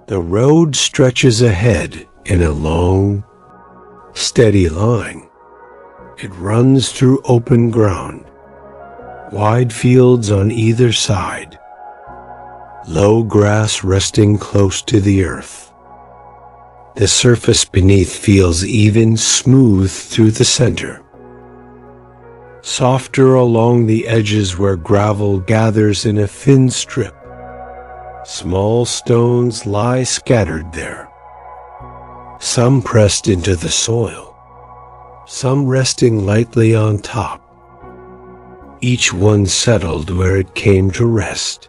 The road stretches ahead in a long, steady line. It runs through open ground, wide fields on either side, low grass resting close to the earth. The surface beneath feels even, smooth through the center, softer along the edges where gravel gathers in a thin strip. Small stones lie scattered there, some pressed into the soil, some resting lightly on top, each one settled where it came to rest.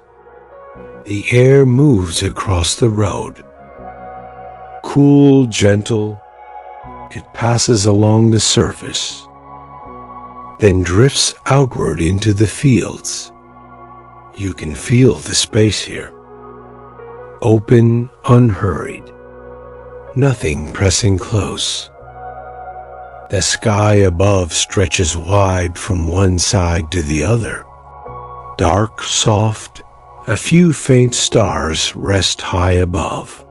The air moves across the road. Cool, gentle, it passes along the surface, then drifts outward into the fields. You can feel the space here. Open, unhurried, nothing pressing close. The sky above stretches wide from one side to the other. Dark, soft, a few faint stars rest high above.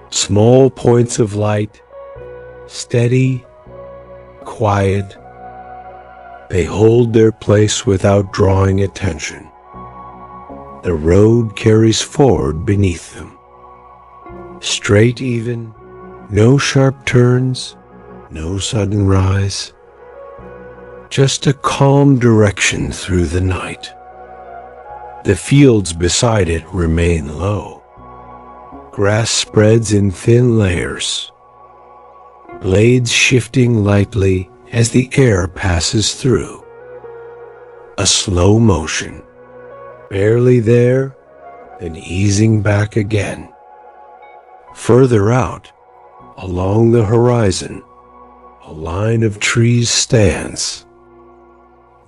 Small points of light, steady, quiet, they hold their place without drawing attention. The road carries forward beneath them. Straight even, no sharp turns, no sudden rise. Just a calm direction through the night. The fields beside it remain low. Grass spreads in thin layers, blades shifting lightly as the air passes through. A slow motion. Barely there, then easing back again. Further out, along the horizon, a line of trees stands.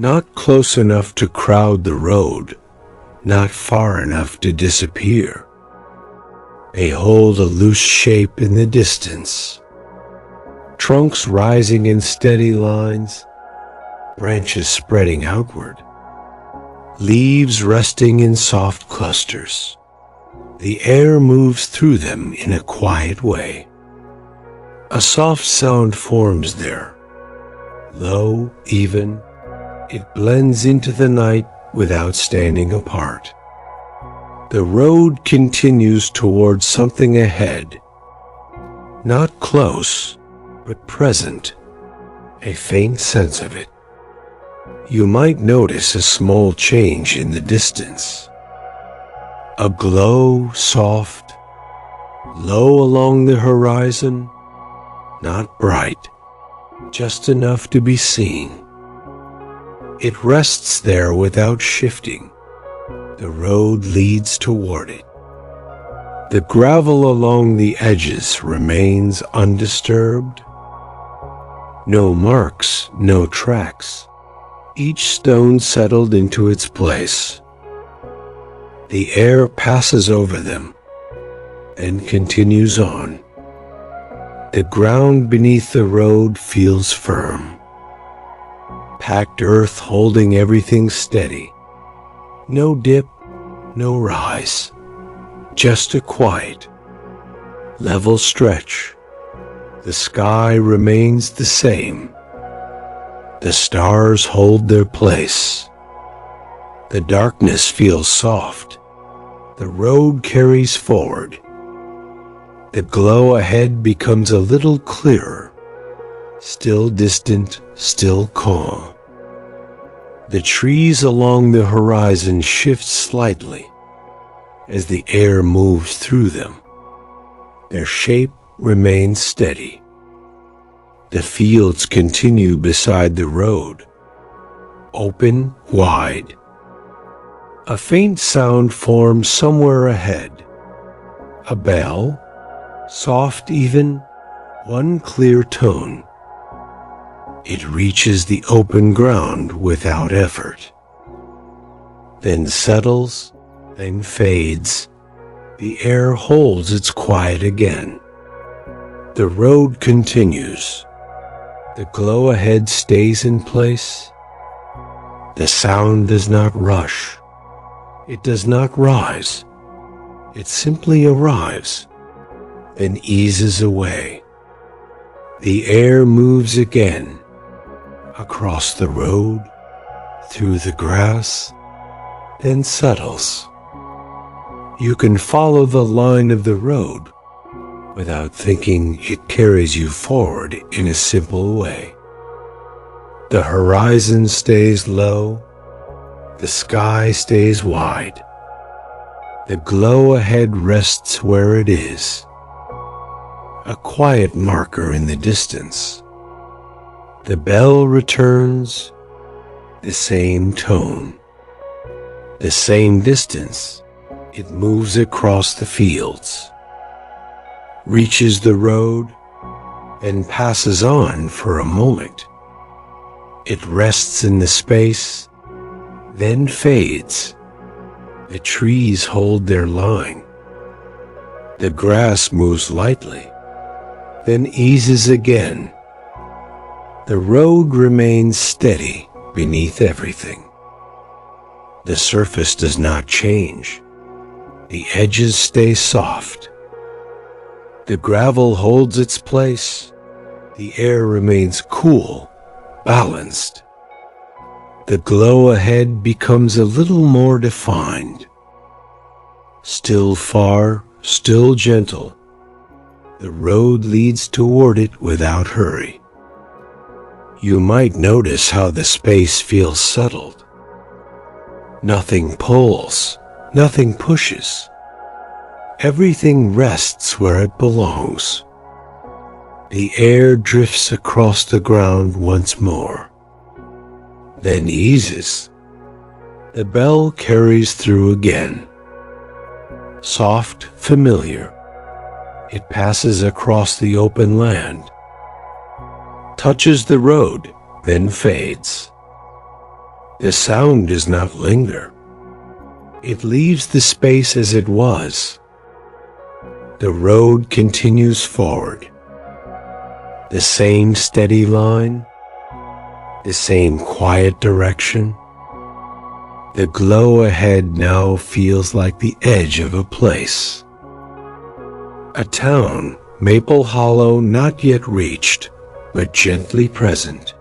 Not close enough to crowd the road, not far enough to disappear. They hold a loose shape in the distance. Trunks rising in steady lines, branches spreading outward. Leaves resting in soft clusters. The air moves through them in a quiet way. A soft sound forms there. Low, even, it blends into the night without standing apart. The road continues towards something ahead. Not close, but present. A faint sense of it. You might notice a small change in the distance. A glow, soft, low along the horizon, not bright, just enough to be seen. It rests there without shifting. The road leads toward it. The gravel along the edges remains undisturbed. No marks, no tracks. Each stone settled into its place. The air passes over them and continues on. The ground beneath the road feels firm. Packed earth holding everything steady. No dip, no rise. Just a quiet, level stretch. The sky remains the same. The stars hold their place. The darkness feels soft. The road carries forward. The glow ahead becomes a little clearer. Still distant, still calm. The trees along the horizon shift slightly as the air moves through them. Their shape remains steady. The fields continue beside the road, open, wide. A faint sound forms somewhere ahead. A bell, soft even, one clear tone. It reaches the open ground without effort. Then settles, then fades. The air holds its quiet again. The road continues. The glow ahead stays in place. The sound does not rush. It does not rise. It simply arrives, then eases away. The air moves again, across the road, through the grass, then settles. You can follow the line of the road without thinking it carries you forward in a simple way. The horizon stays low, the sky stays wide. The glow ahead rests where it is, a quiet marker in the distance. The bell returns, the same tone, the same distance. It moves across the fields, reaches the road, and passes on for a moment. It rests in the space, then fades. The trees hold their line. The grass moves lightly, then eases again. The road remains steady beneath everything. The surface does not change. The edges stay soft. The gravel holds its place. The air remains cool, balanced. The glow ahead becomes a little more defined. Still far, still gentle. The road leads toward it without hurry. You might notice how the space feels settled. Nothing pulls, nothing pushes. Everything rests where it belongs. The air drifts across the ground once more, then eases. The bell carries through again. Soft, familiar. It passes across the open land, touches the road, then fades. The sound does not linger. It leaves the space as it was. The road continues forward. The same steady line, the same quiet direction. The glow ahead now feels like the edge of a place. A town, Maple Hollow, not yet reached, but gently present.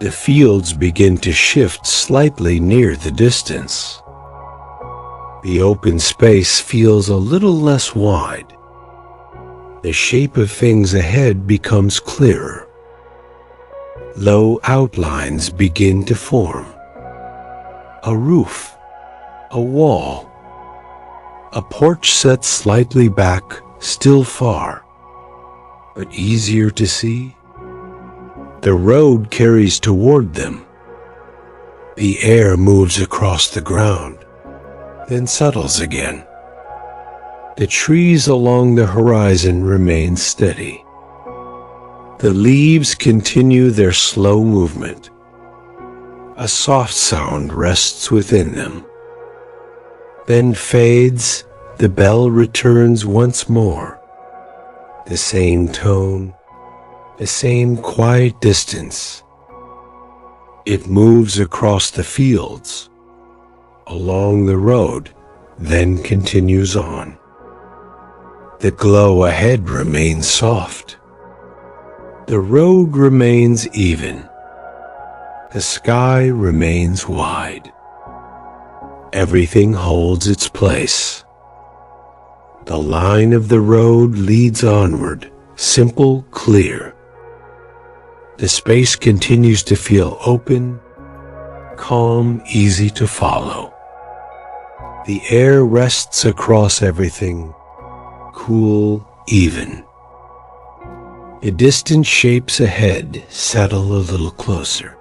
The fields begin to shift slightly near the distance. The open space feels a little less wide. The shape of things ahead becomes clearer. Low outlines begin to form. A roof, a wall, a porch set slightly back, still far, but easier to see. The road carries toward them. The air moves across the ground, then settles again. The trees along the horizon remain steady. The leaves continue their slow movement. A soft sound rests within them. Then fades, the bell returns once more. The same tone, the same quiet distance. It moves across the fields, along the road, then continues on. The glow ahead remains soft. The road remains even. The sky remains wide. Everything holds its place. The line of the road leads onward, simple, clear. The space continues to feel open, calm, easy to follow. The air rests across everything, cool, even. The distant shapes ahead settle a little closer.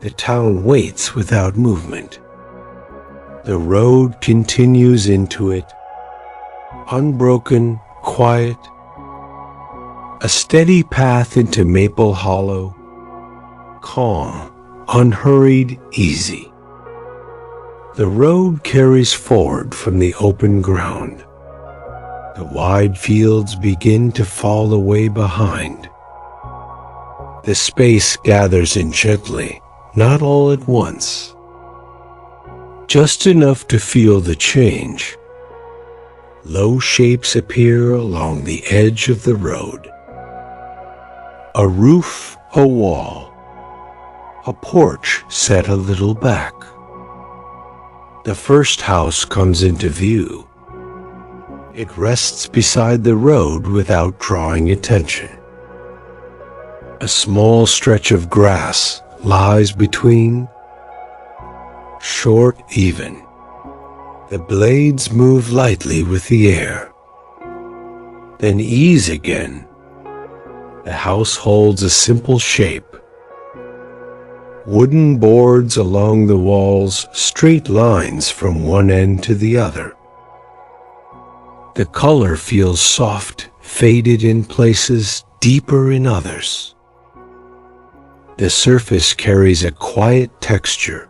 The town waits without movement. The road continues into it, unbroken, quiet. A steady path into Maple Hollow, calm, unhurried, easy. The road carries forward from the open ground. The wide fields begin to fall away behind. The space gathers in gently, not all at once. just enough to feel the change. Low shapes appear along the edge of the road. A roof, a wall, a porch set a little back. The first house comes into view. It rests beside the road without drawing attention. A small stretch of grass lies between, short, even. The blades move lightly with the air, then ease again. The house holds a simple shape. Wooden boards along the walls, straight lines from one end to the other. The color feels soft, faded in places, deeper in others. The surface carries a quiet texture,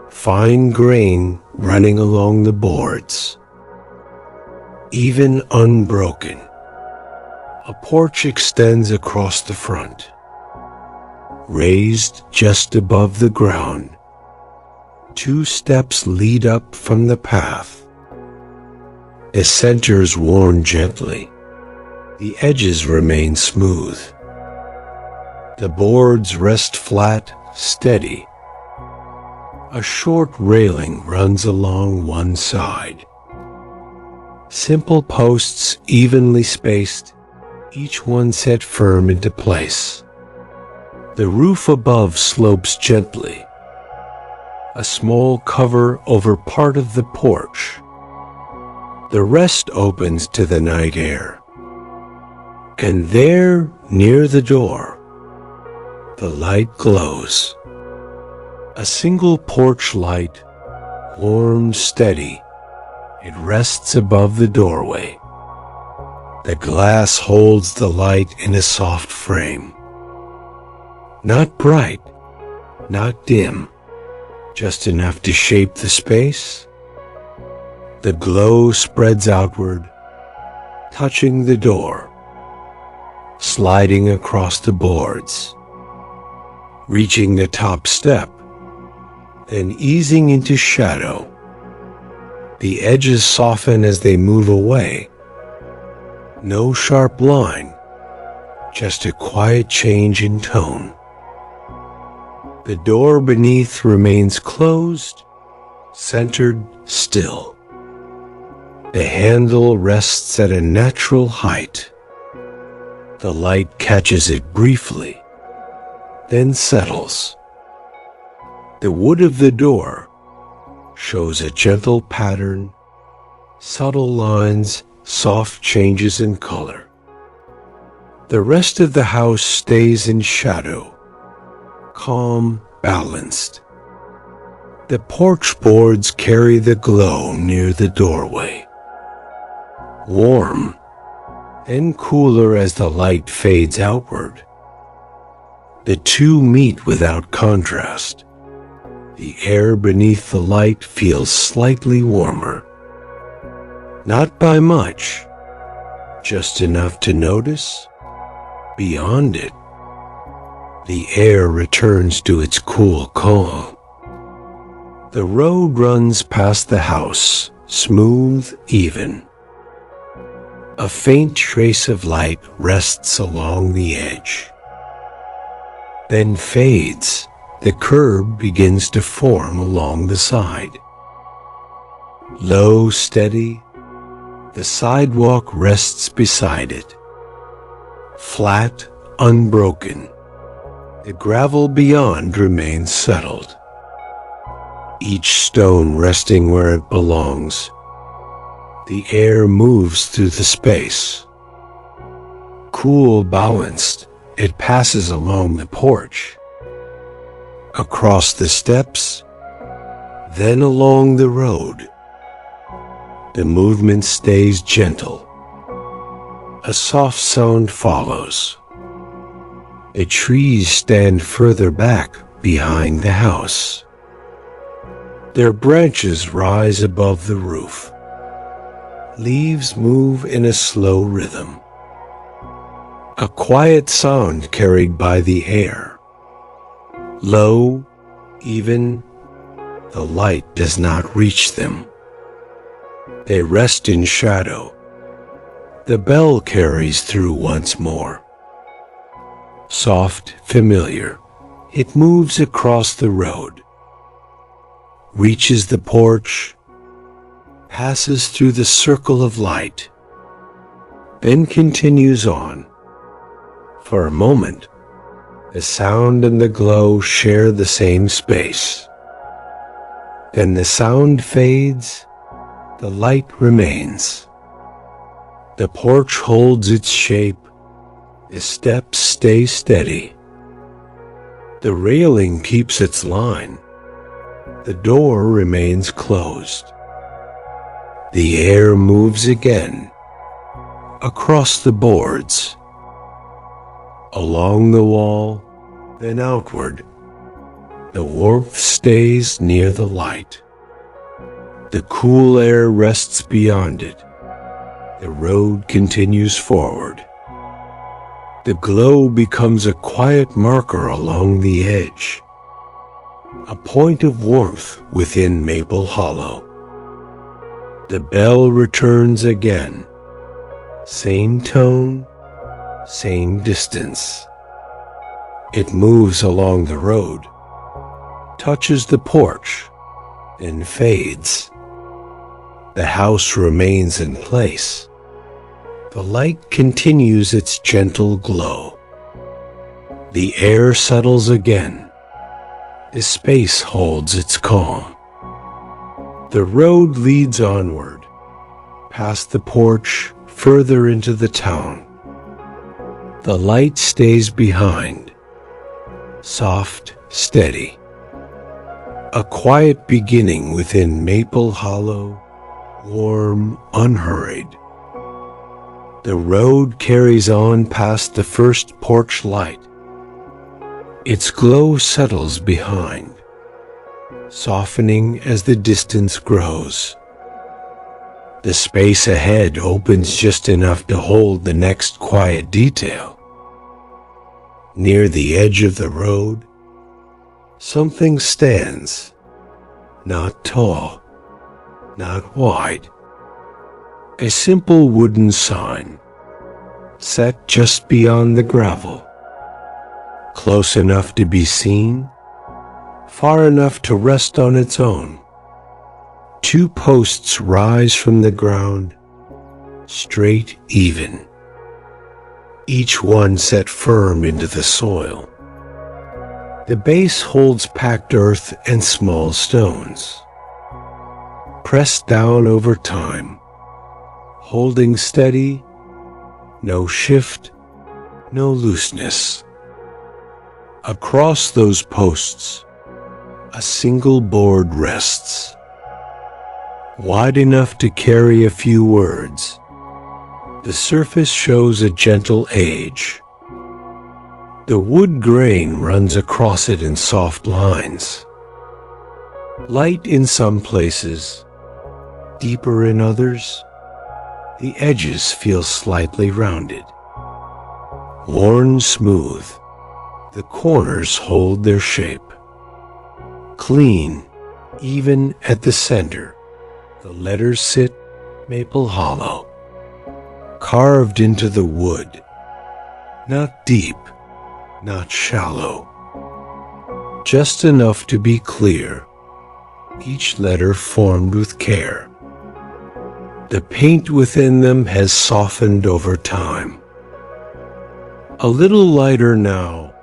fine grain running along the boards, even unbroken. A porch extends across the front, raised just above the ground. 2 steps lead up from the path. The center's worn gently. The edges remain smooth. The boards rest flat, steady. A short railing runs along one side. Simple posts evenly spaced, each one set firm into place. The roof above slopes gently. A small cover over part of the porch. The rest opens to the night air. And there, near the door, the light glows. A single porch light, warm, steady. It rests above the doorway. The glass holds the light in a soft frame. Not bright, not dim, just enough to shape the space. The glow spreads outward, touching the door, sliding across the boards, reaching the top step, then easing into shadow. The edges soften as they move away. No sharp line, just a quiet change in tone. The door beneath remains closed, centered, still. The handle rests at a natural height. The light catches it briefly, then settles. The wood of the door shows a gentle pattern, subtle lines, soft changes in color. The rest of the house stays in shadow, calm, balanced. The porch boards carry the glow near the doorway. Warm, then cooler as the light fades outward. The two meet without contrast. The air beneath the light feels slightly warmer. Not by much, just enough to notice. Beyond it, the air returns to its cool calm. The road runs past the house, smooth, even. A faint trace of light rests along the edge, then fades. The curb begins to form along the side. Low, steady, the sidewalk rests beside it. Flat, unbroken. The gravel beyond remains settled. Each stone resting where it belongs. The air moves through the space. Cool, balanced, it passes along the porch, across the steps, then along the road. The movement stays gentle. A soft sound follows. The trees stand further back behind the house. Their branches rise above the roof. Leaves move in a slow rhythm. A quiet sound carried by the air. Low, even, The light does not reach them. They rest in shadow. The bell carries through once more. Soft, familiar, it moves across the road, reaches the porch, passes through the circle of light, then continues on. For a moment, the sound and the glow share the same space. Then the sound fades, the light remains. The porch holds its shape, the steps stay steady. The railing keeps its line, the door remains closed. The air moves again, across the boards, along the wall, then outward. The warmth stays near the light. The cool air rests beyond it. The road continues forward. The glow becomes a quiet marker along the edge, a point of warmth within Maple Hollow. The bell returns again. Same tone, same distance. It moves along the road, touches the porch, then fades. The house remains in place. The light continues its gentle glow. The air settles again. The space holds its calm. The road leads onward, past the porch, further into the town. The light stays behind, soft, steady. A quiet beginning within Maple Hollow, warm, unhurried. The road carries on past the first porch light. Its glow settles behind, softening as the distance grows. The space ahead opens just enough to hold the next quiet detail. Near the edge of the road, something stands, not tall, not wide. A simple wooden sign, set just beyond the gravel, close enough to be seen, far enough to rest on its own. Two posts rise from the ground, straight, even, each one set firm into the soil. The base holds packed earth and small stones, pressed down over time, holding steady, no shift, no looseness. Across those posts, a single board rests, wide enough to carry a few words. The surface shows a gentle age. The wood grain runs across it in soft lines. Light in some places, deeper in others. The edges feel slightly rounded. Worn smooth, the corners hold their shape. Clean, even at the center, the letters sit Maple Hollow, carved into the wood. Not deep, not shallow. Just enough to be clear, each letter formed with care. The paint within them has softened over time. A little lighter now,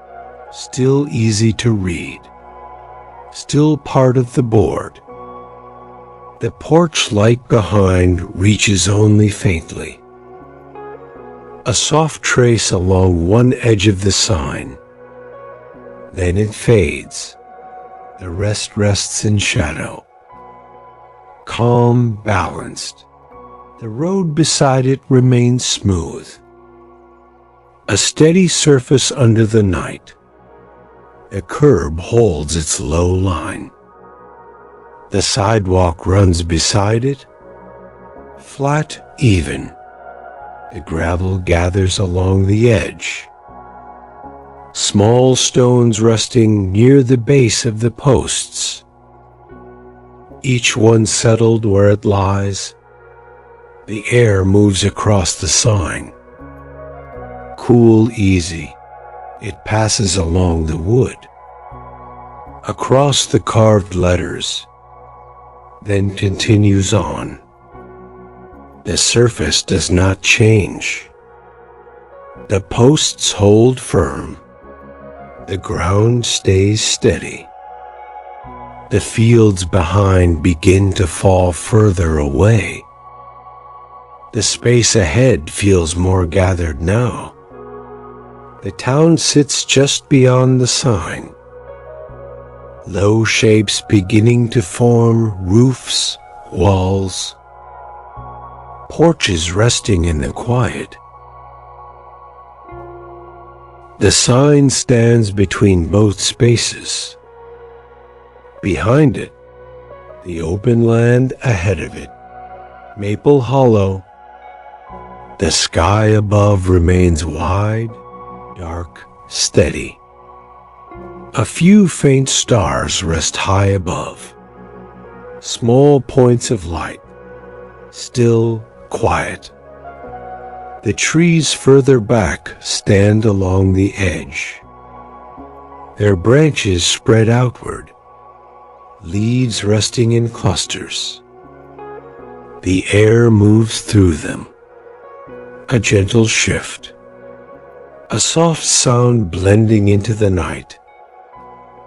still easy to read, still part of the board. The porch light behind reaches only faintly. A soft trace along one edge of the sign. Then it fades. The rest rests in shadow. Calm, balanced. The road beside it remains smooth. A steady surface under the night. A curb holds its low line. The sidewalk runs beside it, flat, even. The gravel gathers along the edge. Small stones resting near the base of the posts. each one settled where it lies. The air moves across the sign. Cool, easy, it passes along the wood, across the carved letters, then continues on. The surface does not change. The posts hold firm. The ground stays steady. The fields behind begin to fall further away. The space ahead feels more gathered now. The town sits just beyond the sign. Low shapes beginning to form, roofs, walls, porches resting in the quiet. The sign stands between both spaces. Behind it, the open land ahead of it, Maple Hollow. The sky above remains wide, dark, steady. A few faint stars rest high above, small points of light, still quiet. The trees further back stand along the edge. Their branches spread outward, leaves resting in clusters. The air moves through them. A gentle shift, a soft sound blending into the night.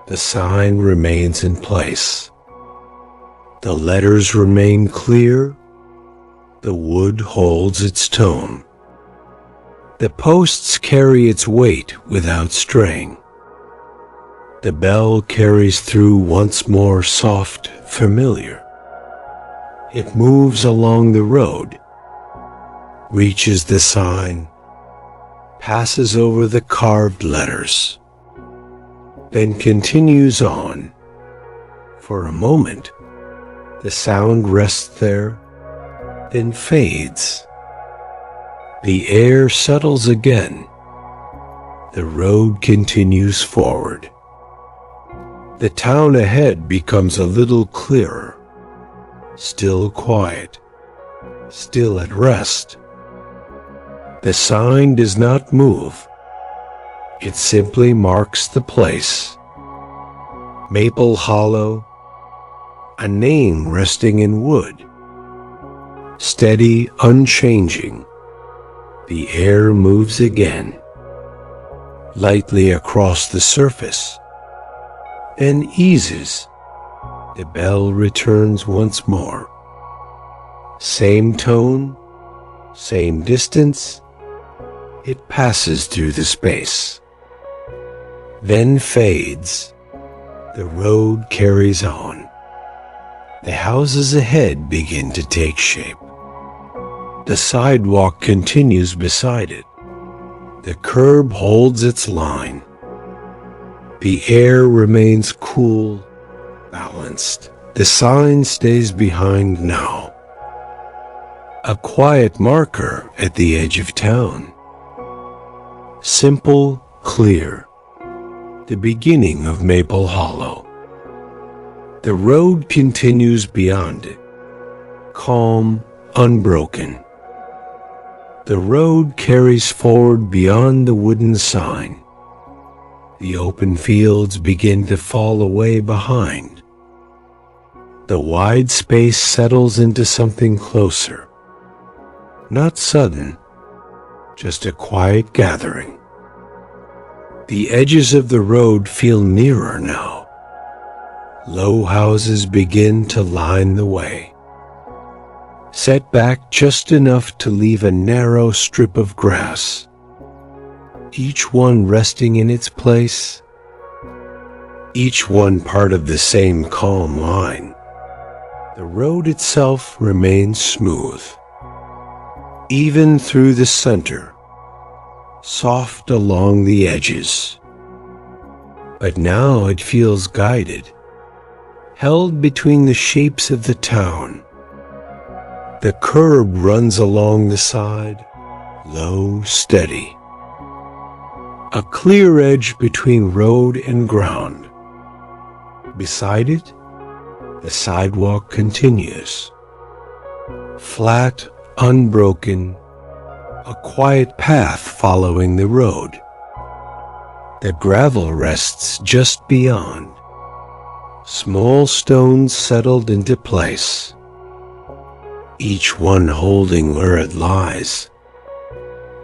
The sign remains in place. The letters remain clear. The wood holds its tone. The posts carry its weight without straying. The bell carries through once more soft, familiar. It moves along the road, reaches the sign, passes over the carved letters, then continues on. For a moment, the sound rests there, then fades. The air settles again. The road continues forward. The town ahead becomes a little clearer, still quiet, still at rest. The sign does not move. It simply marks the place. Maple Hollow, a name resting in wood. Steady, unchanging. The air moves again, lightly across the surface, then eases. The bell returns once more. Same tone, same distance. It passes through the space, then fades. The road carries on. The houses ahead begin to take shape. The sidewalk continues beside it. The curb holds its line. The air remains cool, balanced. The sign stays behind now. A quiet marker at the edge of town. Simple, clear. The beginning of Maple Hollow. The road continues beyond it. Calm, unbroken. The road carries forward beyond the wooden sign. The open fields begin to fall away behind. The wide space settles into something closer. Not sudden, just a quiet gathering. The edges of the road feel nearer now. Low houses begin to line the way, set back just enough to leave a narrow strip of grass, each one resting in its place, each one part of the same calm line. The road itself remains smooth, even through the center, soft along the edges. But now it feels guided, held between the shapes of the town. The curb runs along the side, low, steady. A clear edge between road and ground. Beside it, The sidewalk continues. Flat, unbroken, a quiet path following the road. The gravel rests just beyond. Small stones settled into place, each one holding where it lies.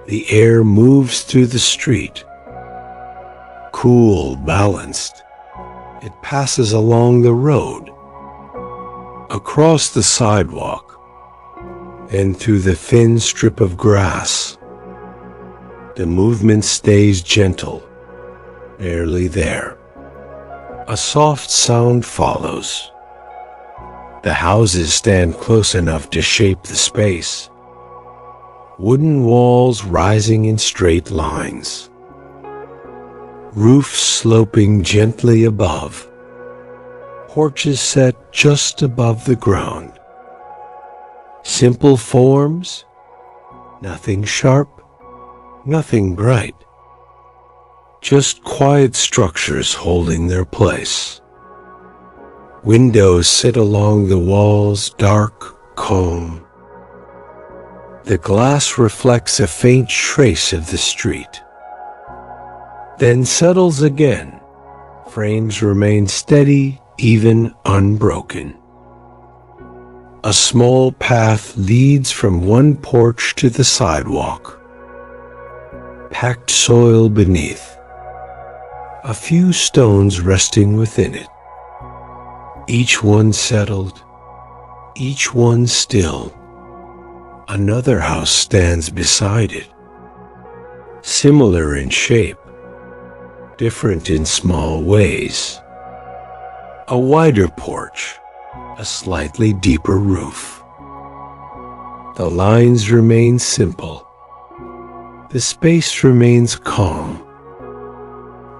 The air moves through the street, cool, balanced. It passes along the road, across the sidewalk, and through the thin strip of grass. The movement stays gentle, barely there. A soft sound follows. The houses stand close enough to shape the space. Wooden walls rising in straight lines. Roofs sloping gently above. Porches set just above the ground. Simple forms, nothing sharp, nothing bright. Just quiet structures holding their place. Windows sit along the walls, dark, calm. The glass reflects a faint trace of the street, then settles again. Frames remain steady, even unbroken. A small path leads from one porch to the sidewalk. Packed soil beneath. A few stones resting within it. Each one settled, each one still. Another house stands beside it. Similar in shape, different in small ways. A wider porch, a slightly deeper roof. The lines remain simple. The space remains calm.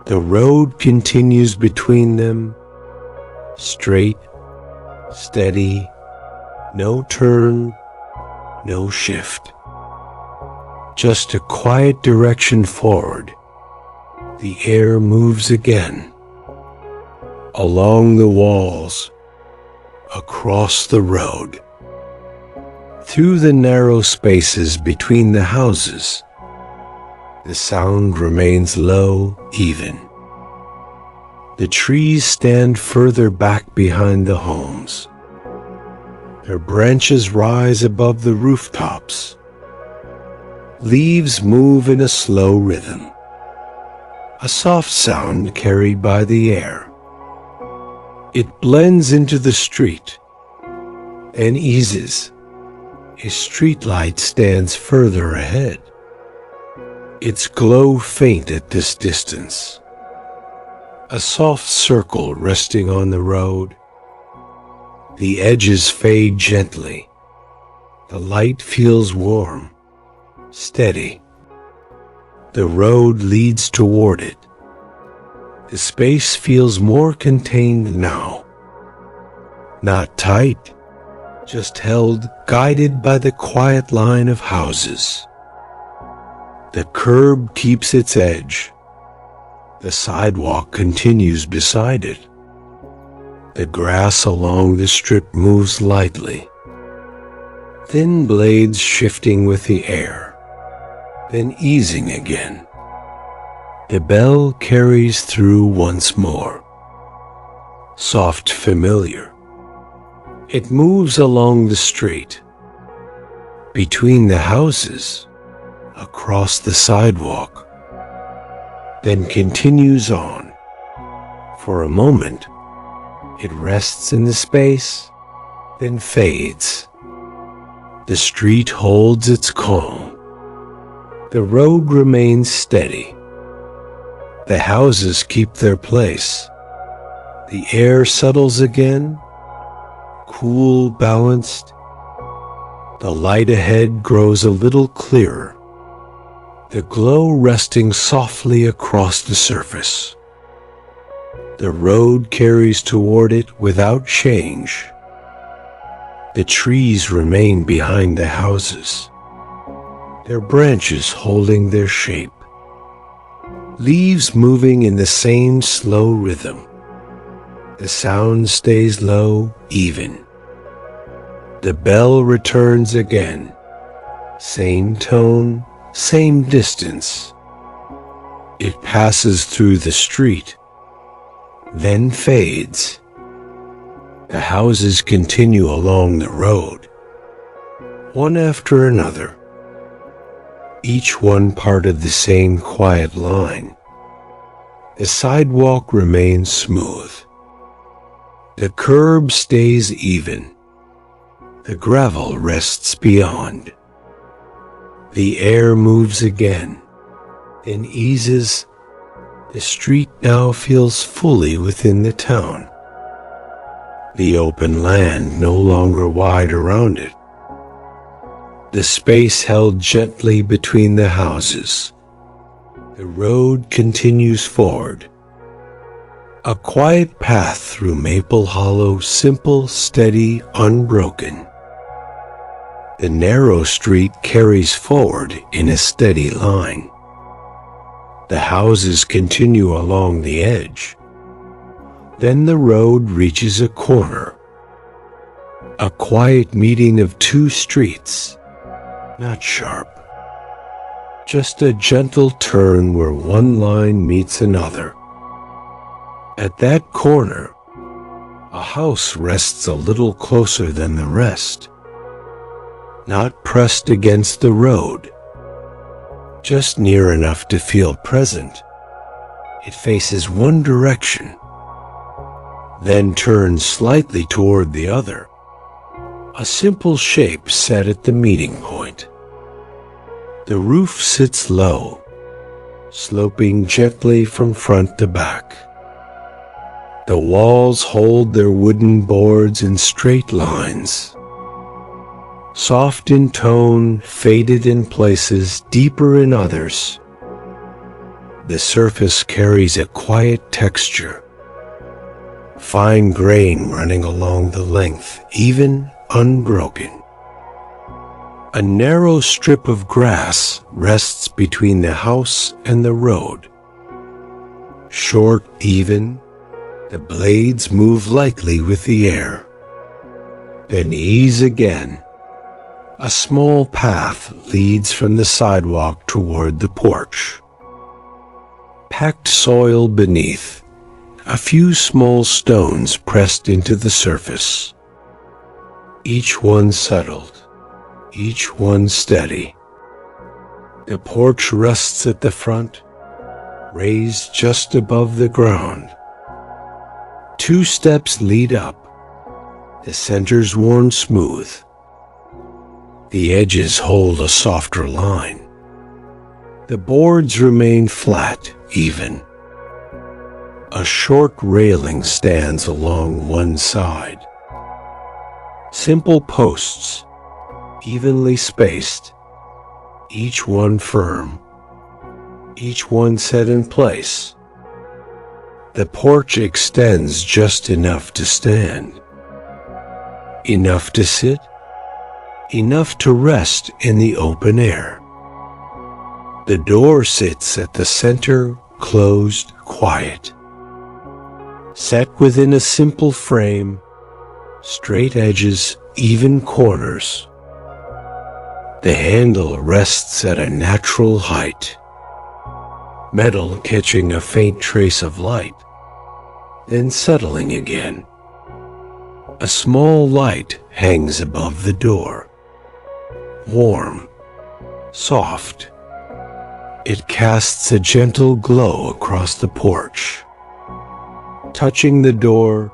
The road continues between them, straight, steady, no turn, no shift. Just a quiet direction forward. The air moves again. Along the walls, across the road, through the narrow spaces between the houses. The sound remains low, even. The trees stand further back behind the homes. Their branches rise above the rooftops. Leaves move in a slow rhythm. A soft sound carried by the air. It blends into the street and eases. A streetlight stands further ahead. Its glow faint at this distance. A soft circle resting on the road. The edges fade gently. The light feels warm, steady. The road leads toward it. The space feels more contained now. Not tight, just held, guided by the quiet line of houses. The curb keeps its edge. The sidewalk continues beside it. The grass along the strip moves lightly. Thin blades shifting with the air, then easing again. The bell carries through once more. Soft, familiar. It moves along the street, between the houses, across the sidewalk, then continues on. For a moment, it rests in the space, then fades. The street holds its calm. The road remains steady. The houses keep their place. The air settles again, cool, balanced. The light ahead grows a little clearer, the glow resting softly across the surface. The road carries toward it without change. The trees remain behind the houses, their branches holding their shape. Leaves moving in the same slow rhythm. The sound stays low, even. The bell returns again. Same tone, same distance. It passes through the street, then fades. The houses continue along the road, one after another, each one part of the same quiet line. The sidewalk remains smooth. The curb stays even. The gravel rests beyond. The air moves again, then eases. The street now feels fully within the town. The open land no longer wide around it. The space held gently between the houses. The road continues forward. A quiet path through Maple Hollow, simple, steady, unbroken. The narrow street carries forward in a steady line. The houses continue along the edge. Then the road reaches a corner. A quiet meeting of two streets, not sharp. Just a gentle turn where one line meets another. At that corner, a house rests a little closer than the rest. Not pressed against the road, just near enough to feel present. It faces one direction, then turns slightly toward the other. A simple shape set at the meeting point. The roof sits low, sloping gently from front to back. The walls hold their wooden boards in straight lines. Soft in tone, faded in places, deeper in others. The surface carries a quiet texture. Fine grain running along the length, even unbroken. A narrow strip of grass rests between the house and the road. Short, even, the blades move lightly with the air. Then ease again. A small path leads from the sidewalk toward the porch. Packed soil beneath, a few small stones pressed into the surface. Each one settled, each one steady. The porch rests at the front, raised just above the ground. Two steps lead up, the center's worn smooth. The edges hold a softer line. The boards remain flat, even. A short railing stands along one side. Simple posts, evenly spaced, each one firm, each one set in place. The porch extends just enough to stand, enough to sit, enough to rest in the open air. The door sits at the center, closed, quiet. Set within a simple frame, straight edges, even corners. The handle rests at a natural height, metal catching a faint trace of light, then settling again. A small light hangs above the door. Warm, soft. It casts a gentle glow across the porch, touching the door,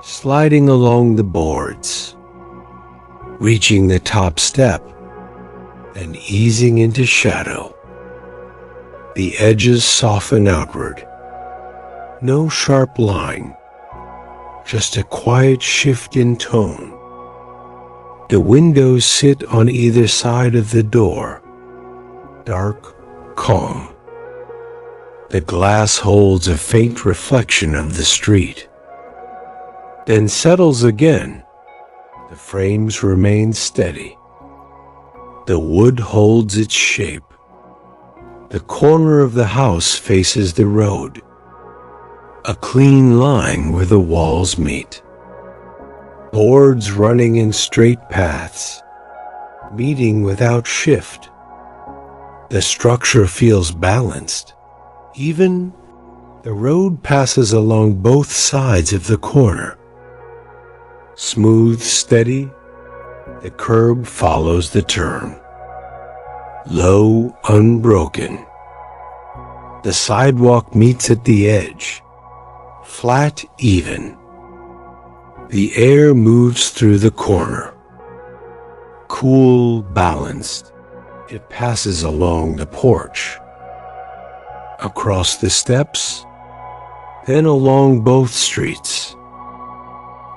sliding along the boards, reaching the top step, then easing into shadow. The edges soften outward. No sharp line, just a quiet shift in tone. The windows sit on either side of the door, dark, calm. The glass holds a faint reflection of the street, then settles again. The frames remain steady. The wood holds its shape. The corner of the house faces the road. a clean line where the walls meet. Boards running in straight paths, meeting without shift. The structure feels balanced. Even the road passes along both sides of the corner. Smooth, steady, the curb follows the turn. Low, unbroken. The sidewalk meets at the edge. Flat, even. The air moves through the corner. Cool, balanced. It passes along the porch. Across the steps, then along both streets.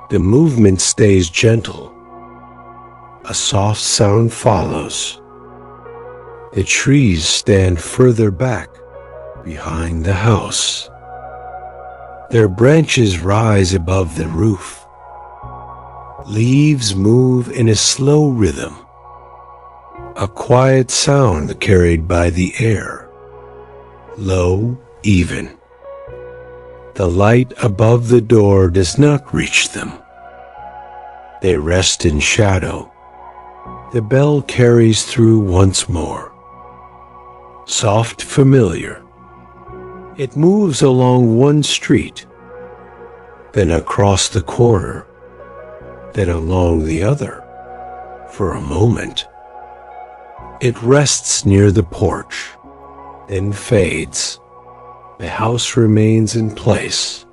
The movement stays gentle. A soft sound follows. The trees stand further back behind the house. Their branches rise above the roof. Leaves move in a slow rhythm. A quiet sound carried by the air. Low, even. The light above the door does not reach them. They rest in shadow. The bell carries through once more. Soft, familiar. It moves along one street, then across the corner, then along the other. For a moment, it rests near the porch, then fades. The house remains in place.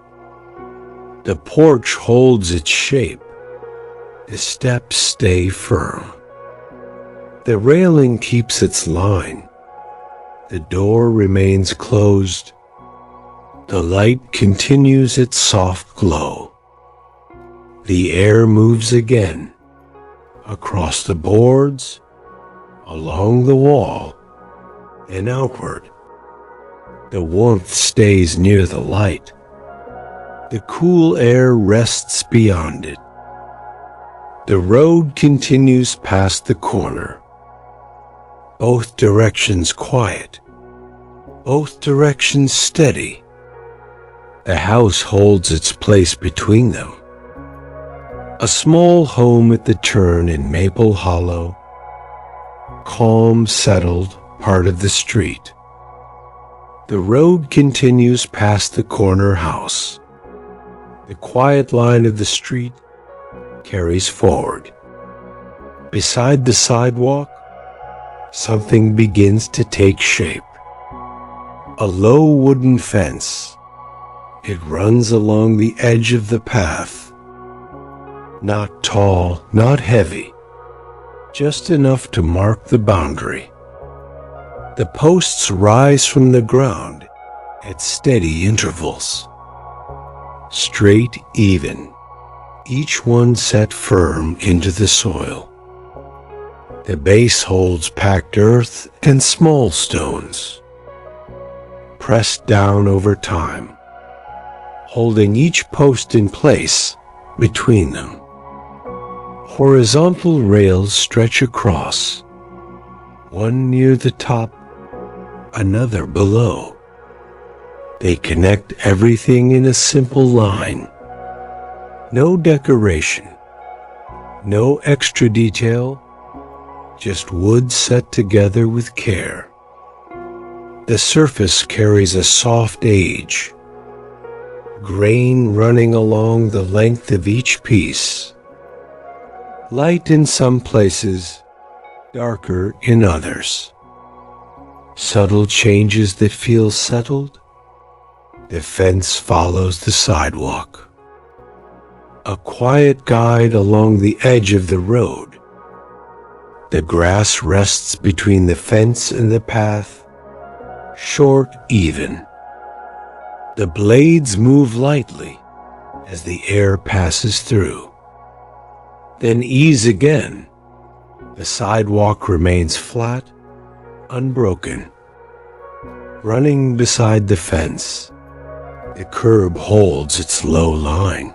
The porch holds its shape. The steps stay firm. The railing keeps its line. The door remains closed. The light continues its soft glow. The air moves again, across the boards, along the wall, and outward. The warmth stays near the light. The cool air rests beyond it. The road continues past the corner. Both directions quiet. Both directions steady. The house holds its place between them. A small home at the turn in Maple Hollow. Calm, settled, part of the street. The road continues past the corner house. The quiet line of the street carries forward. Beside the sidewalk, something begins to take shape. A low wooden fence. It runs along the edge of the path. Not tall, not heavy, just enough to mark the boundary. The posts rise from the ground at steady intervals. Straight, even, each one set firm into the soil. The base holds packed earth and small stones, pressed down over time, holding each post in place between them. Horizontal rails stretch across, one near the top, another below. They connect everything in a simple line. No decoration, no extra detail, just wood set together with care. The surface carries a soft age, grain running along the length of each piece. Light in some places, darker in others. Subtle changes that feel settled. The fence follows the sidewalk. A quiet guide along the edge of the road. The grass rests between the fence and the path, short, even. The blades move lightly as the air passes through. Then ease again. The sidewalk remains flat, unbroken. Running beside the fence, the curb holds its low line.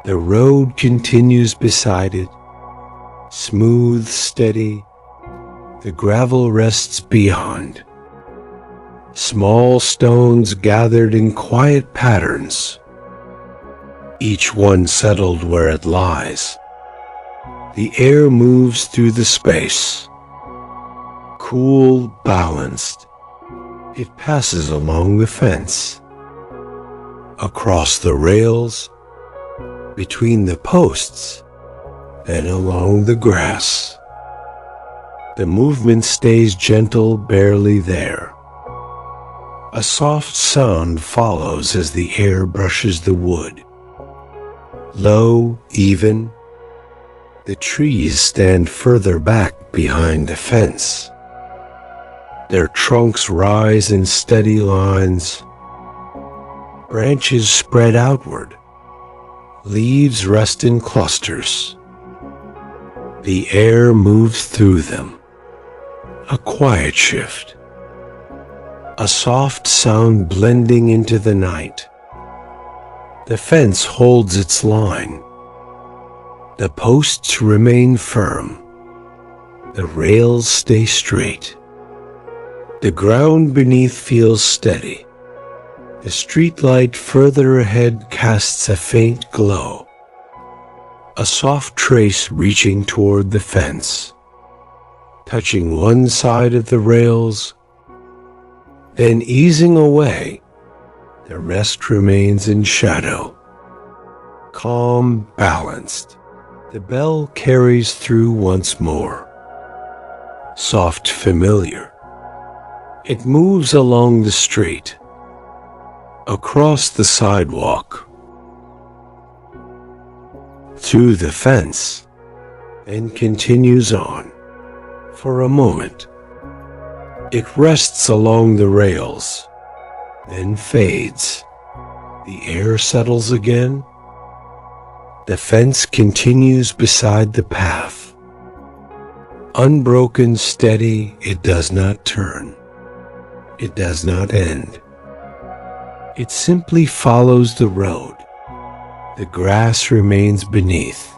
The road continues beside it, smooth, steady. The gravel rests beyond. Small stones gathered in quiet patterns, each one settled where it lies. The air moves through the space, cool, balanced. It passes along the fence, across the rails, between the posts, and along the grass. The movement stays gentle, barely there. A soft sound follows as the air brushes the wood. Low, even. The trees stand further back behind the fence. Their trunks rise in steady lines. Branches spread outward. Leaves rest in clusters. The air moves through them. A quiet shift. A soft sound blending into the night. The fence holds its line. The posts remain firm. The rails stay straight. The ground beneath feels steady. The streetlight further ahead casts a faint glow. A soft trace reaching toward the fence, touching one side of the rails, then easing away. The rest remains in shadow. Calm, balanced. The bell carries through once more. Soft, familiar. It moves along the street, across the sidewalk, through the fence, and continues on. For a moment, it rests along the rails, then fades. The air settles again. The fence continues beside the path. Unbroken, steady, it does not turn. It does not end. It simply follows the road. The grass remains beneath.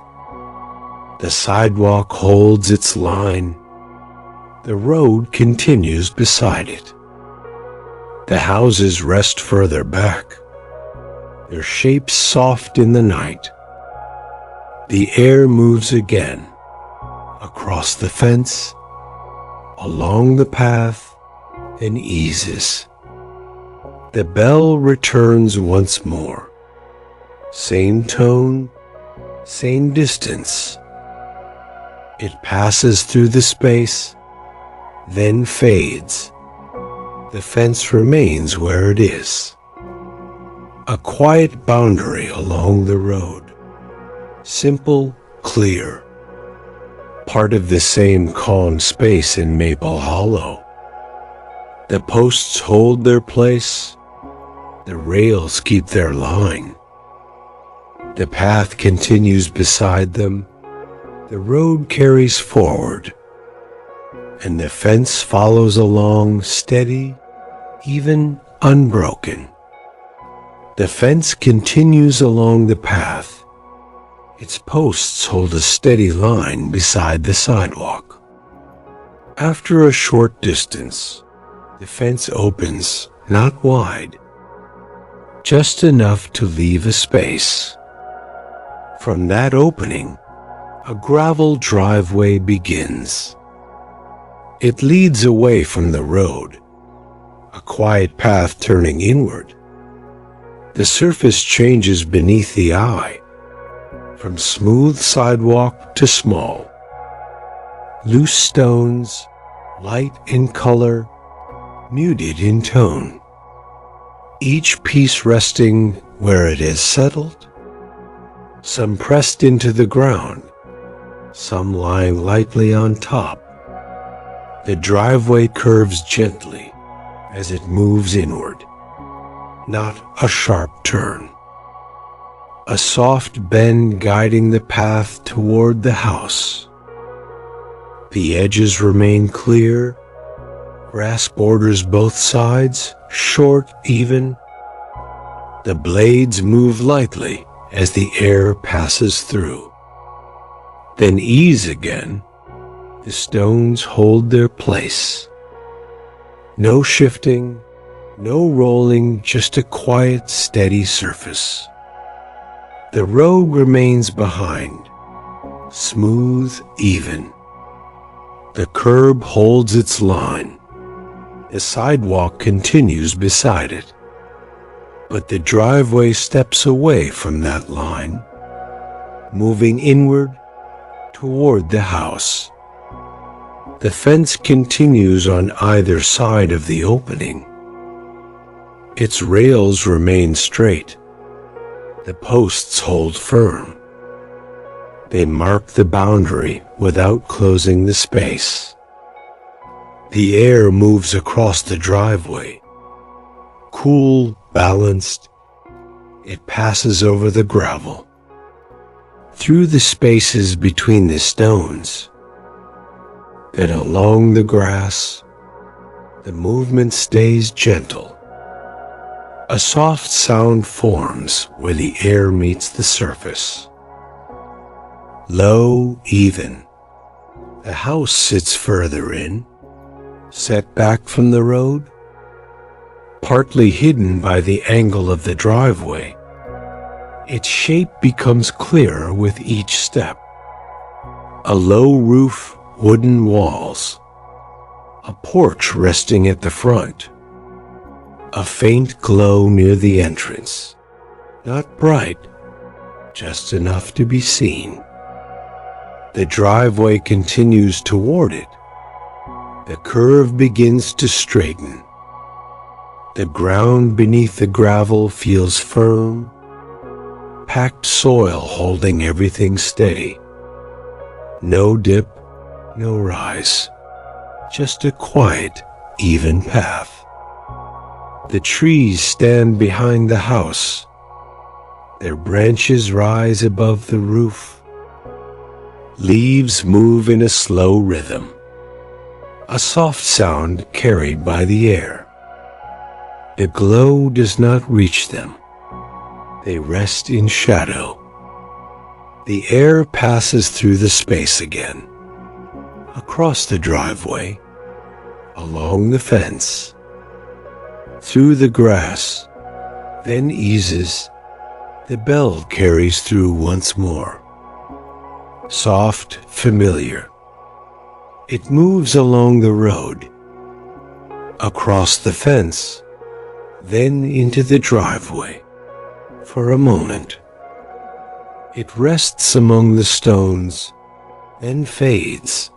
The sidewalk holds its line. The road continues beside it. The houses rest further back, their shapes soft in the night. The air moves again, across the fence, along the path, and eases. The bell returns once more. Same tone, same distance. It passes through the space, then fades. The fence remains where it is. A quiet boundary along the road. Simple, clear. Part of the same calm space in Maple Hollow. The posts hold their place. The rails keep their line. The path continues beside them. The road carries forward. And the fence follows along, steady, even unbroken. The fence continues along the path. Its posts hold a steady line beside the sidewalk. After a short distance, the fence opens, not wide, just enough to leave a space. From that opening, a gravel driveway begins. It leads away from the road, a quiet path turning inward. The surface changes beneath the eye, from smooth sidewalk to small. Loose stones, light in color, muted in tone. Each piece resting where it is settled, some pressed into the ground, some lying lightly on top. The driveway curves gently as it moves inward, not a sharp turn. A soft bend guiding the path toward the house. The edges remain clear. Grass borders both sides, short, even. The blades move lightly as the air passes through. Then ease again. The stones hold their place. No shifting, No rolling, just a quiet, steady surface. The road remains behind, smooth, even. The curb holds its line. The sidewalk continues beside it. But the driveway steps away from that line, moving inward toward the house. The fence continues on either side of the opening. Its rails remain straight. The posts hold firm. They mark the boundary without closing the space. The air moves across the driveway. Cool, balanced, it passes over the gravel, through the spaces between the stones. Then along the grass, the movement stays gentle. A soft sound forms where the air meets the surface. Low, even. The house sits further in, set back from the road, partly hidden by the angle of the driveway. Its shape becomes clearer with each step. A low roof, wooden walls, a porch resting at the front, a faint glow near the entrance, not bright, just enough to be seen. The driveway continues toward it. The curve begins to straighten. The ground beneath the gravel feels firm, packed soil holding everything steady. No dip, no rise, just a quiet, even path. The trees stand behind the house. Their branches rise above the roof. Leaves move in a slow rhythm, a soft sound carried by the air. The glow does not reach them. They rest in shadow. The air passes through the space again, across the driveway, along the fence, through the grass, then eases. The bell carries through once more. Soft, familiar. It moves along the road, across the fence, then into the driveway. For a moment, it rests among the stones, then fades.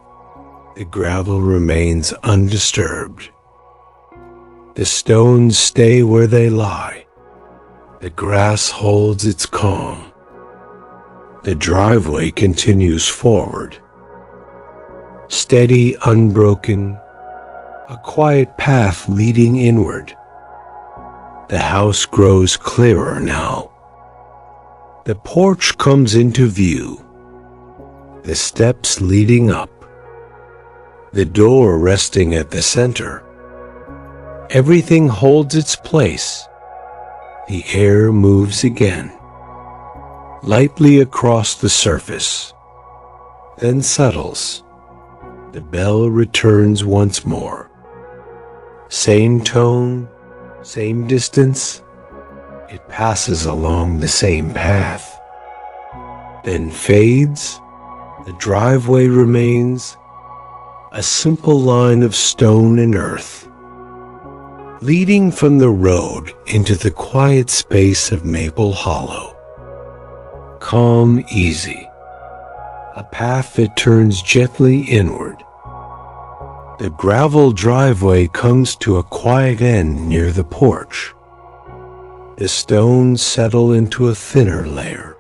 The gravel remains undisturbed. The stones stay where they lie. The grass holds its calm. The driveway continues forward. Steady, unbroken, a quiet path leading inward. The house grows clearer now. The porch comes into view. The steps leading up. The door resting at the center. Everything holds its place. The air moves again, lightly across the surface, then settles. The bell returns once more. Same tone, same distance. It passes along the same path, then fades. The driveway remains, a simple line of stone and earth, leading from the road into the quiet space of Maple Hollow. Calm, easy, a path that turns gently inward. The gravel driveway comes to a quiet end near the porch. The stones settle into a thinner layer.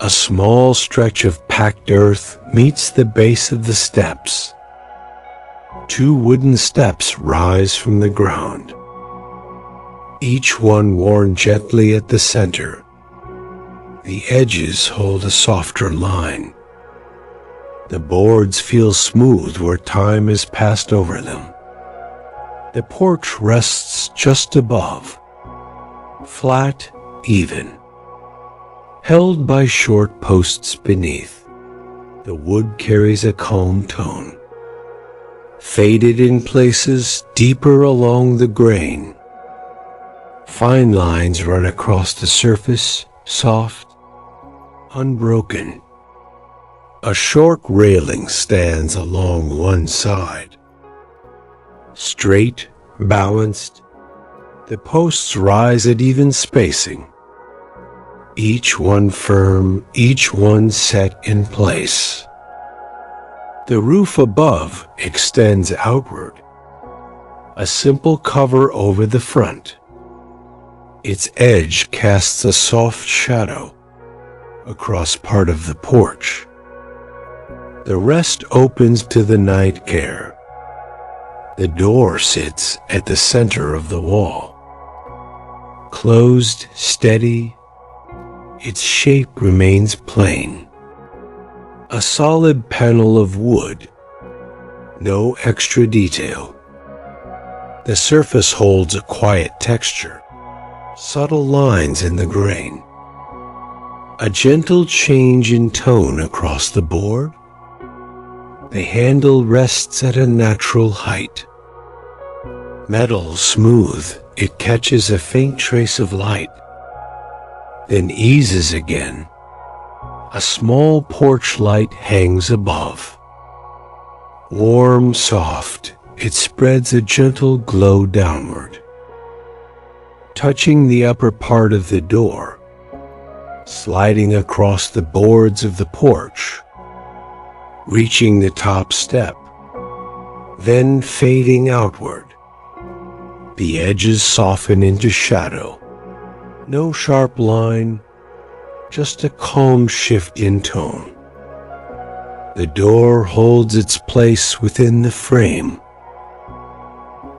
A small stretch of packed earth meets the base of the steps. Two wooden steps rise from the ground, each one worn gently at the center. The edges hold a softer line. The boards feel smooth where time has passed over them. The porch rests just above, flat, even, held by short posts beneath. The wood carries a calm tone. faded in places deeper along the grain. Fine lines run across the surface, soft, unbroken. A short railing stands along one side. Straight, balanced, the posts rise at even spacing. Each one firm, each one set in place. The roof above extends outward, a simple cover over the front. Its edge casts a soft shadow across part of the porch. The rest opens to the night air. The door sits at the center of the wall. Closed, steady, its shape remains plain. A solid panel of wood, no extra detail. The surface holds a quiet texture, subtle lines in the grain. A gentle change in tone across the board. The handle rests at a natural height. Metal smooth, it catches a faint trace of light, then eases again. A small porch light hangs above. Warm, soft, it spreads a gentle glow downward, touching the upper part of the door, sliding across the boards of the porch, reaching the top step, then fading outward. The edges soften into shadow. No sharp line, just a calm shift in tone. The door holds its place within the frame.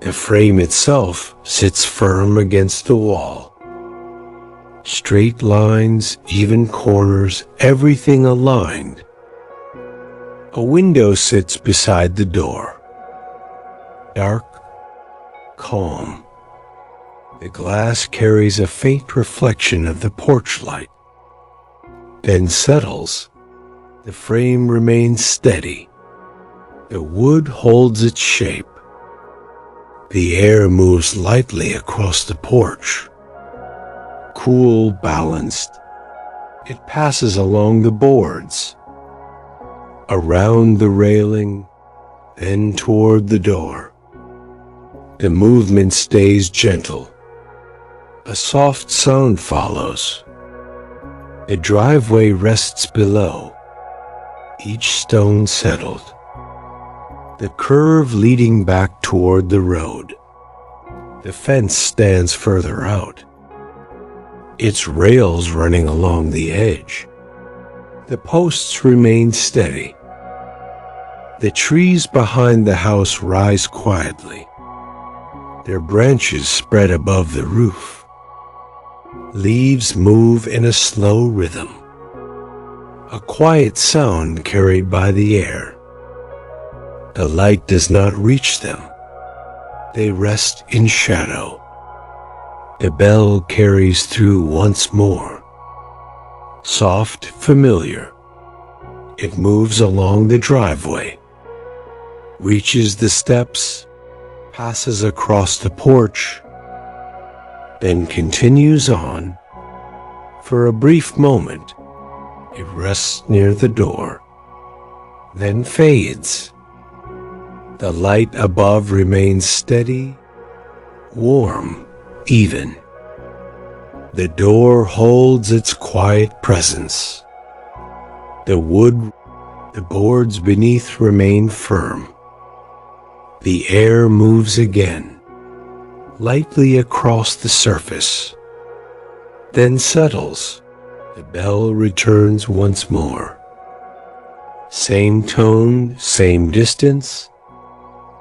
The frame itself sits firm against the wall. Straight lines, even corners, everything aligned. A window sits beside the door. Dark, calm. The glass carries a faint reflection of the porch light, then settles. The frame remains steady. The wood holds its shape. The air moves lightly across the porch. Cool, balanced. It passes along the boards, around the railing, then toward the door. The movement stays gentle. A soft sound follows. A driveway rests below, each stone settled. The curve leading back toward the road. The fence stands further out, its rails running along the edge. The posts remain steady. The trees behind the house rise quietly, their branches spread above the roof. Leaves move in a slow rhythm, a quiet sound carried by the air. The light does not reach them. They rest in shadow. The bell carries through once more. Soft, familiar. It moves along the driveway, reaches the steps, passes across the porch, then continues on. For a brief moment, it rests near the door, then fades. The light above remains steady, warm, even. The door holds its quiet presence. The wood, the boards beneath remain firm. The air moves again, lightly across the surface, then settles. The bell returns once more. Same tone, same distance.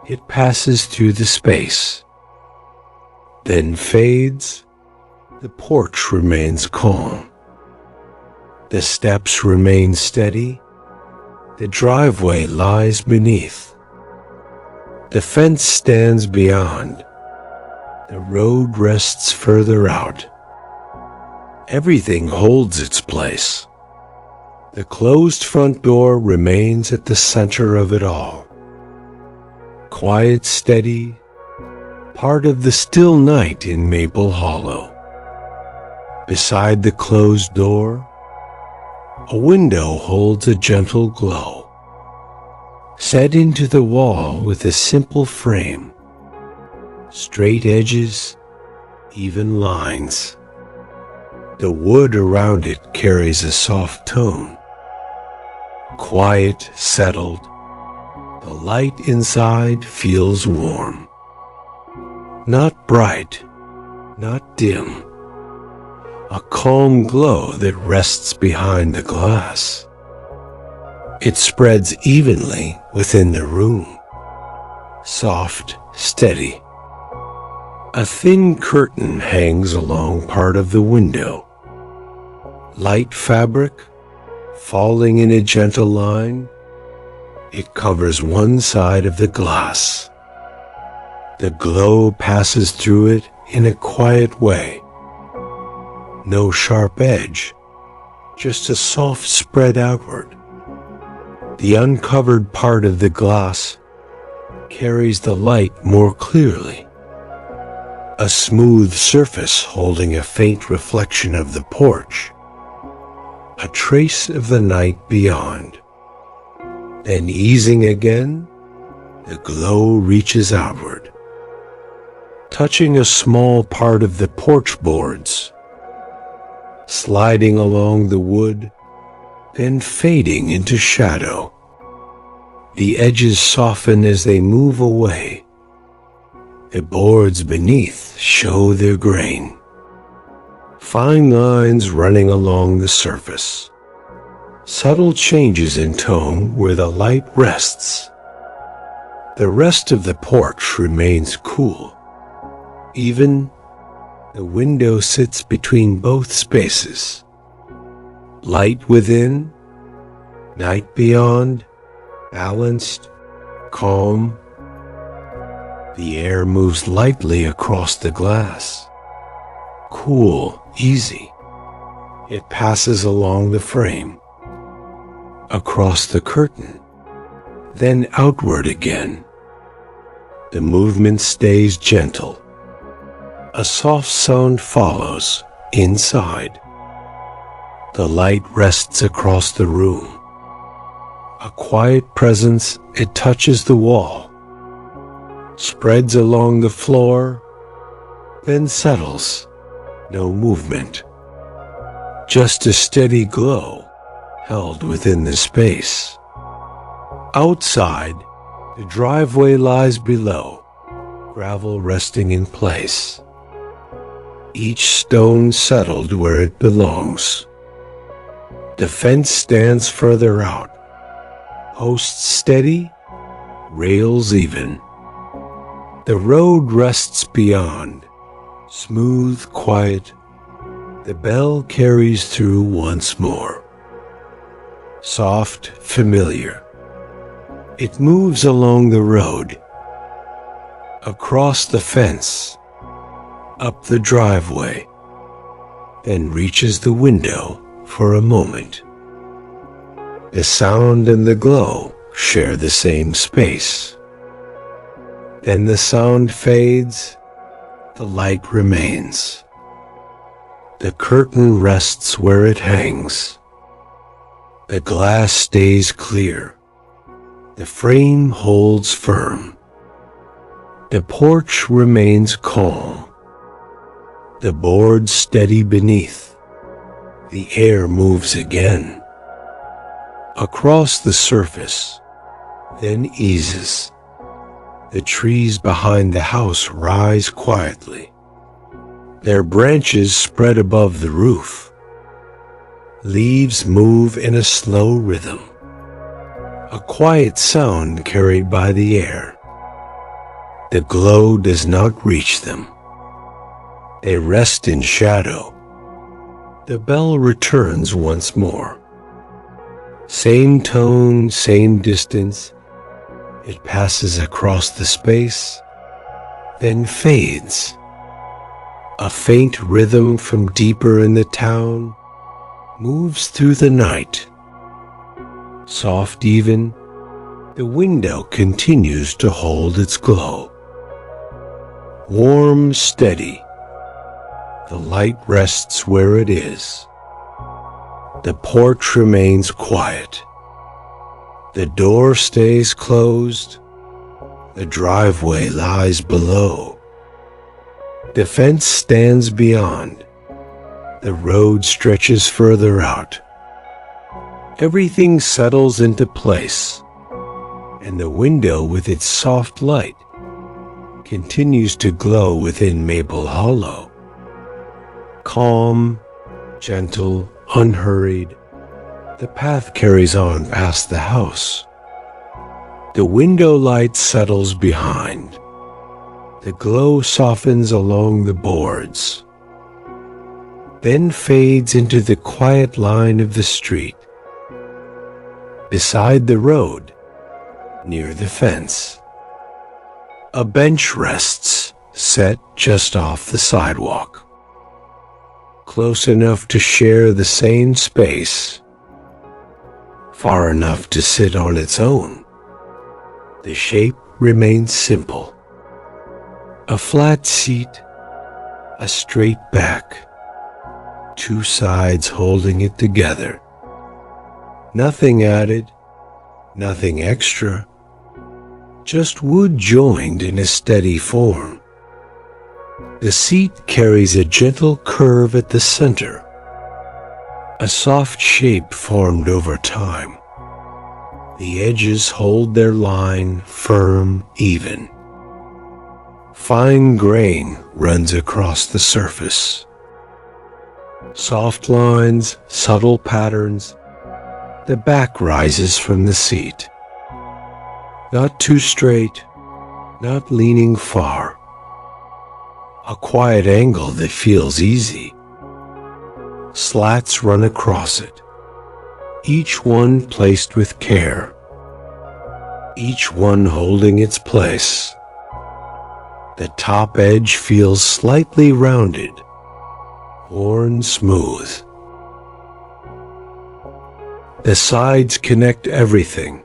It passes through the space, then fades. The porch remains calm. The steps remain steady. The driveway lies beneath. The fence stands beyond. The road rests further out. Everything holds its place. The closed front door remains at the center of it all. quiet, steady, part of the still night in Maple Hollow. Beside the closed door, a window holds a gentle glow, set into the wall with a simple frame, straight edges, even lines. The wood around it carries a soft tone, quiet, settled. The light inside feels warm, not bright, not dim. A calm glow that rests behind the glass. It spreads evenly within the room, soft, steady. A thin curtain hangs along part of the window. Light fabric, falling in a gentle line, it covers one side of the glass. The glow passes through it in a quiet way. No sharp edge, just a soft spread outward. The uncovered part of the glass carries the light more clearly. A smooth surface holding a faint reflection of the porch, a trace of the night beyond. Then easing again, the glow reaches outward, touching a small part of the porch boards, sliding along the wood, then fading into shadow. The edges soften as they move away. The boards beneath show their grain, fine lines running along the surface, subtle changes in tone where the light rests. The rest of the porch remains cool, even. The window sits between both spaces. Light within, night beyond, balanced, calm. The air moves lightly across the glass. Cool, easy. It passes along the frame, across the curtain, then outward again. The movement stays gentle. A soft sound follows inside. The light rests across the room. A quiet presence, it touches the wall, spreads along the floor, then settles. No movement. Just a steady glow held within the space. Outside, the driveway lies below, gravel resting in place. Each stone settled where it belongs. The fence stands further out, posts steady, rails even. The road rests beyond, smooth, quiet. The bell carries through once more. Soft, familiar. It moves along the road, across the fence, up the driveway, then reaches the window for a moment. The sound and the glow share the same space. Then the sound fades, the light remains. The curtain rests where it hangs. The glass stays clear. The frame holds firm. The porch remains calm. The boards steady beneath. The air moves again. Across the surface, then eases. The trees behind the house rise quietly. Their branches spread above the roof. Leaves move in a slow rhythm. A quiet sound carried by the air. The glow does not reach them. They rest in shadow. The bell returns once more. Same tone, same distance. It passes across the space, then fades. A faint rhythm from deeper in the town moves through the night. Soft even, the The window continues to hold its glow. Warm, steady. The light rests where it is. The porch remains quiet. The door stays closed. The driveway lies below. The fence stands beyond. The road stretches further out. Everything settles into place, and the window with its soft light continues to glow within Maple Hollow. Calm, gentle, unhurried, the path carries on past the house. The window light settles behind. The glow softens along the boards, then fades into the quiet line of the street. Beside the road, near the fence, a bench rests, set just off the sidewalk, close enough to share the same space, far enough to sit on its own. The shape remains simple. A flat seat, a straight back, two sides holding it together. Nothing added, nothing extra, just wood joined in a steady form. The seat carries a gentle curve at the center, a soft shape formed over time. The edges hold their line firm, even. Fine grain runs across the surface. Soft lines, subtle patterns. The back rises from the seat. Not too straight, not leaning far. A quiet angle that feels easy. Slats run across it, each one placed with care, each one holding its place. The top edge feels slightly rounded, worn smooth. The sides connect everything,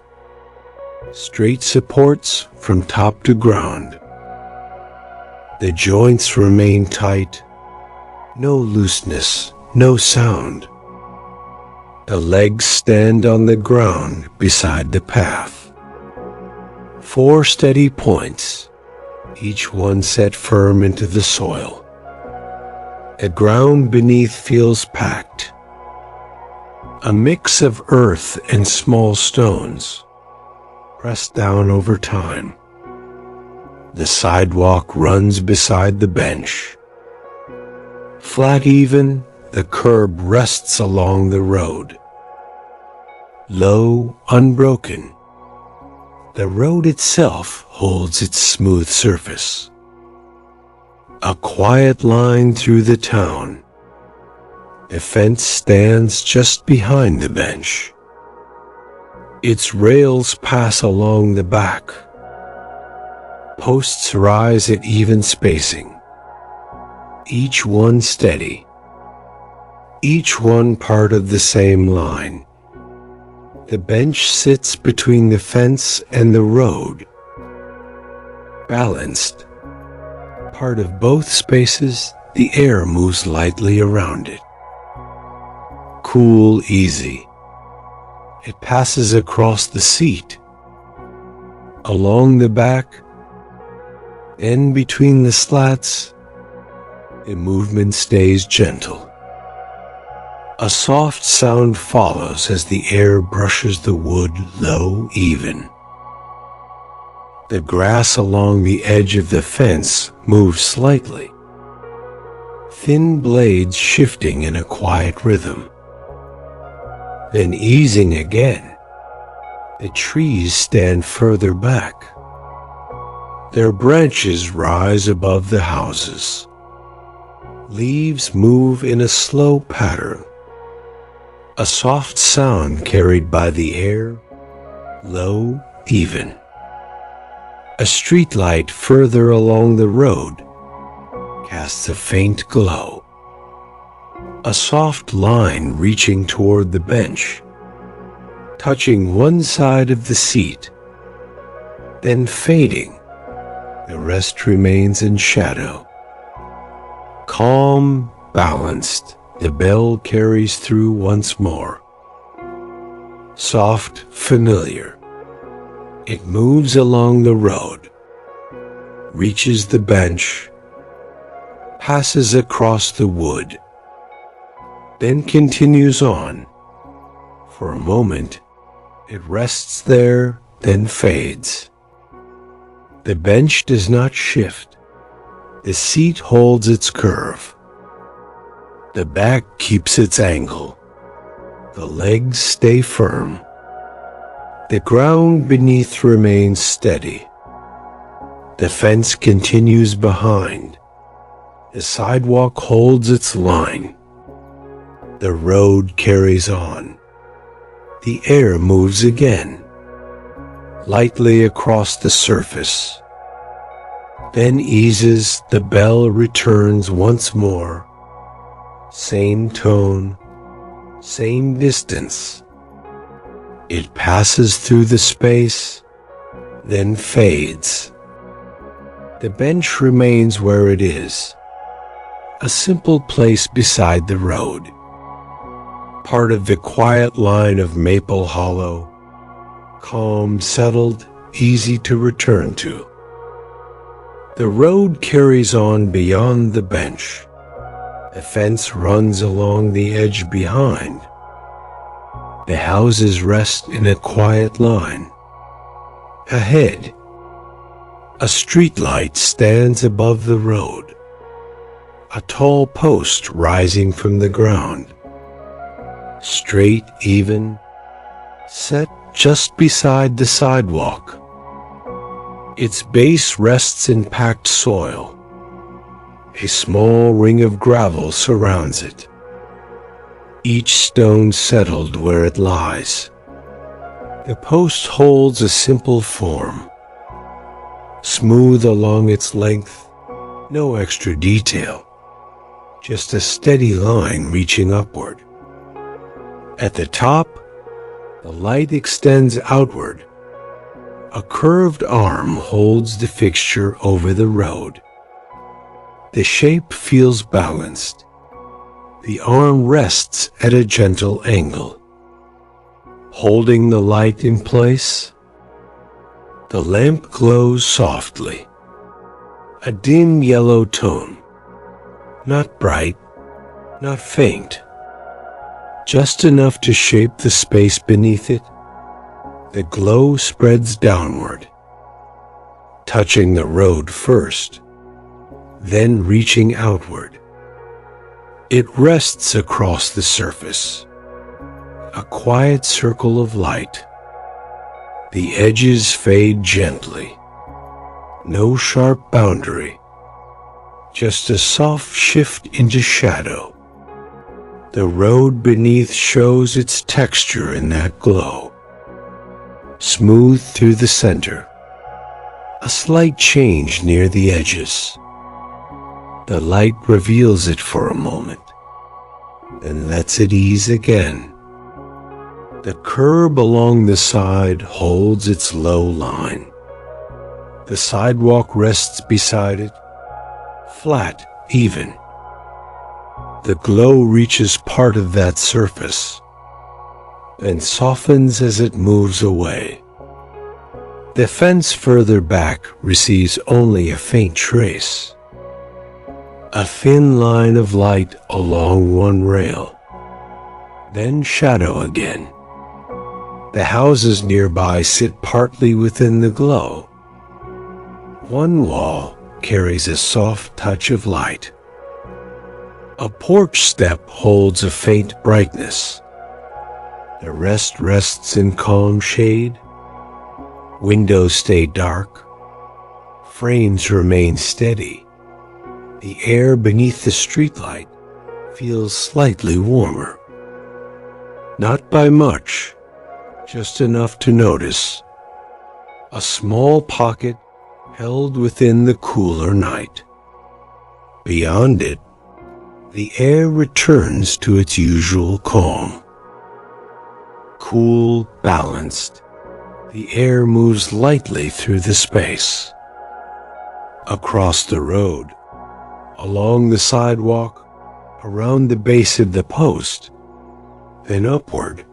straight supports from top to ground. The joints remain tight, no looseness, no sound. The legs stand on the ground beside the path. 4 steady points, each one set firm into the soil. The ground beneath feels packed. A mix of earth and small stones, pressed down over time. The sidewalk runs beside the bench. Flat even, the curb rests along the road. Low, unbroken, the road itself holds its smooth surface. A quiet line through the town. The fence stands just behind the bench. Its rails pass along the back. Posts rise at even spacing, each one steady, each one part of the same line. The bench sits between the fence and the road, balanced. Part of both spaces, the air moves lightly around it. Cool, easy. It passes across the seat, along the back, and between the slats. The movement stays gentle. A soft sound follows as the air brushes the wood low, even. The grass along the edge of the fence moves slightly, thin blades shifting in a quiet rhythm. Then easing again, the trees stand further back. Their branches rise above the houses. Leaves move in a slow pattern. A soft sound carried by the air, low, even. A streetlight further along the road casts a faint glow. A soft line reaching toward the bench, touching one side of the seat, then fading. The rest remains in shadow. Calm, balanced, the bell carries through once more. Soft, familiar. It moves along the road, reaches the bench, passes across the wood, then continues on. For a moment, it rests there, then fades. The bench does not shift. The seat holds its curve. The back keeps its angle. The legs stay firm. The ground beneath remains steady. The fence continues behind. The sidewalk holds its line. The road carries on. The air moves again, lightly across the surface. Then eases, the bell returns once more. Same tone, same distance. It passes through the space, then fades. The bench remains where it is, a simple place beside the road, part of the quiet line of Maple Hollow, calm, settled, easy to return to. The road carries on beyond the bench. The fence runs along the edge behind. The houses rest in a quiet line. Ahead, a streetlight stands above the road, a tall post rising from the ground. Straight, even, set just beside the sidewalk. Its base rests in packed soil. A small ring of gravel surrounds it, each stone settled where it lies. The post holds a simple form, smooth along its length, no extra detail, just a steady line reaching upward. At the top, the light extends outward. A curved arm holds the fixture over the road. The shape feels balanced. The arm rests at a gentle angle, holding the light in place. The lamp glows softly, a dim yellow tone, not bright, not faint, just enough to shape the space beneath it. The glow spreads downward, touching the road first, then reaching outward. It rests across the surface, a quiet circle of light. The edges fade gently, no sharp boundary, just a soft shift into shadow. The road beneath shows its texture in that glow. Smooth through the center, a slight change near the edges. The light reveals it for a moment, then lets it ease again. The curb along the side holds its low line. The sidewalk rests beside it, flat, even. The glow reaches part of that surface, and softens as it moves away. The fence further back receives only a faint trace, a thin line of light along one rail, then shadow again. The houses nearby sit partly within the glow. One wall carries a soft touch of light. A porch step holds a faint brightness. The rest rests in calm shade. Windows stay dark. Frames remain steady. The air beneath the streetlight feels slightly warmer. Not by much, just enough to notice. A small pocket held within the cooler night. Beyond it, the air returns to its usual calm. Cool, balanced, The air moves lightly through the space. Across the road, along the sidewalk, around the base of the post, then upward.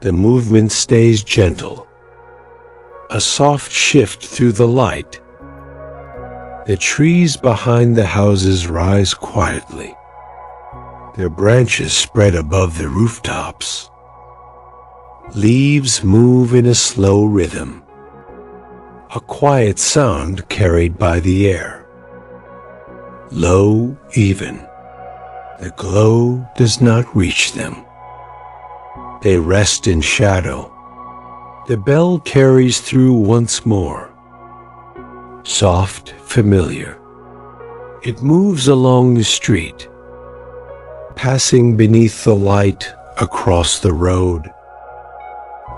The movement stays gentle, a soft shift through the light. The trees behind the houses rise quietly, their branches spread above the rooftops. Leaves move in a slow rhythm, a quiet sound carried by the air. Low, even. The glow does not reach them. They rest in shadow. The bell carries through once more. Soft, familiar. It moves along the street, passing beneath the light across the road,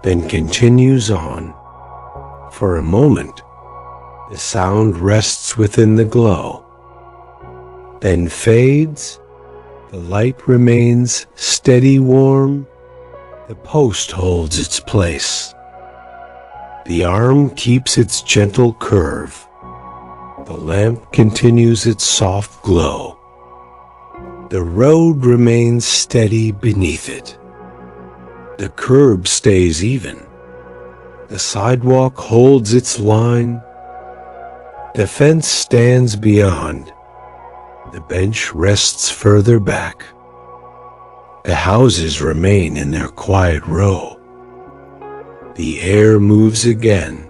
then continues on. For a moment, the sound rests within the glow, then fades. The light remains steady, warm. The post holds its place. The arm keeps its gentle curve. The lamp continues its soft glow. The road remains steady beneath it. The curb stays even. The sidewalk holds its line. The fence stands beyond. The bench rests further back. The houses remain in their quiet row. The air moves again,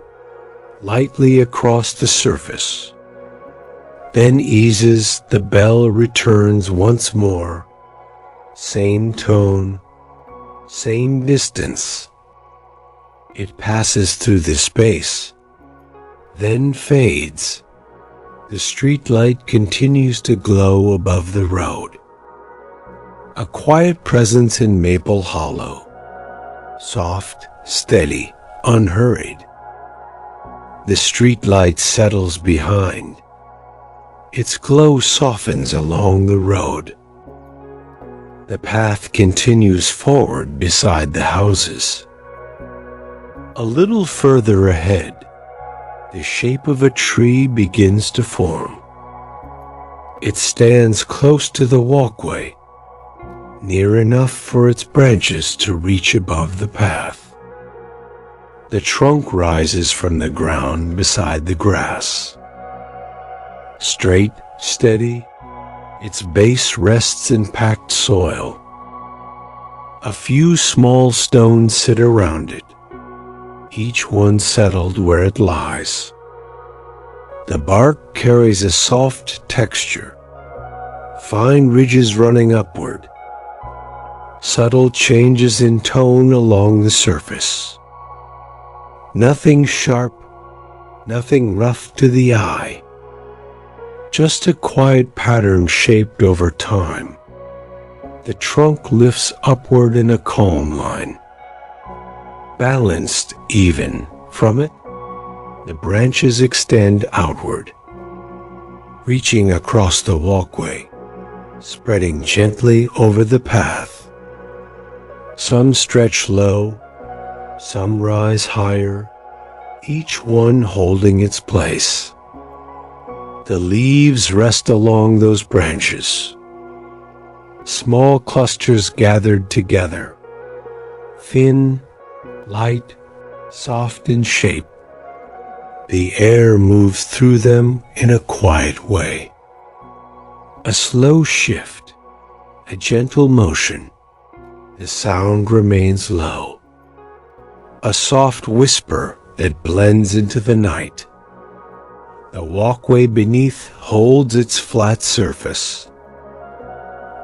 lightly across the surface. Then eases, the bell returns once more. Same tone, same distance. It passes through the space, then fades. The street light continues to glow above the road. A quiet presence in Maple Hollow. Soft, steady, unhurried. The street light settles behind. Its glow softens along the road. The path continues forward beside the houses. A little further ahead, the shape of a tree begins to form. It stands close to the walkway, near enough for its branches to reach above the path. The trunk rises from the ground beside the grass. Straight, steady, its base rests in packed soil. A few small stones sit around it, each one settled where it lies. The bark carries a soft texture, fine ridges running upward, subtle changes in tone along the surface. Nothing sharp, nothing rough to the eye. Just a quiet pattern shaped over time. The trunk lifts upward in a calm line. Balanced even. From it, the branches extend outward, reaching across the walkway, spreading gently over the path. Some stretch low, some rise higher, each one holding its place. The leaves rest along those branches, small clusters gathered together, thin, light, soft in shape. The air moves through them in a quiet way. A slow shift, a gentle motion. The sound remains low. A soft whisper that blends into the night. The walkway beneath holds its flat surface.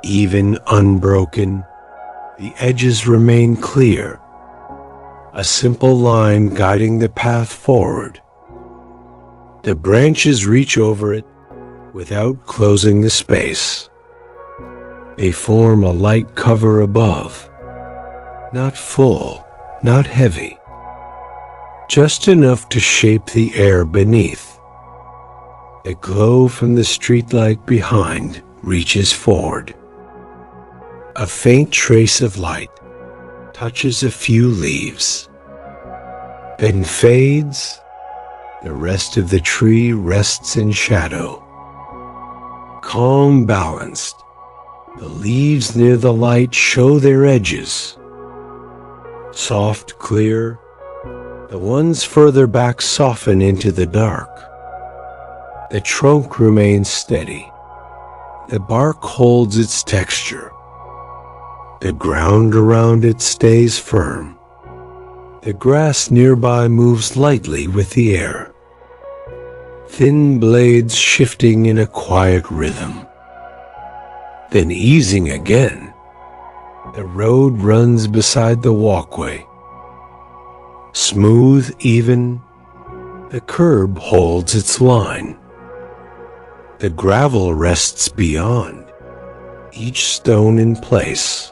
Even, unbroken, the edges remain clear. A simple line guiding the path forward. The branches reach over it without closing the space. They form a light cover above. Not full, not heavy. Just enough to shape the air beneath. The glow from the streetlight behind reaches forward. A faint trace of light touches a few leaves. then fades. The rest of the tree rests in shadow. Calm, balanced. The leaves near the light show their edges. Soft, clear. The ones further back soften into the dark. The trunk remains steady. The bark holds its texture. The ground around it stays firm. The grass nearby moves lightly with the air. Thin blades shifting in a quiet rhythm. Then easing again, the road runs beside the walkway. Smooth, even, the curb holds its line. The gravel rests beyond, each stone in place.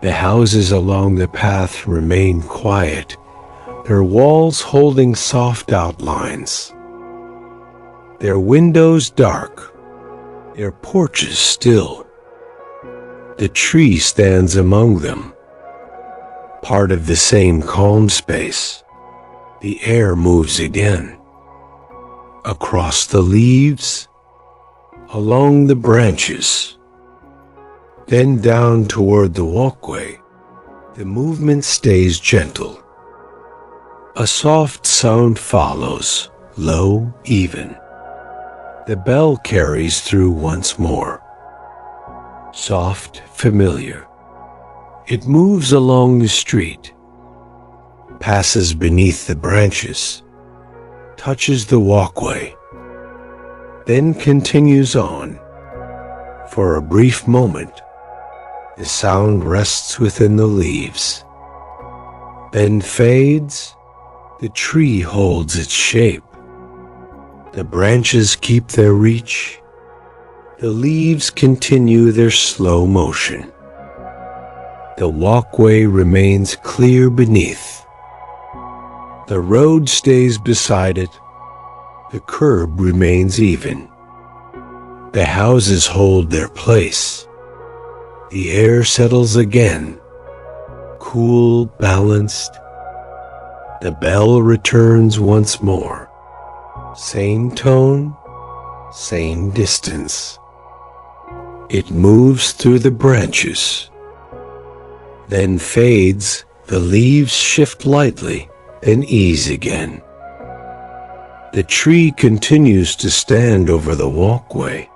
The houses along the path remain quiet, their walls holding soft outlines. Their windows dark, their porches still. The tree stands among them, part of the same calm space. The air moves again, across the leaves, along the branches. Then down toward the walkway, the movement stays gentle. A soft sound follows, low, even. The bell carries through once more. Soft, familiar. It moves along the street, passes beneath the branches, touches the walkway, then continues on. For a brief moment, the sound rests within the leaves, then fades. The tree holds its shape. The branches keep their reach. The leaves continue their slow motion. The walkway remains clear beneath. The road stays beside it. The curb remains even. The houses hold their place. The air settles again, cool, balanced. The bell returns once more. Same tone, same distance. It moves through the branches, then fades. The leaves shift lightly, then ease again. The tree continues to stand over the walkway,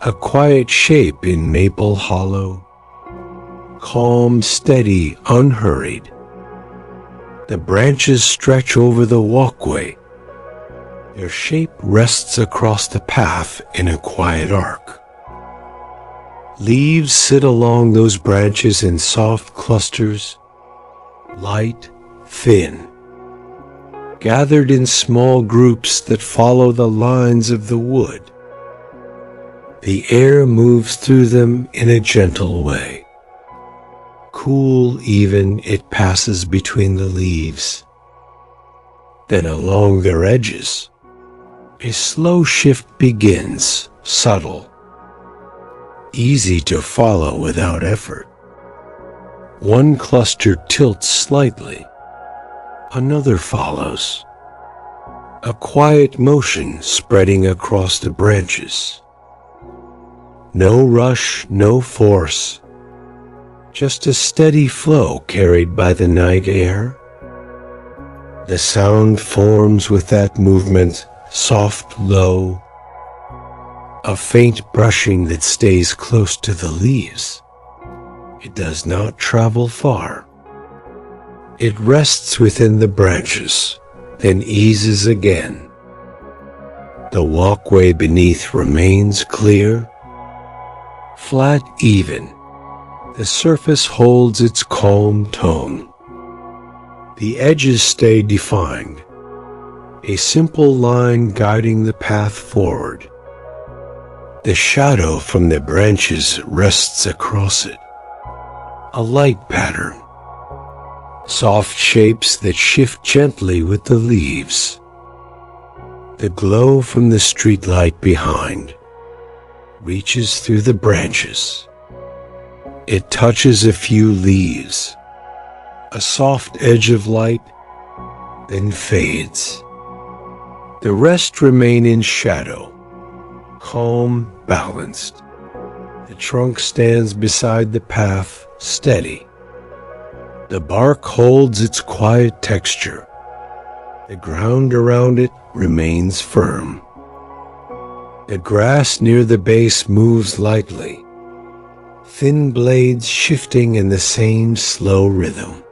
a quiet shape in maple hollow, calm, steady, unhurried. The branches stretch over the walkway. Their shape rests across the path in a quiet arc. Leaves sit along those branches in soft clusters, light, thin, gathered in small groups that follow the lines of the wood. The air moves through them in a gentle way. Cool, even, it passes between the leaves. Then along their edges, a slow shift begins, subtle, easy to follow without effort. One cluster tilts slightly, another follows. A quiet motion spreading across the branches. No rush, no force, just a steady flow carried by the night air. The sound forms with that movement, soft, low, a faint brushing that stays close to the leaves. It does not travel far. It rests within the branches, then eases again. The walkway beneath remains clear, flat, even. The surface holds its calm tone. The edges stay defined, a simple line guiding the path forward. The shadow from the branches rests across it, a light pattern, soft shapes that shift gently with the leaves. The glow from the streetlight behind reaches through the branches. It touches a few leaves, A soft edge of light, then fades. The rest remain in shadow, calm, balanced. The trunk stands beside the path, steady. The bark holds its quiet texture. The ground around it remains firm. The grass near the base moves lightly, thin blades shifting in the same slow rhythm.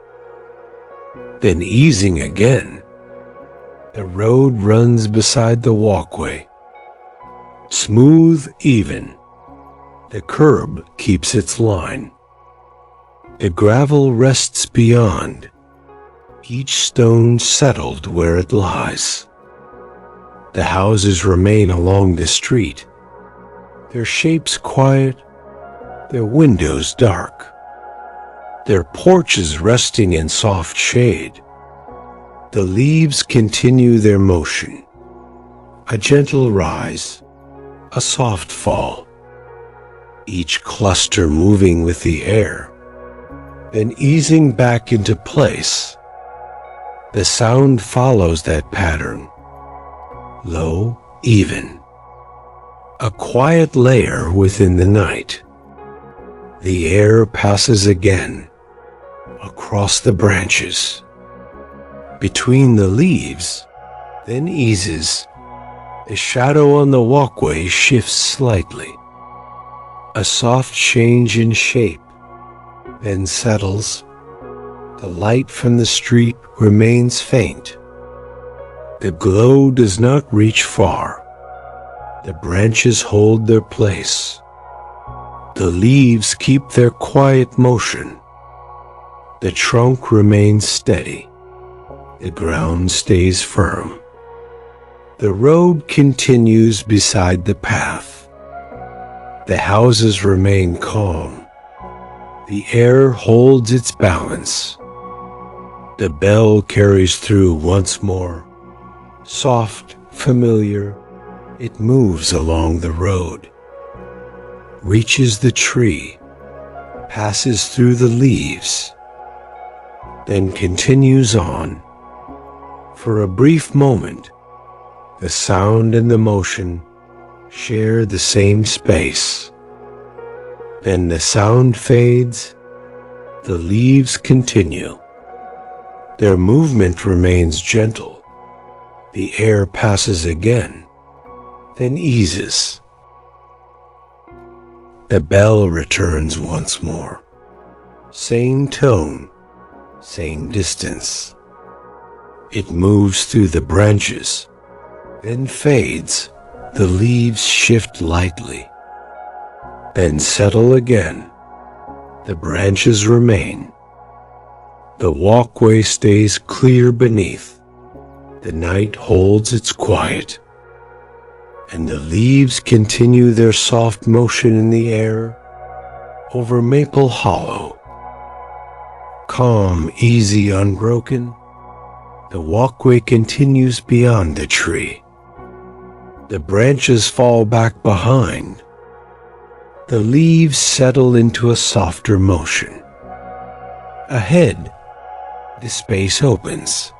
Then easing again, the road runs beside the walkway. Smooth, even. The curb keeps its line. The gravel rests beyond, each stone settled where it lies. The houses remain along the street, their shapes quiet, their windows dark, their porches resting in soft shade. The leaves continue their motion, a gentle rise, a soft fall, each cluster moving with the air, then easing back into place. The sound follows that pattern, low, even, a quiet layer within the night. The air passes again, across the branches, between the leaves, then eases. The shadow on the walkway shifts slightly, a soft change in shape, then settles. The light from the street remains faint. The glow does not reach far. The branches hold their place. The leaves keep their quiet motion. The trunk remains steady. The ground stays firm. The road continues beside the path. The houses remain calm. The air holds its balance. The bell carries through once more. Soft, familiar, it moves along the road, reaches the tree, passes through the leaves, then continues on. For a brief moment, the sound and the motion share the same space. Then the sound fades, the leaves continue. Their movement remains gentle. The air passes again, then eases. The bell returns once more. Same tone, same distance. It moves through the branches, then fades. The leaves shift lightly, then settle again. The branches remain. The walkway stays clear beneath. The night holds its quiet, and the leaves continue their soft motion in the air over Maple Hollow. Calm, easy, unbroken, the walkway continues beyond the tree. The branches fall back behind. The leaves settle into a softer motion. Ahead, the space opens.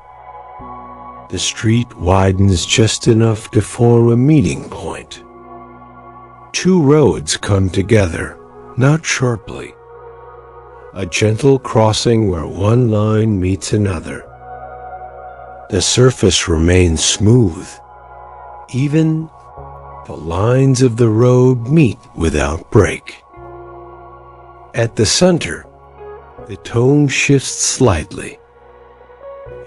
The street widens just enough to form a meeting point. Two roads come together, not sharply. A gentle crossing where one line meets another. The surface remains smooth. Even the lines of the road meet without break. At the center, the tone shifts slightly.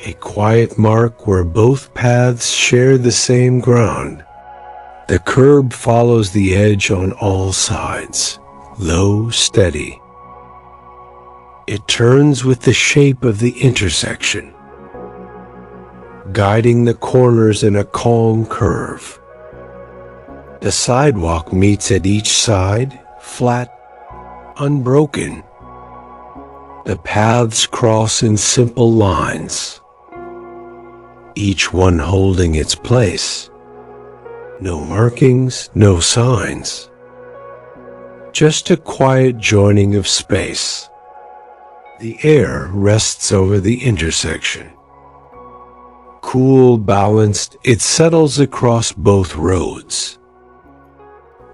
A quiet mark where both paths share the same ground. The curb follows the edge on all sides, low, steady. It turns with the shape of the intersection, guiding the corners in a calm curve. The sidewalk meets at each side, flat, unbroken. The paths cross in simple lines, each one holding its place. No markings, no signs. Just a quiet joining of space. The air rests over the intersection. Cool, balanced, it settles across both roads,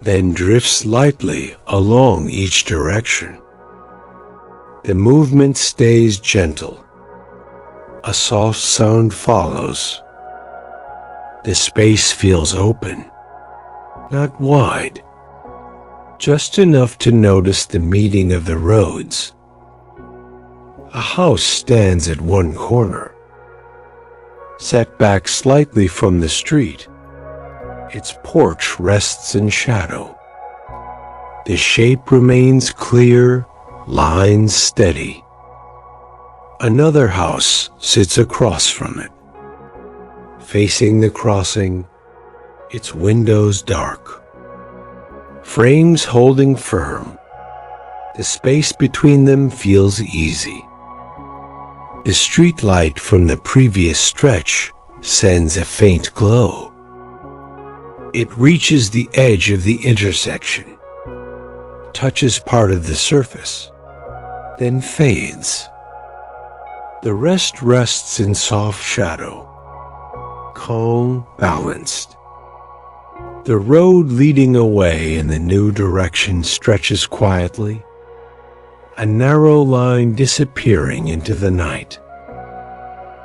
then drifts lightly along each direction. The movement stays gentle. A soft sound follows. The space feels open, not wide, just enough to notice the meeting of the roads. A house stands at one corner, set back slightly from the street. Its porch rests in shadow. The shape remains clear, lines steady. Another house sits across from it, facing the crossing, its windows dark. Frames holding firm. The space between them feels easy. The street light from the previous stretch sends a faint glow. It reaches the edge of the intersection, touches part of the surface, then fades. The rest rests in soft shadow, calm, balanced. The road leading away in the new direction stretches quietly, a narrow line disappearing into the night.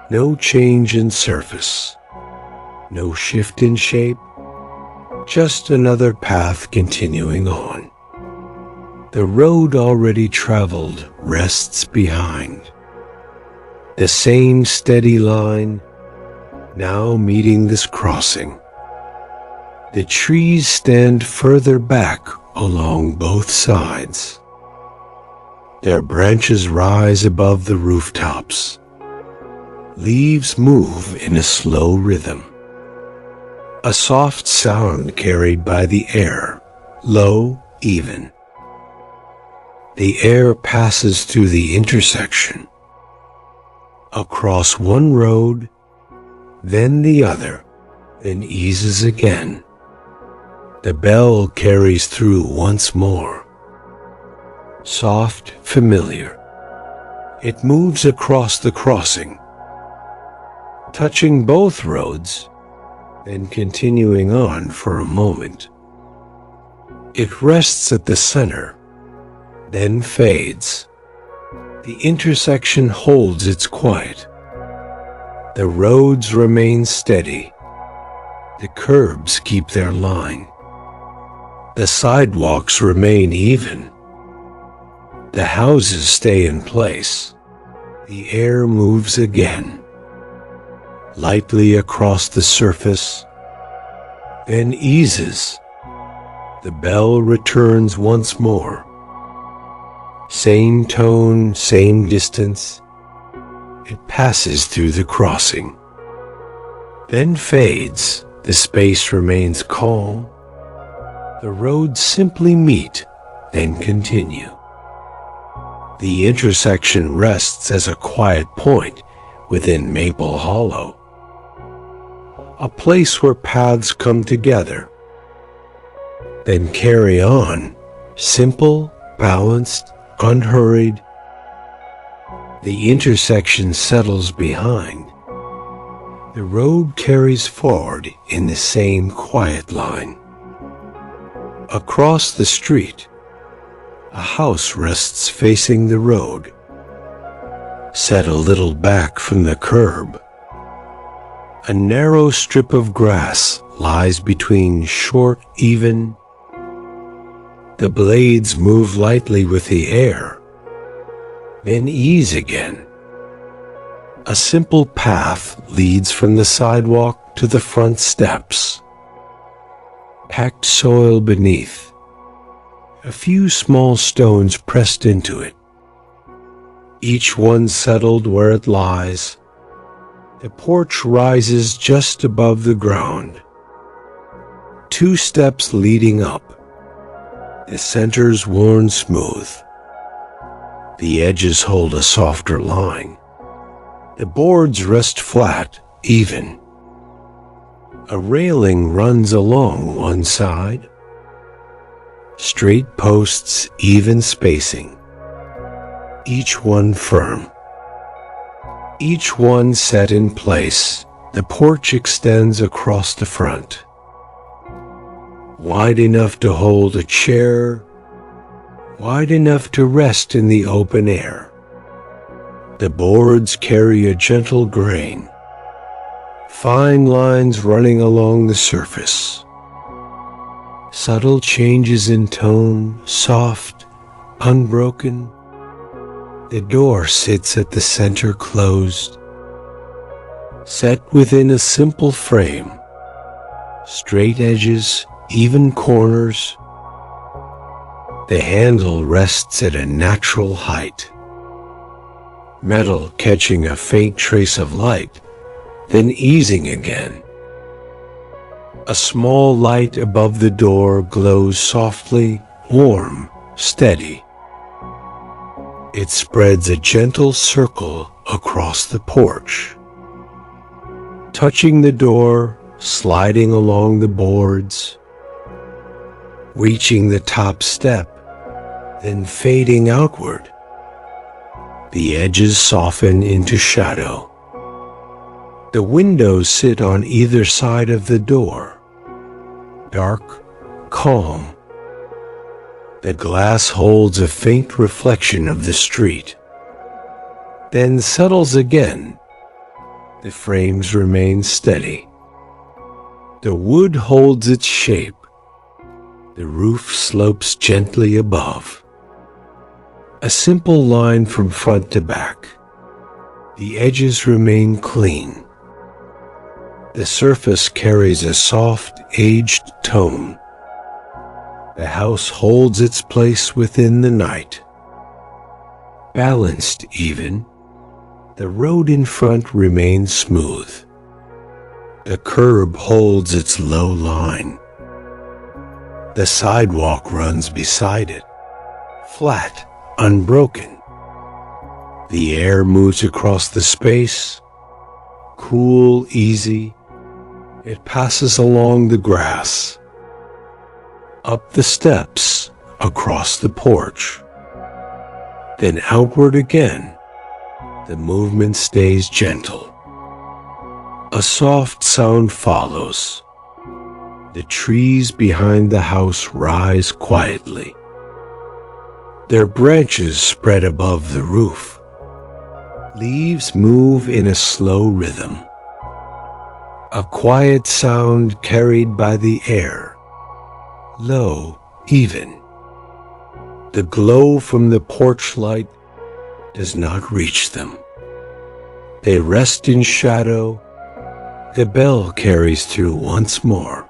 No change in surface, no shift in shape, just another path continuing on. The road already traveled rests behind. The same steady line, now meeting this crossing. The trees stand further back along both sides. Their branches rise above the rooftops. Leaves move in a slow rhythm. A soft sound carried by the air, low, even. The air passes through the intersection, across one road, then the other, then eases again. The bell carries through once more. Soft, familiar. It moves across the crossing, touching both roads, then continuing on for a moment. It rests at the center, then fades. The intersection holds its quiet. The roads remain steady. The curbs keep their line. The sidewalks remain even. The houses stay in place. The air moves again, lightly across the surface, then eases. The bell returns once more. Same tone, same distance. It passes through the crossing, then fades. The space remains calm. The roads simply meet, then continue. The intersection rests as a quiet point within Maple Hollow, a place where paths come together, then carry on, simple, balanced, unhurried. The intersection settles behind. The road carries forward in the same quiet line. Across the street, a house rests facing the road, set a little back from the curb. A narrow strip of grass lies between short, even. The blades move lightly with the air, then ease again. A simple path leads from the sidewalk to the front steps. Packed soil beneath. A few small stones pressed into it. Each one settled where it lies. The porch rises just above the ground. 2 steps leading up. The center's worn smooth. The edges hold a softer line. The boards rest flat, even. A railing runs along one side. Straight posts, even spacing. each one firm, each one set in place. The porch extends across the front, wide enough to hold a chair, wide enough to rest in the open air. The boards carry a gentle grain, fine lines running along the surface. Subtle changes in tone, soft, unbroken. The door sits at the center closed, set within a simple frame. Straight edges, even corners. The handle rests at a natural height. Metal catching a faint trace of light, then easing again. A small light above the door glows softly, warm, steady. It spreads a gentle circle across the porch, touching the door, sliding along the boards, reaching the top step, then fading outward. The edges soften into shadow. The windows sit on either side of the door, dark, calm. The glass holds a faint reflection of the street, then settles again. The frames remain steady. The wood holds its shape. The roof slopes gently above. A simple line from front to back. The edges remain clean. The surface carries a soft, aged tone. The house holds its place within the night. Balanced even, the road in front remains smooth. The curb holds its low line. The sidewalk runs beside it, flat, unbroken. The air moves across the space, cool, easy. It passes along the grass, up the steps, across the porch, then outward again. The movement stays gentle. A soft sound follows. The trees behind the house rise quietly. Their branches spread above the roof. Leaves move in a slow rhythm. A quiet sound carried by the air. Low, even. The glow from the porch light does not reach them. They rest in shadow. The bell carries through once more.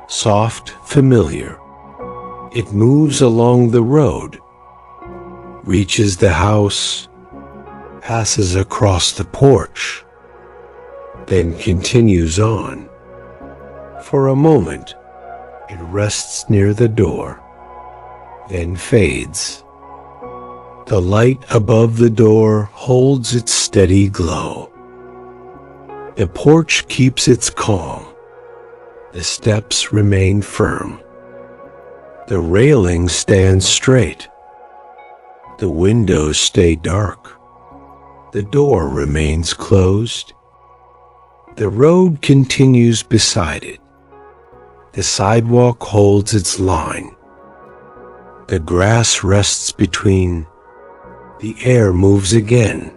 Soft, familiar. It moves along the road, reaches the house, passes across the porch, then continues on. For a moment, it rests near the door, then fades. The light above the door holds its steady glow. The porch keeps its calm. The steps remain firm. The railing stands straight. The windows stay dark. The door remains closed. The road continues beside it. The sidewalk holds its line. The grass rests between. The air moves again,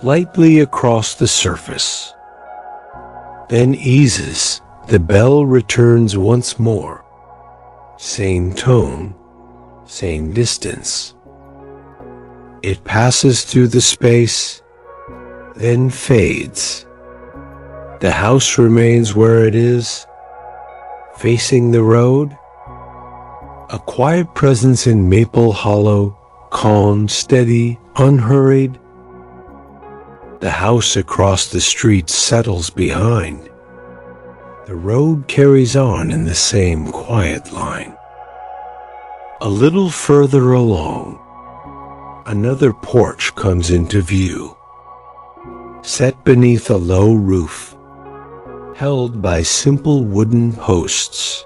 lightly across the surface, then eases. The bell returns once more. Same tone, same distance. It passes through the space, then fades. The house remains where it is, facing the road. A quiet presence in Maple Hollow, calm, steady, unhurried. The house across the street settles behind. The road carries on in the same quiet line. A little further along, another porch comes into view, set beneath a low roof, held by simple wooden posts.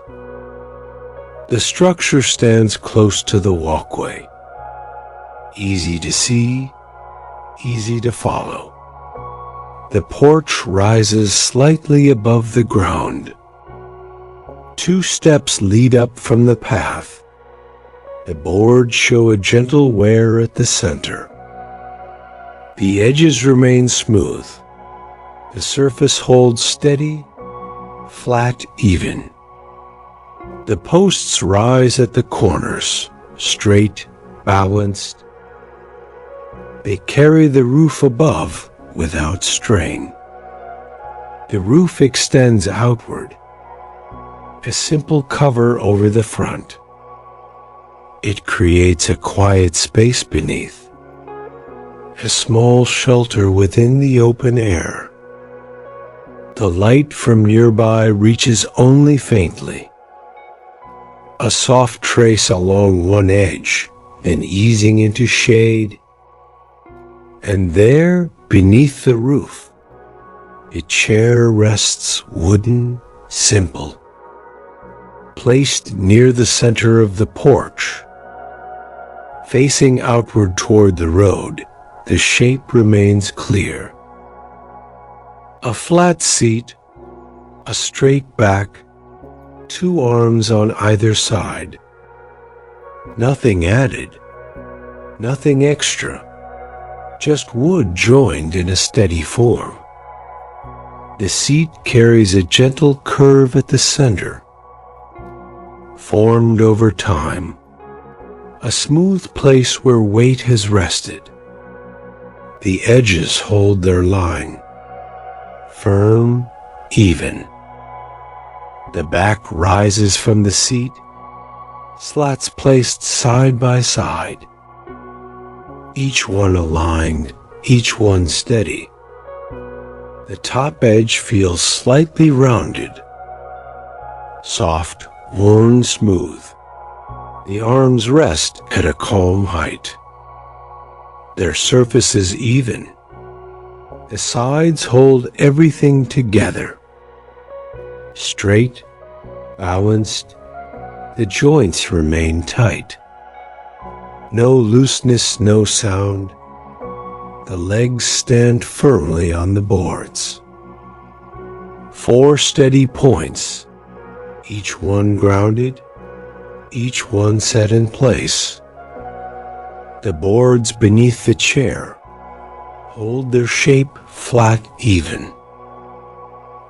The structure stands close to the walkway. Easy to see, easy to follow. The porch rises slightly above the ground. 2 steps lead up from the path. The boards show a gentle wear at the center. The edges remain smooth. The surface holds steady, flat, even. The posts rise at the corners, straight, balanced. They carry the roof above without strain. The roof extends outward, a simple cover over the front. It creates a quiet space beneath, a small shelter within the open air. The light from nearby reaches only faintly, a soft trace along one edge, then easing into shade. And there, beneath the roof, a chair rests, wooden, simple. Placed near the center of the porch, facing outward toward the road, the shape remains clear. A flat seat, a straight back, 2 arms on either side. Nothing added, nothing extra, just wood joined in a steady form. The seat carries a gentle curve at the center, formed over time, a smooth place where weight has rested. The edges hold their line, firm, even. The back rises from the seat, slats placed side by side, each one aligned, each one steady. The top edge feels slightly rounded, soft, worn smooth. The arms rest at a calm height. Their surface is even. The sides hold everything together. Straight, balanced, the joints remain tight. No looseness, no sound. The legs stand firmly on the boards. 4 steady points, each one grounded, each one set in place. The boards beneath the chair hold their shape flat, even.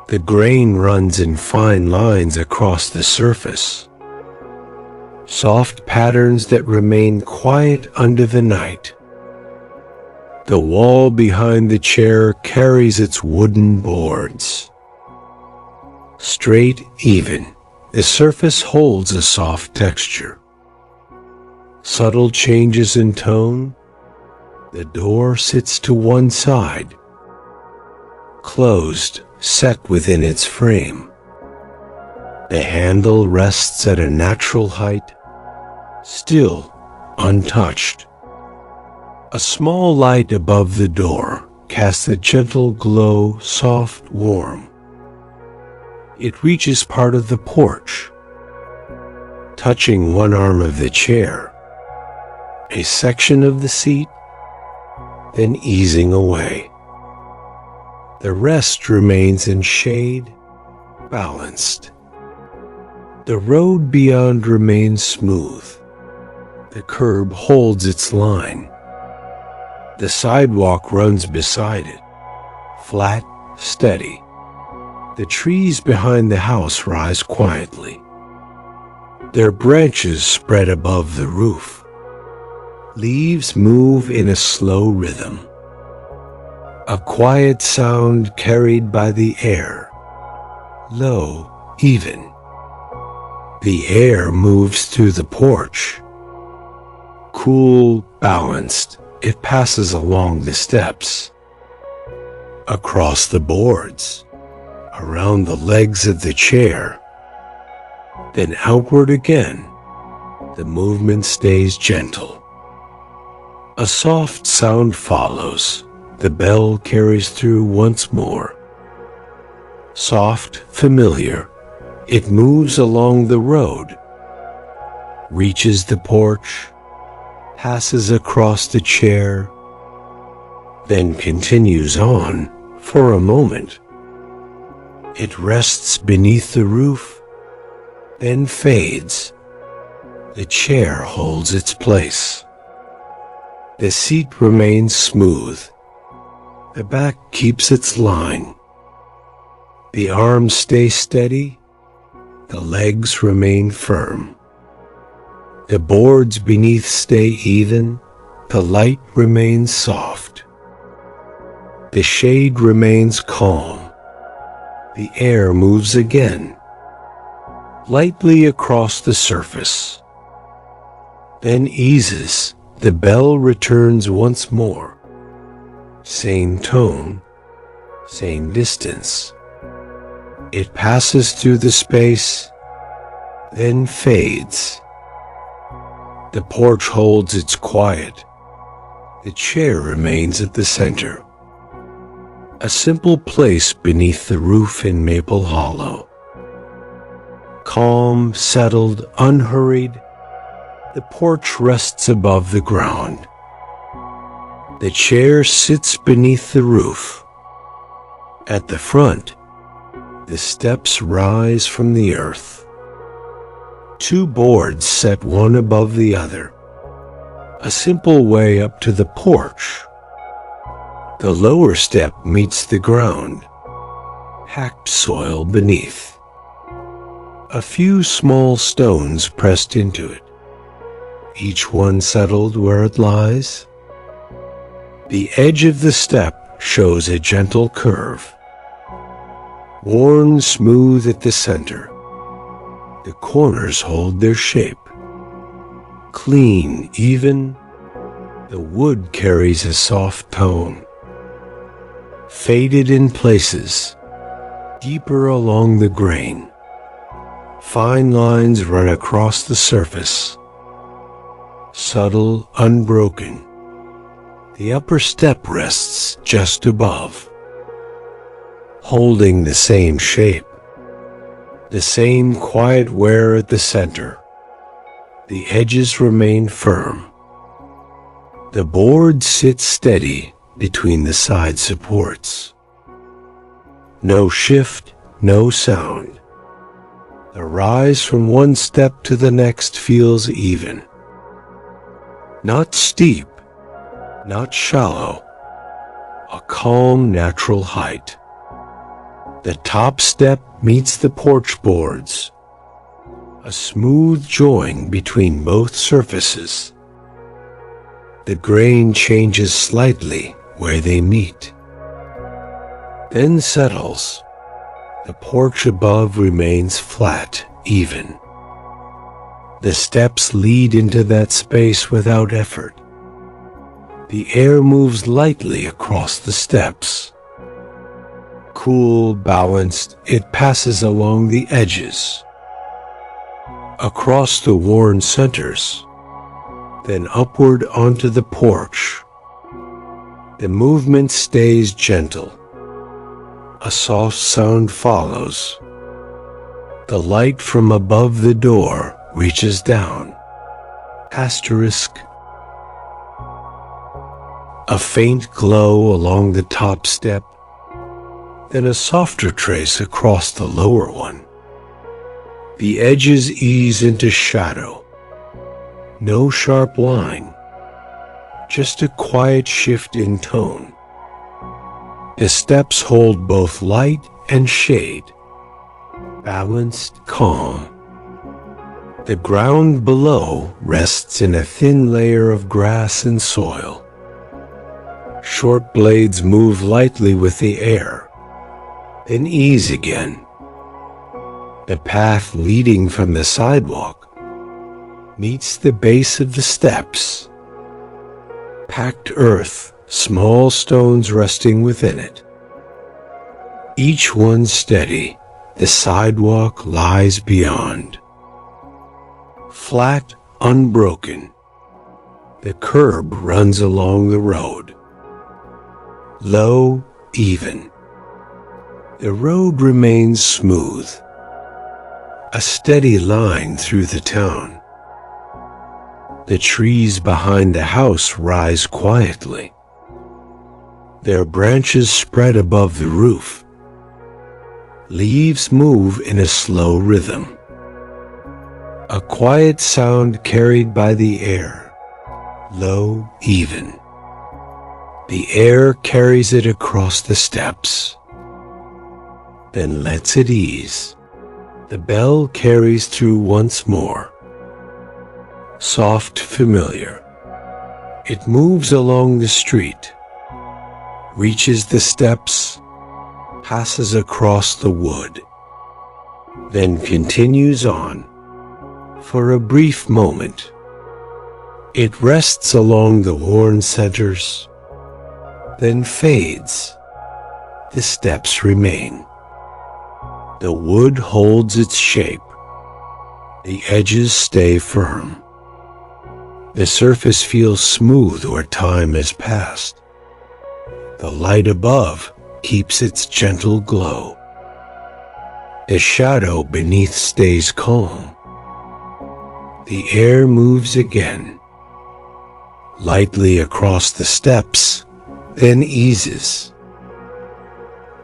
The grain runs in fine lines across the surface, soft patterns that remain quiet under the night. The wall behind the chair carries its wooden boards. Straight, even, the surface holds a soft texture. Subtle changes in tone. The door sits to one side, closed, set within its frame. The handle rests at a natural height, still, untouched. A small light above the door casts a gentle glow, soft, warm. It reaches part of the porch, touching one arm of the chair, a section of the seat, then easing away. The rest remains in shade, balanced. The road beyond remains smooth. The curb holds its line. The sidewalk runs beside it, flat, steady. The trees behind the house rise quietly. Their branches spread above the roof. Leaves move in a slow rhythm. A quiet sound carried by the air, low, even. The air moves through the porch. Cool, balanced, it passes along the steps, across the boards, around the legs of the chair, then outward again. The movement stays gentle. A soft sound follows. The bell carries through once more. Soft, familiar, it moves along the road, reaches the porch, passes across the chair, then continues on for a moment. It rests beneath the roof, then fades. The chair holds its place. The seat remains smooth. The back keeps its line. The arms stay steady. The legs remain firm. The boards beneath stay even. The light remains soft. The shade remains calm. The air moves again, lightly across the surface. Then eases. The bell returns once more. Same tone, same distance. It passes through the space, then fades. The porch holds its quiet. The chair remains at the center. A simple place beneath the roof in Maple Hollow. Calm, settled, unhurried, the porch rests above the ground. The chair sits beneath the roof. At the front, the steps rise from the earth. Two boards set one above the other. A simple way up to the porch. The lower step meets the ground, packed soil beneath. A few small stones pressed into it, each one settled where it lies. The edge of the step shows a gentle curve, worn smooth at the center. The corners hold their shape. Clean, even, the wood carries a soft tone. Faded in places, deeper along the grain. Fine lines run across the surface. Subtle, unbroken. The upper step rests just above, holding the same shape, the same quiet wear at the center. The edges remain firm. The board sits steady between the side supports. No shift, no sound. The rise from one step to the next feels even. Not steep, not shallow. A calm, natural height. The top step meets the porch boards. A smooth join between both surfaces. The grain changes slightly where they meet, then settles. The porch above remains flat, even. The steps lead into that space without effort. The air moves lightly across the steps. Cool, balanced, it passes along the edges, across the worn centers, then upward onto the porch. The movement stays gentle. A soft sound follows. The light from above the door reaches down. Asterisk. A faint glow along the top step, then a softer trace across the lower one. The edges ease into shadow. No sharp line. Just a quiet shift in tone. The steps hold both light and shade, balanced, calm. The ground below rests in a thin layer of grass and soil. Short blades move lightly with the air, then ease again. The path leading from the sidewalk meets the base of the steps. Packed earth, small stones resting within it. Each one steady, the sidewalk lies beyond. Flat, unbroken, the curb runs along the road. Low, even. The road remains smooth, a steady line through the town. The trees behind the house rise quietly. Their branches spread above the roof. Leaves move in a slow rhythm. A quiet sound carried by the air, low, even. The air carries it across the steps, then lets it ease. The bell carries through once more. Soft, familiar. It moves along the street, reaches the steps, passes across the wood, then continues on. For a brief moment, it rests along the worn centers, then fades. The steps remain. The wood holds its shape. The edges stay firm. The surface feels smooth where time has passed. The light above keeps its gentle glow. The shadow beneath stays calm. The air moves again, lightly across the steps, then eases.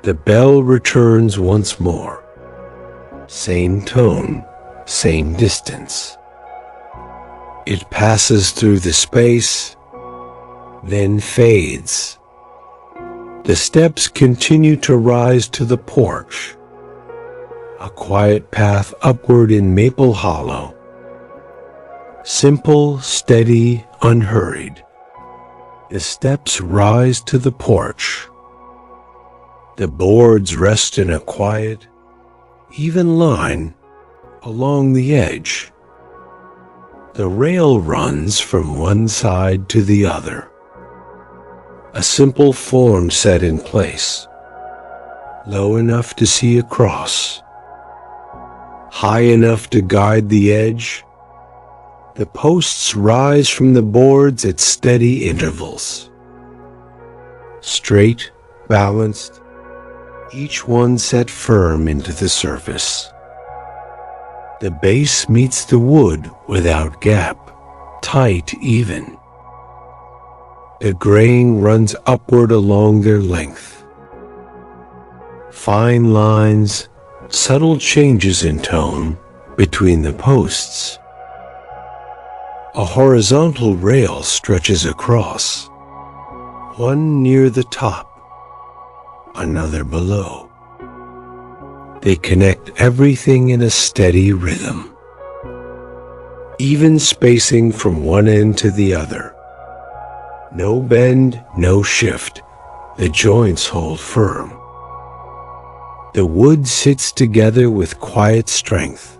The bell returns once more. Same tone, same distance. It passes through the space, then fades. The steps continue to rise to the porch, a quiet path upward in Maple Hollow. Simple, steady, unhurried. The steps rise to the porch. The boards rest in a quiet, even line along the edge. The rail runs from one side to the other. A simple form set in place, low enough to see across, high enough to guide the edge. The posts rise from the boards at steady intervals. Straight, balanced, each one set firm into the surface. The base meets the wood without gap, tight even. The graying runs upward along their length. Fine lines, subtle changes in tone between the posts. A horizontal rail stretches across, one near the top, another below. They connect everything in a steady rhythm. Even spacing from one end to the other. No bend, no shift. The joints hold firm. The wood sits together with quiet strength.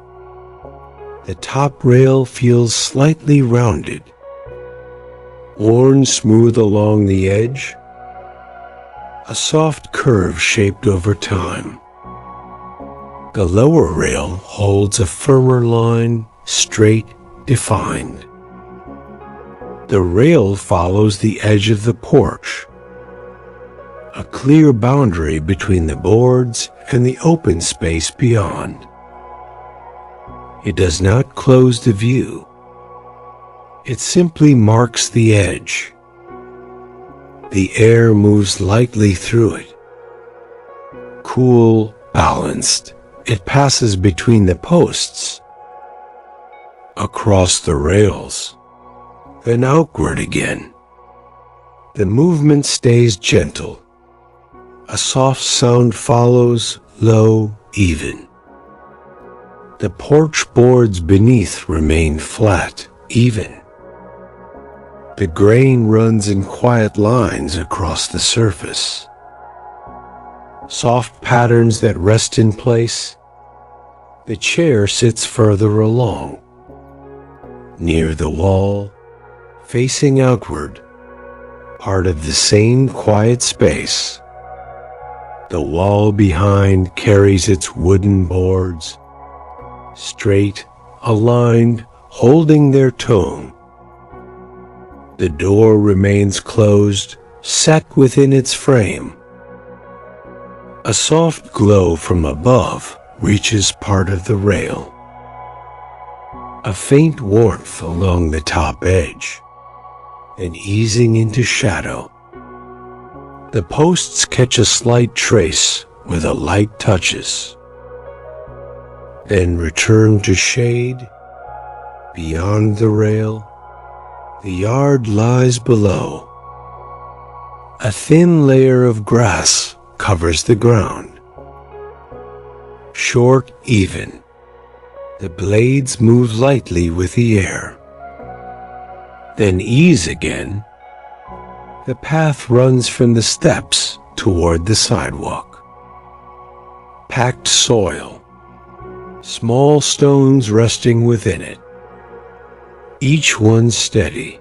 The top rail feels slightly rounded, worn smooth along the edge, a soft curve shaped over time. The lower rail holds a firmer line, straight, defined. The rail follows the edge of the porch, a clear boundary between the boards and the open space beyond. It does not close the view. It simply marks the edge. The air moves lightly through it. Cool, balanced. It passes between the posts, across the rails, then outward again. The movement stays gentle. A soft sound follows, low, even. The porch boards beneath remain flat, even. The grain runs in quiet lines across the surface. Soft patterns that rest in place. The chair sits further along, near the wall, facing outward, part of the same quiet space. The wall behind carries its wooden boards, straight, aligned, holding their tone. The door remains closed, set within its frame. A soft glow from above reaches part of the rail. A faint warmth along the top edge, then easing into shadow. The posts catch a slight trace where the light touches, then return to shade. Beyond the rail, the yard lies below. A thin layer of grass covers the ground. Short, even. The blades move lightly with the air. Then ease again. The path runs from the steps toward the sidewalk. Packed soil. Small stones resting within it. Each one steady.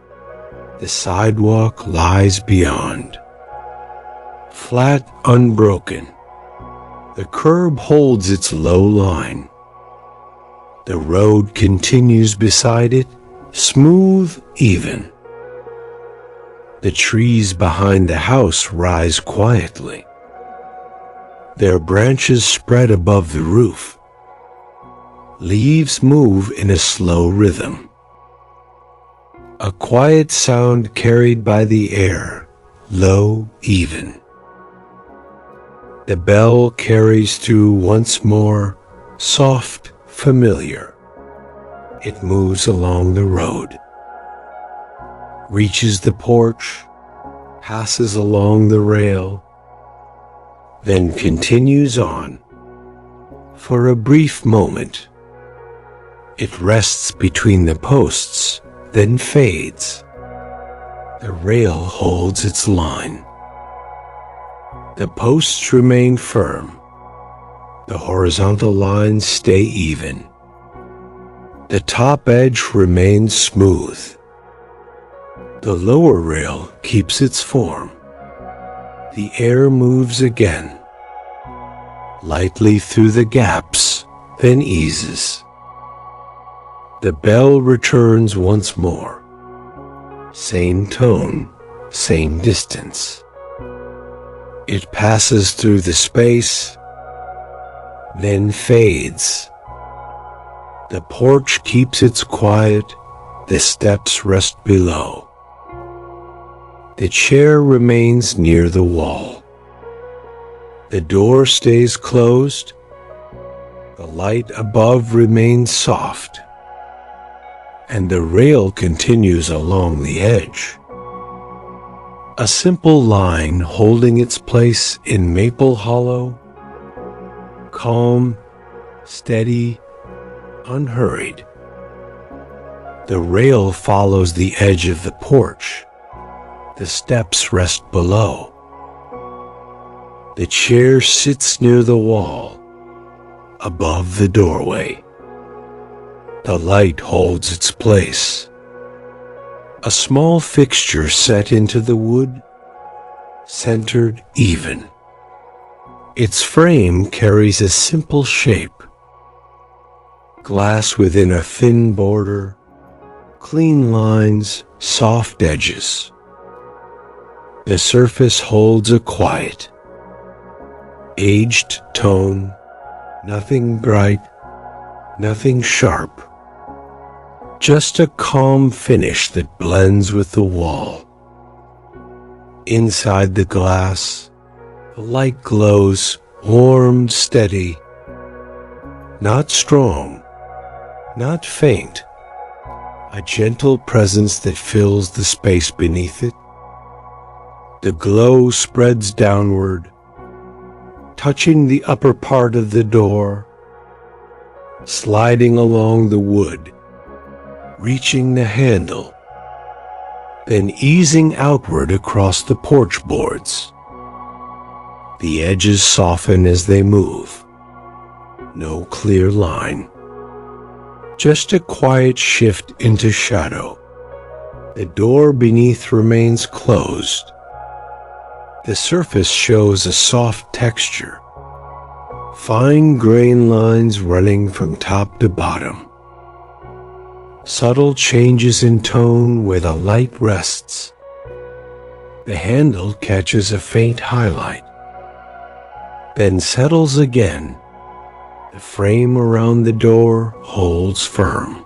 The sidewalk lies beyond. Flat, unbroken. The curb holds its low line. The road continues beside it, smooth, even. The trees behind the house rise quietly. Their branches spread above the roof. Leaves move in a slow rhythm. A quiet sound carried by the air, low, even. The bell carries through once more, soft, familiar. It moves along the road, reaches the porch, passes along the rail, then continues on. For a brief moment, it rests between the posts, then fades. The rail holds its line. The posts remain firm. The horizontal lines stay even. The top edge remains smooth. The lower rail keeps its form. The air moves again, lightly through the gaps, then eases. The bell returns once more. Same tone, same distance. It passes through the space, then fades. The porch keeps its quiet, the steps rest below. The chair remains near the wall. The door stays closed. The light above remains soft, and the rail continues along the edge. A simple line holding its place in Maple Hollow, calm, steady, unhurried. The rail follows the edge of the porch. The steps rest below. The chair sits near the wall, above the doorway. The light holds its place. A small fixture set into the wood, centered even. Its frame carries a simple shape. Glass within a thin border, clean lines, soft edges. The surface holds a quiet, aged tone, nothing bright, nothing sharp. Just a calm finish that blends with the wall. Inside the glass, the light glows, warm, steady. Not strong, not faint. A gentle presence that fills the space beneath it. The glow spreads downward, touching the upper part of the door, sliding along the wood, reaching the handle, then easing outward across the porch boards. The edges soften as they move. No clear line. Just a quiet shift into shadow. The door beneath remains closed. The surface shows a soft texture. Fine grain lines running from top to bottom. Subtle changes in tone where the light rests. The handle catches a faint highlight, then settles again. The frame around the door holds firm.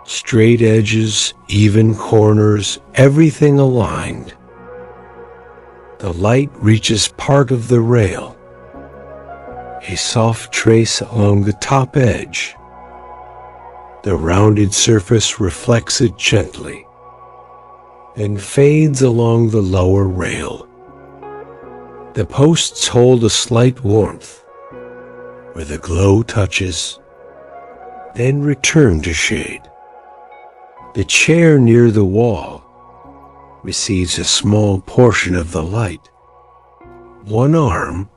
Straight edges, even corners, everything aligned. The light reaches part of the rail, a soft trace along the top edge. The rounded surface reflects it gently, then fades along the lower rail. The posts hold a slight warmth, where the glow touches, then return to shade. The chair near the wall receives a small portion of the light. One arm,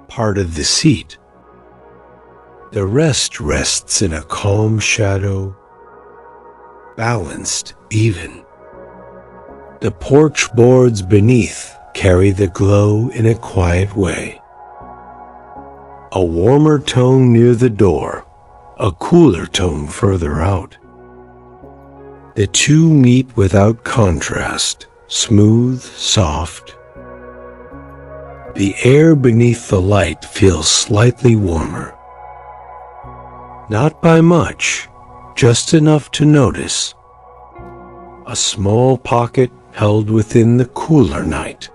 part of the seat. The rest rests in a calm shadow, balanced, even. The porch boards beneath carry the glow in a quiet way. A warmer tone near the door, a cooler tone further out. The two meet without contrast, smooth, soft. The air beneath the light feels slightly warmer. Not by much, just enough to notice. A small pocket held within the cooler night.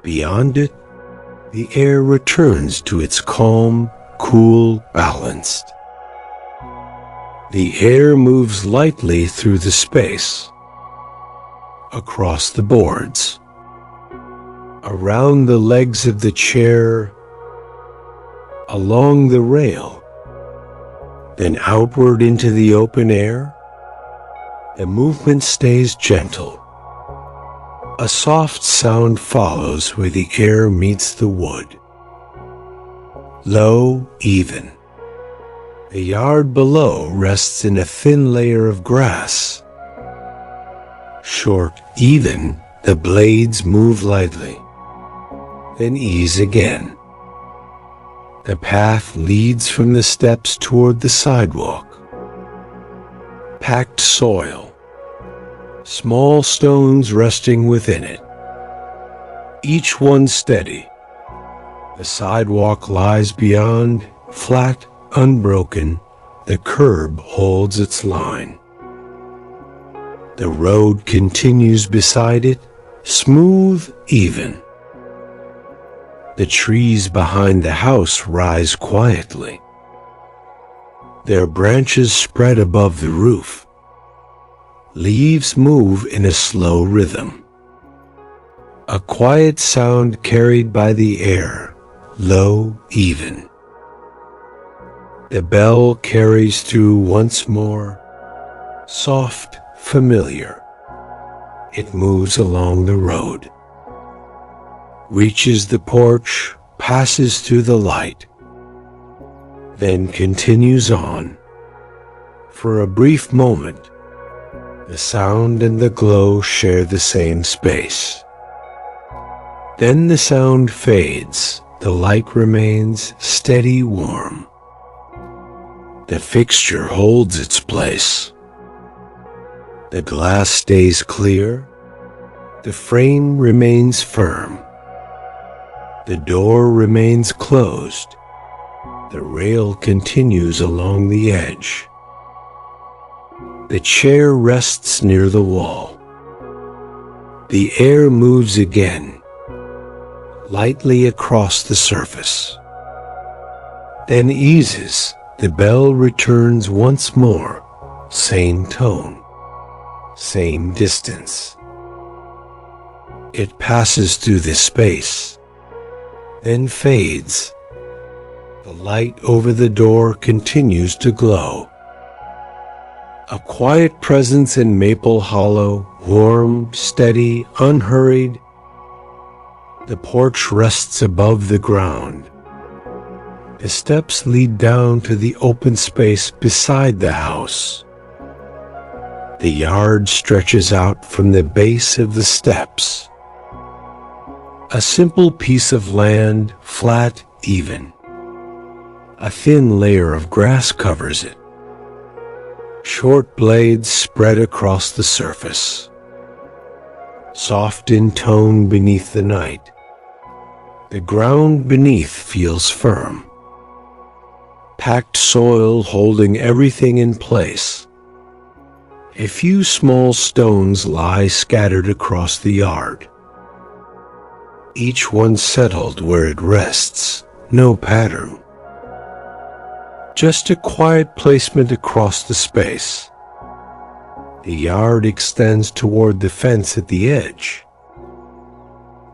Beyond it, the air returns to its calm, cool, balanced. The air moves lightly through the space, across the boards, around the legs of the chair, along the rail, then outward into the open air. The movement stays gentle. A soft sound follows where the air meets the wood. Low, even. The yard below rests in a thin layer of grass. Short, even, the blades move lightly, then ease again. The path leads from the steps toward the sidewalk. Packed soil, small stones resting within it, each one steady. The sidewalk lies beyond, flat, unbroken. The curb holds its line. The road continues beside it, smooth, even. The trees behind the house rise quietly. Their branches spread above the roof. Leaves move in a slow rhythm. A quiet sound carried by the air, low, even. The bell carries through once more, soft, familiar. It moves along the road, reaches the porch, passes through the light, then continues on. For a brief moment, the sound and the glow share the same space. Then the sound fades, the light remains steady, warm. The fixture holds its place. The glass stays clear. The frame remains firm. The door remains closed. The rail continues along the edge. The chair rests near the wall. The air moves again, lightly across the surface. Then eases. The bell returns once more, same tone, same distance. It passes through the space, then fades. The light over the door continues to glow. A quiet presence in Maple Hollow, warm, steady, unhurried. The porch rests above the ground. The steps lead down to the open space beside the house. The yard stretches out from the base of the steps. A simple piece of land, flat, even. A thin layer of grass covers it. Short blades spread across the surface. Soft in tone beneath the night. The ground beneath feels firm. packed soil holding everything in place. A few small stones lie scattered across the yard. Each one settled where it rests, no pattern. Just a quiet placement across the space. The yard extends toward the fence at the edge.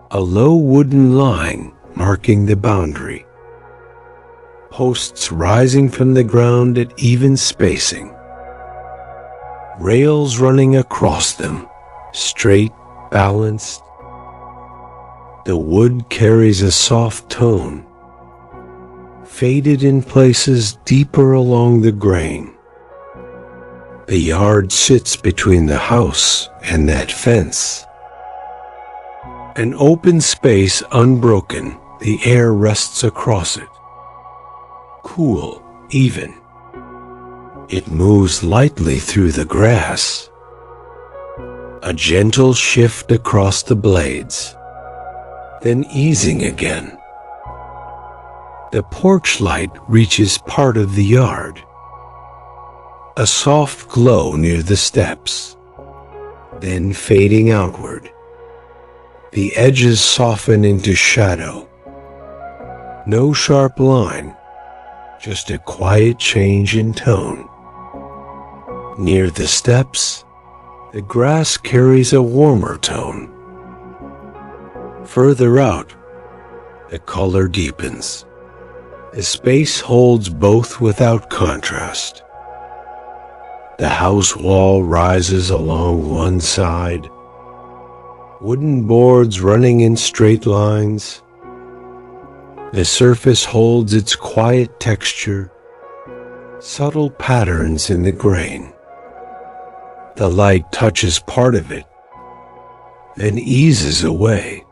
A low wooden line marking the boundary. Posts rising from the ground at even spacing. Rails running across them, straight, balanced. The wood carries a soft tone, faded in places deeper along the grain. The yard sits between the house and that fence. An open space unbroken, the air rests across it. Cool, even. It moves lightly through the grass. A gentle shift across the blades, then easing again. The porch light reaches part of the yard. A soft glow near the steps, then fading outward. The edges soften into shadow. No sharp line, just a quiet change in tone. Near the steps, the grass carries a warmer tone. Further out, the color deepens. The space holds both without contrast. The house wall rises along one side, wooden boards running in straight lines. The surface holds its quiet texture, subtle patterns in the grain. The light touches part of it, then eases away.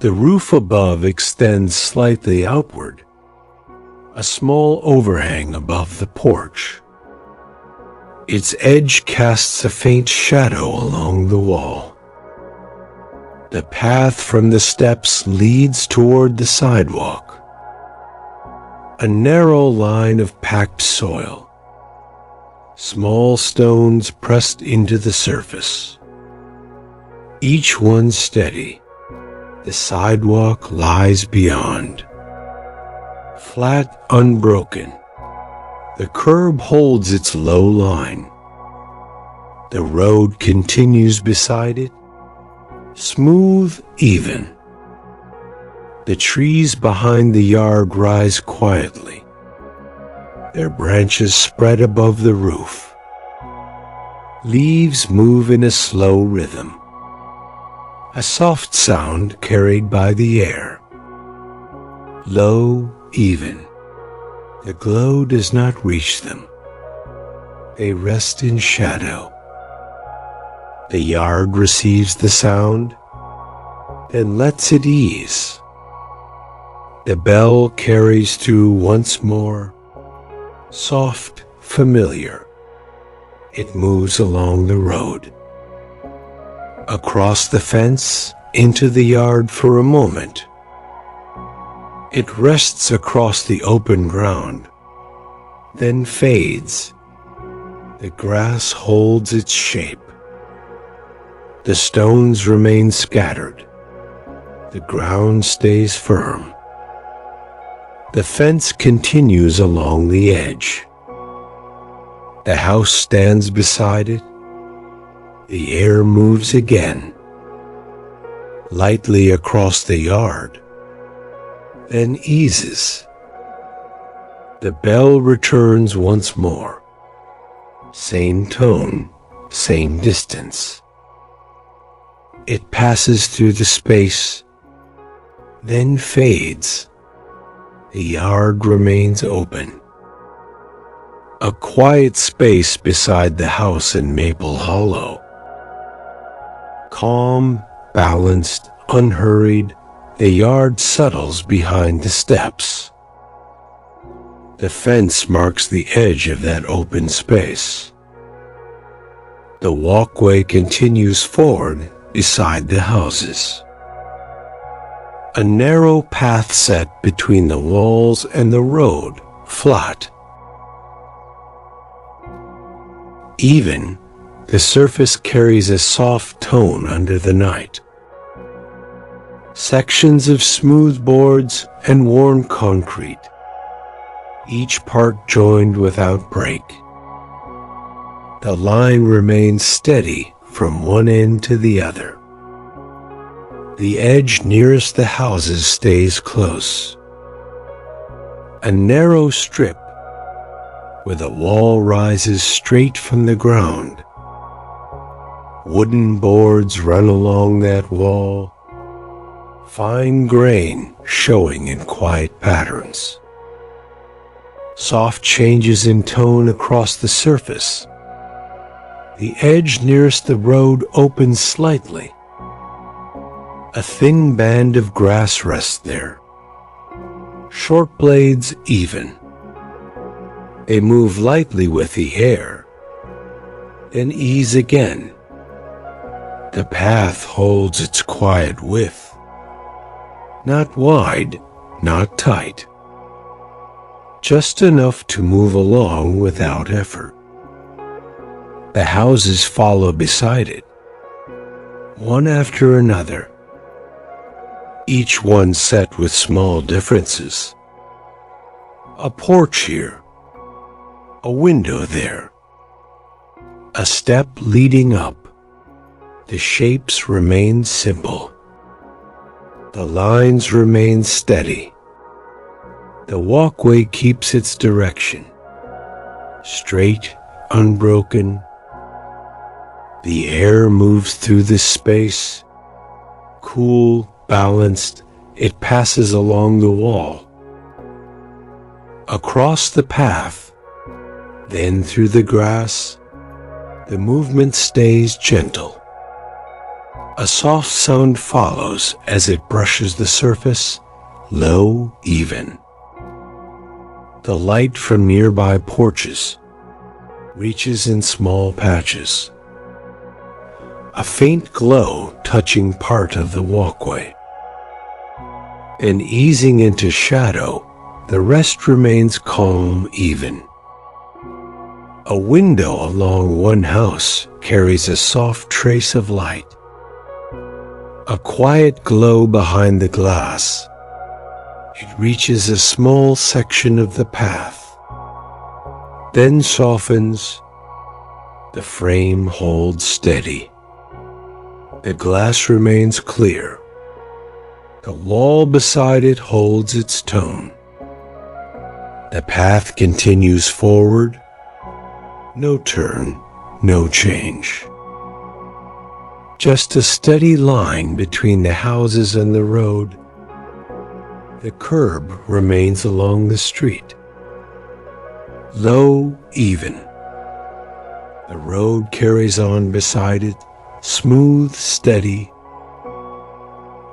The roof above extends slightly outward, a small overhang above the porch. Its edge casts a faint shadow along the wall. The path from the steps leads toward the sidewalk. A narrow line of packed soil. Small stones pressed into the surface. Each one steady. The sidewalk lies beyond. Flat, unbroken. The curb holds its low line. The road continues beside it, smooth, even. The trees behind the yard rise quietly. Their branches spread above the roof. Leaves move in a slow rhythm. A soft sound carried by the air. Low, even. The glow does not reach them. They rest in shadow. The yard receives the sound, then lets it ease. The bell carries through once more, soft, familiar. It moves along the road. Across the fence, into the yard for a moment. It rests across the open ground, then fades. The grass holds its shape. The stones remain scattered. The ground stays firm. The fence continues along the edge. The house stands beside it. The air moves again, lightly across the yard, then eases. The bell returns once more. Same tone, same distance. It passes through the space, then fades. The yard remains open. A quiet space beside the house in Maple Hollow. Calm, balanced, unhurried, the yard settles behind the steps. The fence marks the edge of that open space. The walkway continues forward beside the houses. A narrow path set between the walls and the road flat. Even, the surface carries a soft tone under the night. Sections of smooth boards and worn concrete, each part joined without break. The line remains steady from one end to the other. The edge nearest the houses stays close. A narrow strip where the wall rises straight from the ground. Wooden boards run along that wall, fine grain showing in quiet patterns. Soft changes in tone across the surface. The edge nearest the road opens slightly. A thin band of grass rests there. Short blades even. They move lightly with the air, then ease again. The path holds its quiet width. Not wide, not tight. Just enough to move along without effort. The houses follow beside it, one after another, each one set with small differences. A porch here, a window there, a step leading up. The shapes remain simple. The lines remain steady. The walkway keeps its direction, straight, unbroken. The air moves through this space, cool, balanced. It passes along the wall, across the path, then through the grass. The movement stays gentle. A soft sound follows as it brushes the surface, low, even. The light from nearby porches reaches in small patches. A faint glow touching part of the walkway. And easing into shadow, the rest remains calm, even. A window along one house carries a soft trace of light. A quiet glow behind the glass. It reaches a small section of the path, then softens. The frame holds steady. The glass remains clear. The wall beside it holds its tone. The path continues forward. No turn, no change. Just a steady line between the houses and the road. The curb remains along the street. Low, even. The road carries on beside it, smooth, steady.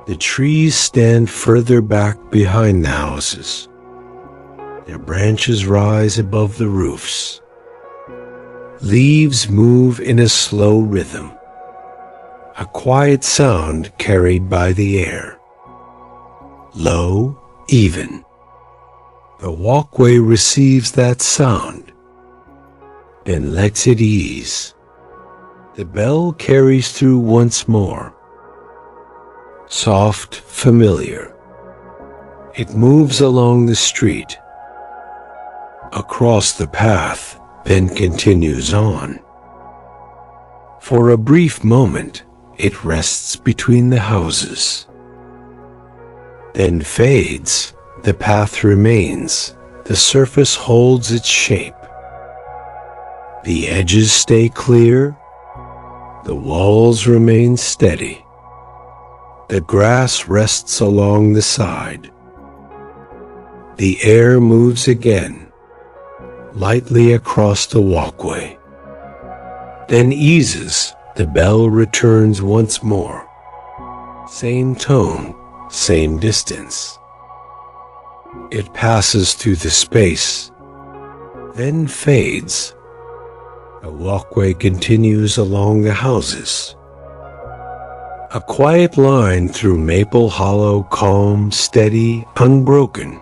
The trees stand further back behind the houses. Their branches rise above the roofs. Leaves move in a slow rhythm, a quiet sound carried by the air. Low, even. The walkway receives that sound, then lets it ease. The bell carries through once more. Soft, familiar. It moves along the street, across the path, then continues on. For a brief moment, it rests between the houses. Then fades. The path remains. The surface holds its shape. The edges stay clear. The walls remain steady. The grass rests along the side. The air moves again, lightly across the walkway. Then eases. The bell returns once more. Same tone, same distance. It passes through the space, then fades. The walkway continues along the houses. A quiet line through Maple Hollow, calm, steady, unbroken.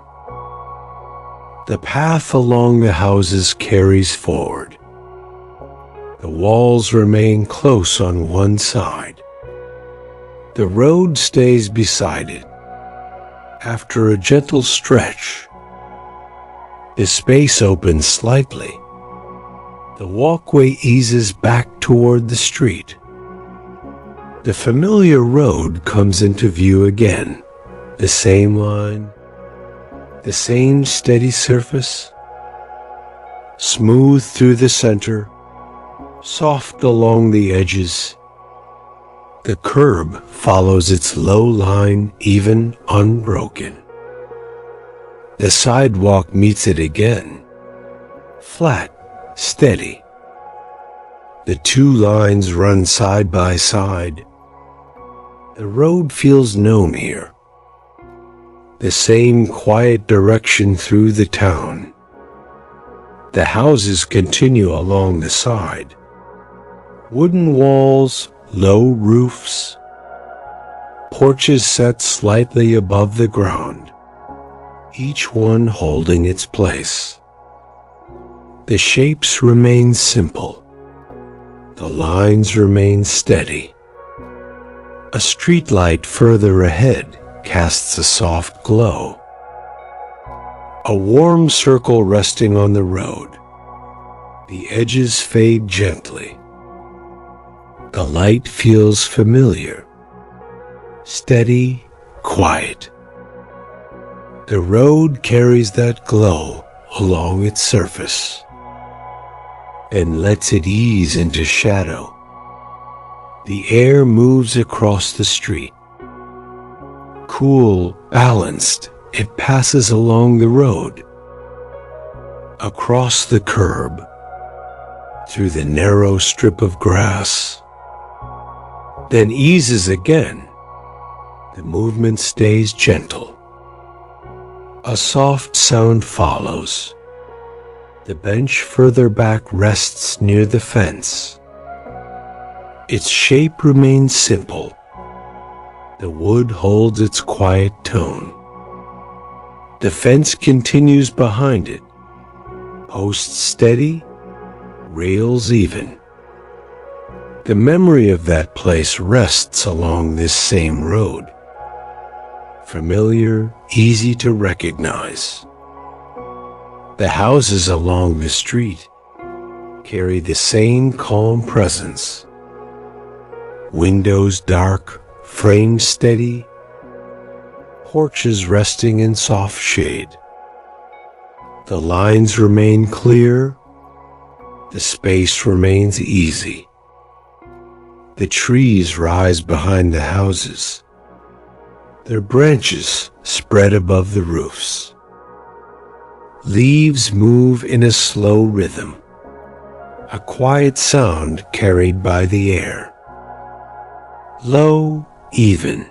The path along the houses carries forward. The walls remain close on one side. The road stays beside it. After a gentle stretch, the space opens slightly. The walkway eases back toward the street. The familiar road comes into view again. The same line, the same steady surface, smooth through the center, soft along the edges. The curb follows its low line, even, unbroken. The sidewalk meets it again, flat, steady. The two lines run side by side. The road feels known here. The same quiet direction through the town. The houses continue along the side. Wooden walls, low roofs, porches set slightly above the ground, each one holding its place. The shapes remain simple. The lines remain steady. A streetlight further ahead casts a soft glow. A warm circle resting on the road. The edges fade gently. The light feels familiar, steady, quiet. The road carries that glow along its surface and lets it ease into shadow. The air moves across the street. Cool, balanced, it passes along the road, across the curb, through the narrow strip of grass, then eases again. The movement stays gentle. A soft sound follows. The bench further back rests near the fence. Its shape remains simple. The wood holds its quiet tone. The fence continues behind it, posts steady, rails even. The memory of that place rests along this same road. Familiar, easy to recognize. The houses along the street carry the same calm presence. Windows dark, framed steady, porches resting in soft shade. The lines remain clear, the space remains easy. The trees rise behind the houses. Their branches spread above the roofs. Leaves move in a slow rhythm, a quiet sound carried by the air. Low, even.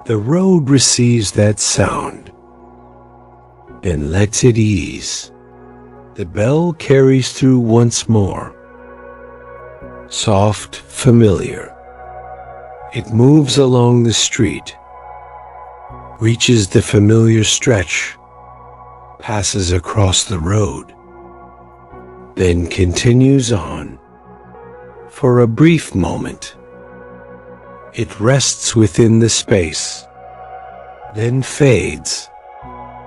The road receives that sound, then lets it ease. The bell carries through once more. Soft, familiar. It moves along the street, reaches the familiar stretch, passes across the road, then continues on. For a brief moment, it rests within the space, then fades.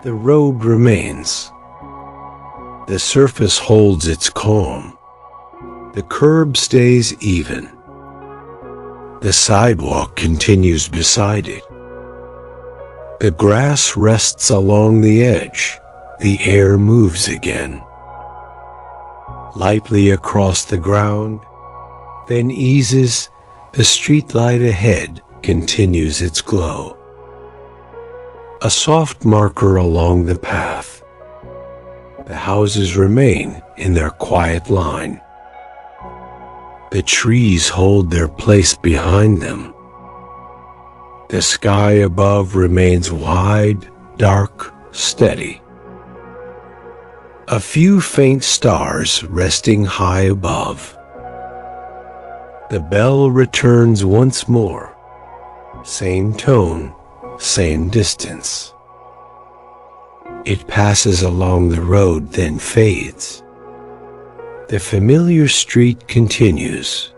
The road remains. The surface holds its calm. The curb stays even. The sidewalk continues beside it. The grass rests along the edge. The air moves again, lightly across the ground, then eases. The streetlight ahead continues its glow. A soft marker along the path. The houses remain in their quiet line. The trees hold their place behind them. The sky above remains wide, dark, steady. A few faint stars resting high above. The bell returns once more. Same tone, same distance. It passes along the road, then fades. The familiar street continues.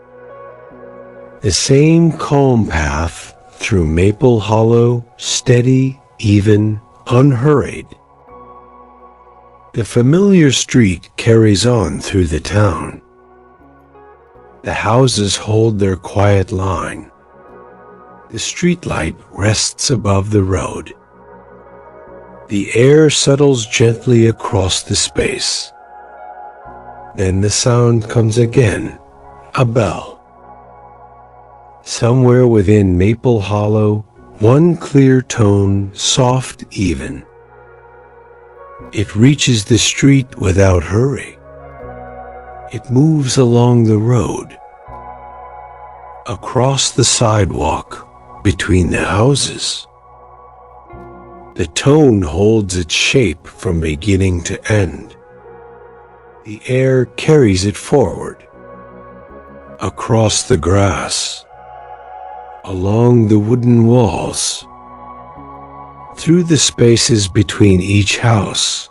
The same calm path through Maple Hollow, steady, even, unhurried. The familiar street carries on through the town. The houses hold their quiet line. The streetlight rests above the road. The air settles gently across the space. Then the sound comes again, a bell. Somewhere within Maple Hollow, one clear tone, soft, even. It reaches the street without hurry. It moves along the road, across the sidewalk, between the houses. The tone holds its shape from beginning to end. The air carries it forward, across the grass, along the wooden walls, through the spaces between each house.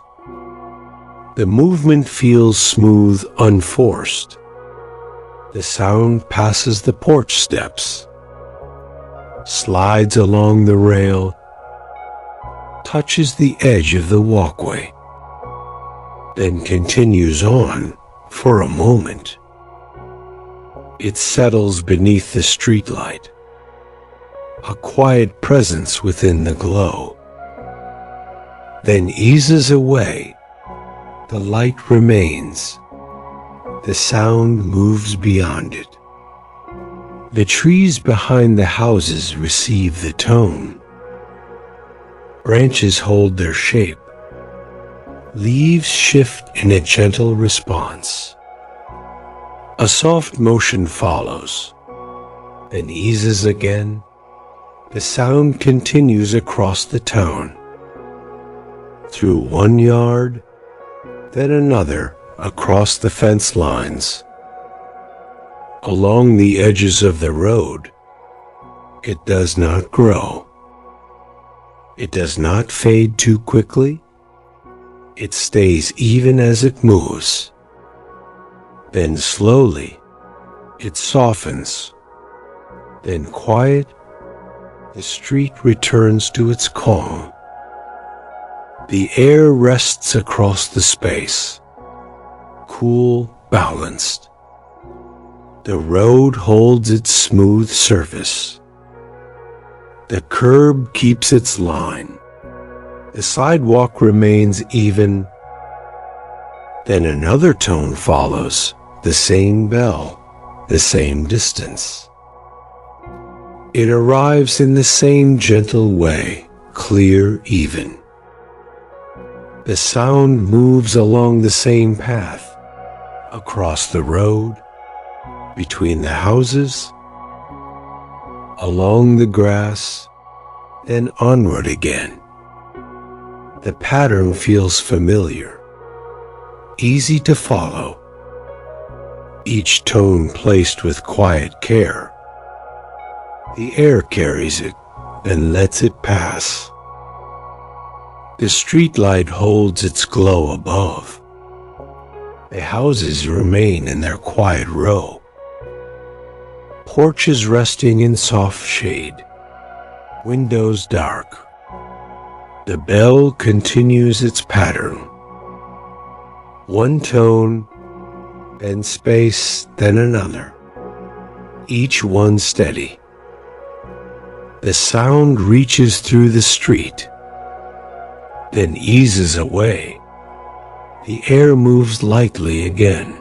The movement feels smooth, unforced. The sound passes the porch steps, slides along the rail, touches the edge of the walkway, then continues on for a moment. It settles beneath the streetlight, a quiet presence within the glow, then eases away. The light remains. The sound moves beyond it. The trees behind the houses receive the tone. Branches hold their shape. Leaves shift in a gentle response. A soft motion follows, then eases again. The sound continues across the town, through one yard, then another, across the fence lines, along the edges of the road. It does not grow. It does not fade too quickly. It stays even as it moves. Then slowly, it softens. Then quiet, the street returns to its calm. The air rests across the space, cool, balanced. The road holds its smooth surface. The curb keeps its line. The sidewalk remains even. Then another tone follows, the same bell, the same distance. It arrives in the same gentle way, clear, even. The sound moves along the same path, across the road, between the houses, along the grass, then onward again. The pattern feels familiar, easy to follow, each tone placed with quiet care. The air carries it, then lets it pass. The streetlight holds its glow above. The houses remain in their quiet row. Porches resting in soft shade. Windows dark. The bell continues its pattern. One tone, then space, then another. Each one steady. The sound reaches through the street, then eases away. The air moves lightly again.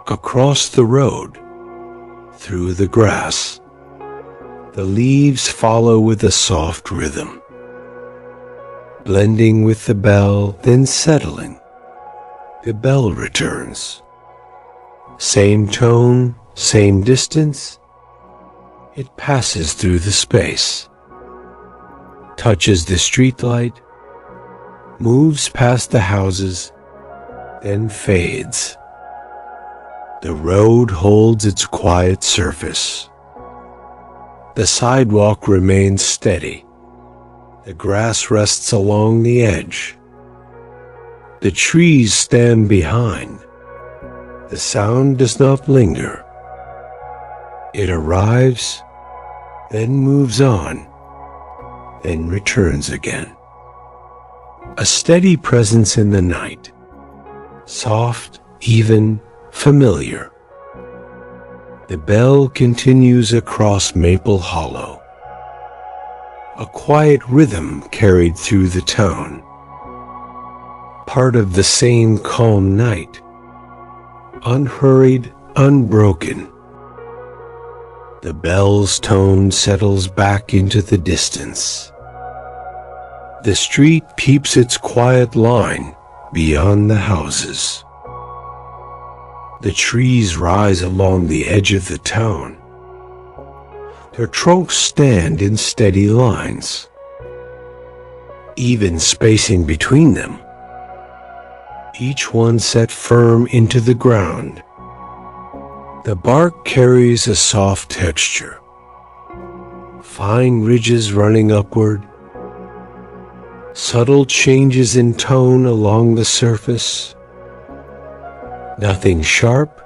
Across the road, through the grass. The leaves follow with a soft rhythm, blending with the bell, then settling. The bell returns. Same tone, same distance. It passes through the space, touches the streetlight, moves past the houses, then fades. The road holds its quiet surface. The sidewalk remains steady, The grass rests along the edge. The trees stand behind. The sound does not linger. It arrives, then moves on, then returns again. A steady presence in the night, soft, even, familiar. The bell continues across Maple Hollow, a quiet rhythm carried through the town, part of the same calm night, unhurried, unbroken. The bell's tone settles back into the distance. The street keeps its quiet line beyond the houses. The trees rise along the edge of the town. Their trunks stand in steady lines, even spacing between them, each one set firm into the ground. The bark carries a soft texture, fine ridges running upward, subtle changes in tone along the surface. Nothing sharp,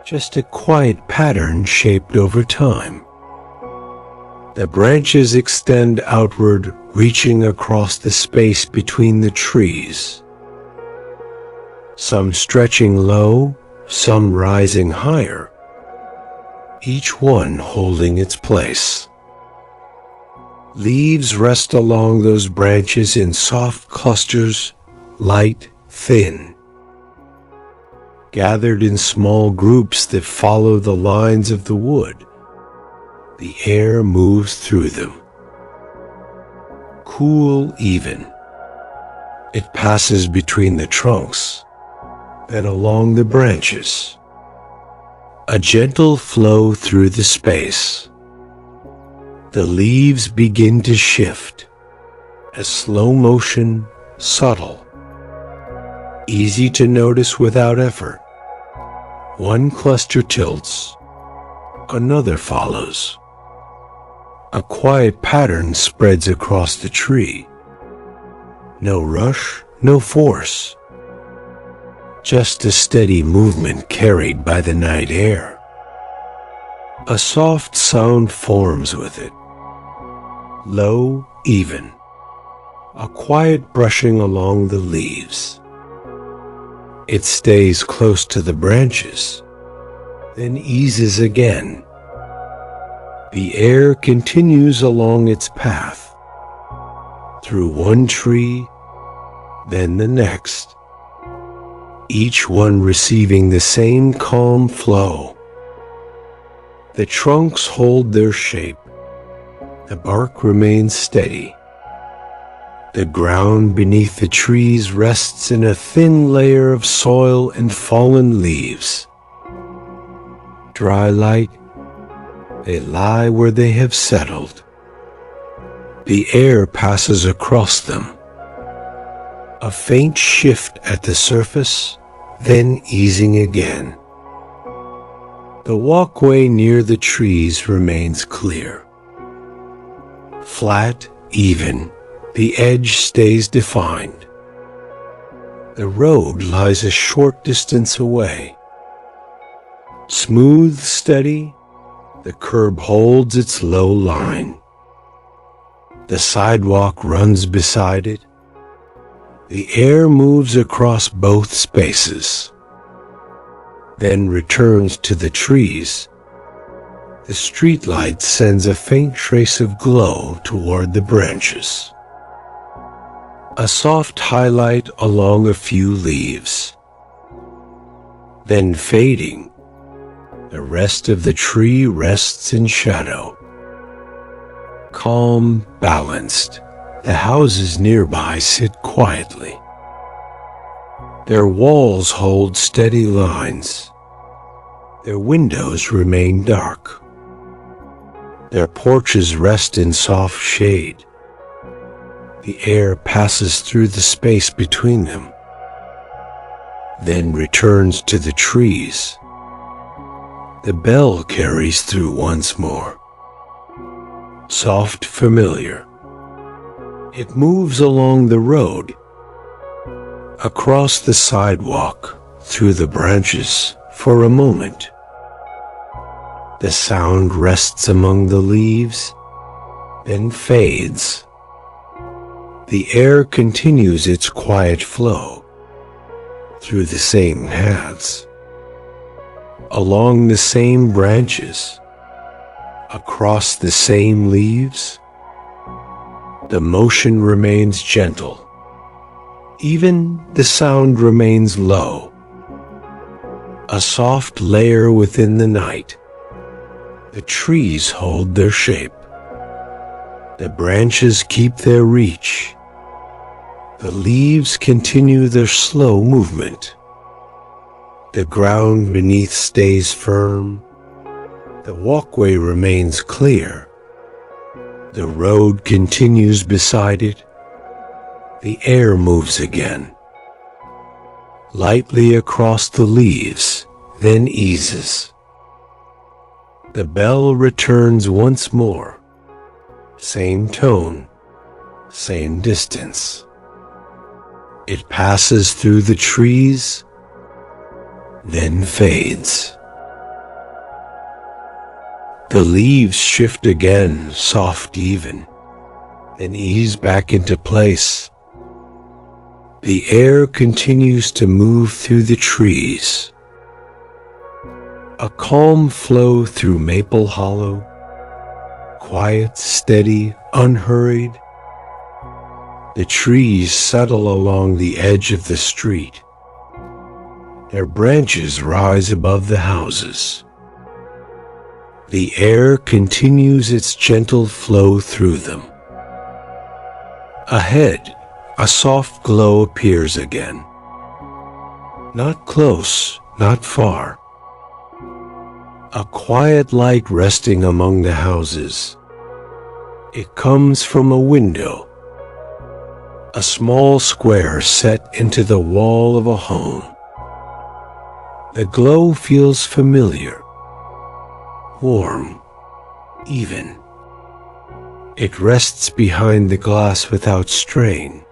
just a quiet pattern shaped over time. The branches extend outward, reaching across the space between the trees. Some stretching low, some rising higher, each one holding its place. Leaves rest along those branches in soft clusters, light, thin, gathered in small groups that follow the lines of the wood. The air moves through them. Cool, even. It passes between the trunks, then along the branches. A gentle flow through the space. The leaves begin to shift, a slow motion, subtle, easy to notice without effort. One cluster tilts, another follows. A quiet pattern spreads across the tree. No rush, no force. Just a steady movement carried by the night air. A soft sound forms with it. Low, even. A quiet brushing along the leaves. It stays close to the branches, then eases again. The air continues along its path, through one tree, then the next, each one receiving the same calm flow. The trunks hold their shape. The bark remains steady. The ground beneath the trees rests in a thin layer of soil and fallen leaves. Dry light, they lie where they have settled. The air passes across them. A faint shift at the surface, then easing again. The walkway near the trees remains clear. Flat, even, the edge stays defined. The road lies a short distance away. Smooth, steady, the curb holds its low line. The sidewalk runs beside it. The air moves across both spaces, then returns to the trees. The streetlight sends a faint trace of glow toward the branches. A soft highlight along a few leaves. Then fading, the rest of the tree rests in shadow. Calm, balanced, the houses nearby sit quietly. Their walls hold steady lines. Their windows remain dark. Their porches rest in soft shade. The air passes through the space between them, then returns to the trees. The bell carries through once more. Soft, familiar. It moves along the road, across the sidewalk, through the branches for a moment. The sound rests among the leaves, then fades. The air continues its quiet flow through the same paths, along the same branches, across the same leaves. The motion remains gentle. Even the sound remains low, a soft layer within the night. The trees hold their shape. The branches keep their reach. The leaves continue their slow movement. The ground beneath stays firm. The walkway remains clear. The road continues beside it. The air moves again, lightly across the leaves, then eases. The bell returns once more. Same tone, same distance. It passes through the trees, then fades. The leaves shift again, soft even, then ease back into place. The air continues to move through the trees. A calm flow through Maple Hollow, quiet, steady, unhurried. The trees settle along the edge of the street. Their branches rise above the houses. The air continues its gentle flow through them. Ahead, a soft glow appears again. Not close, not far. A quiet light resting among the houses. It comes from a window, a small square set into the wall of a home. The glow feels familiar, warm, even. It rests behind the glass without strain.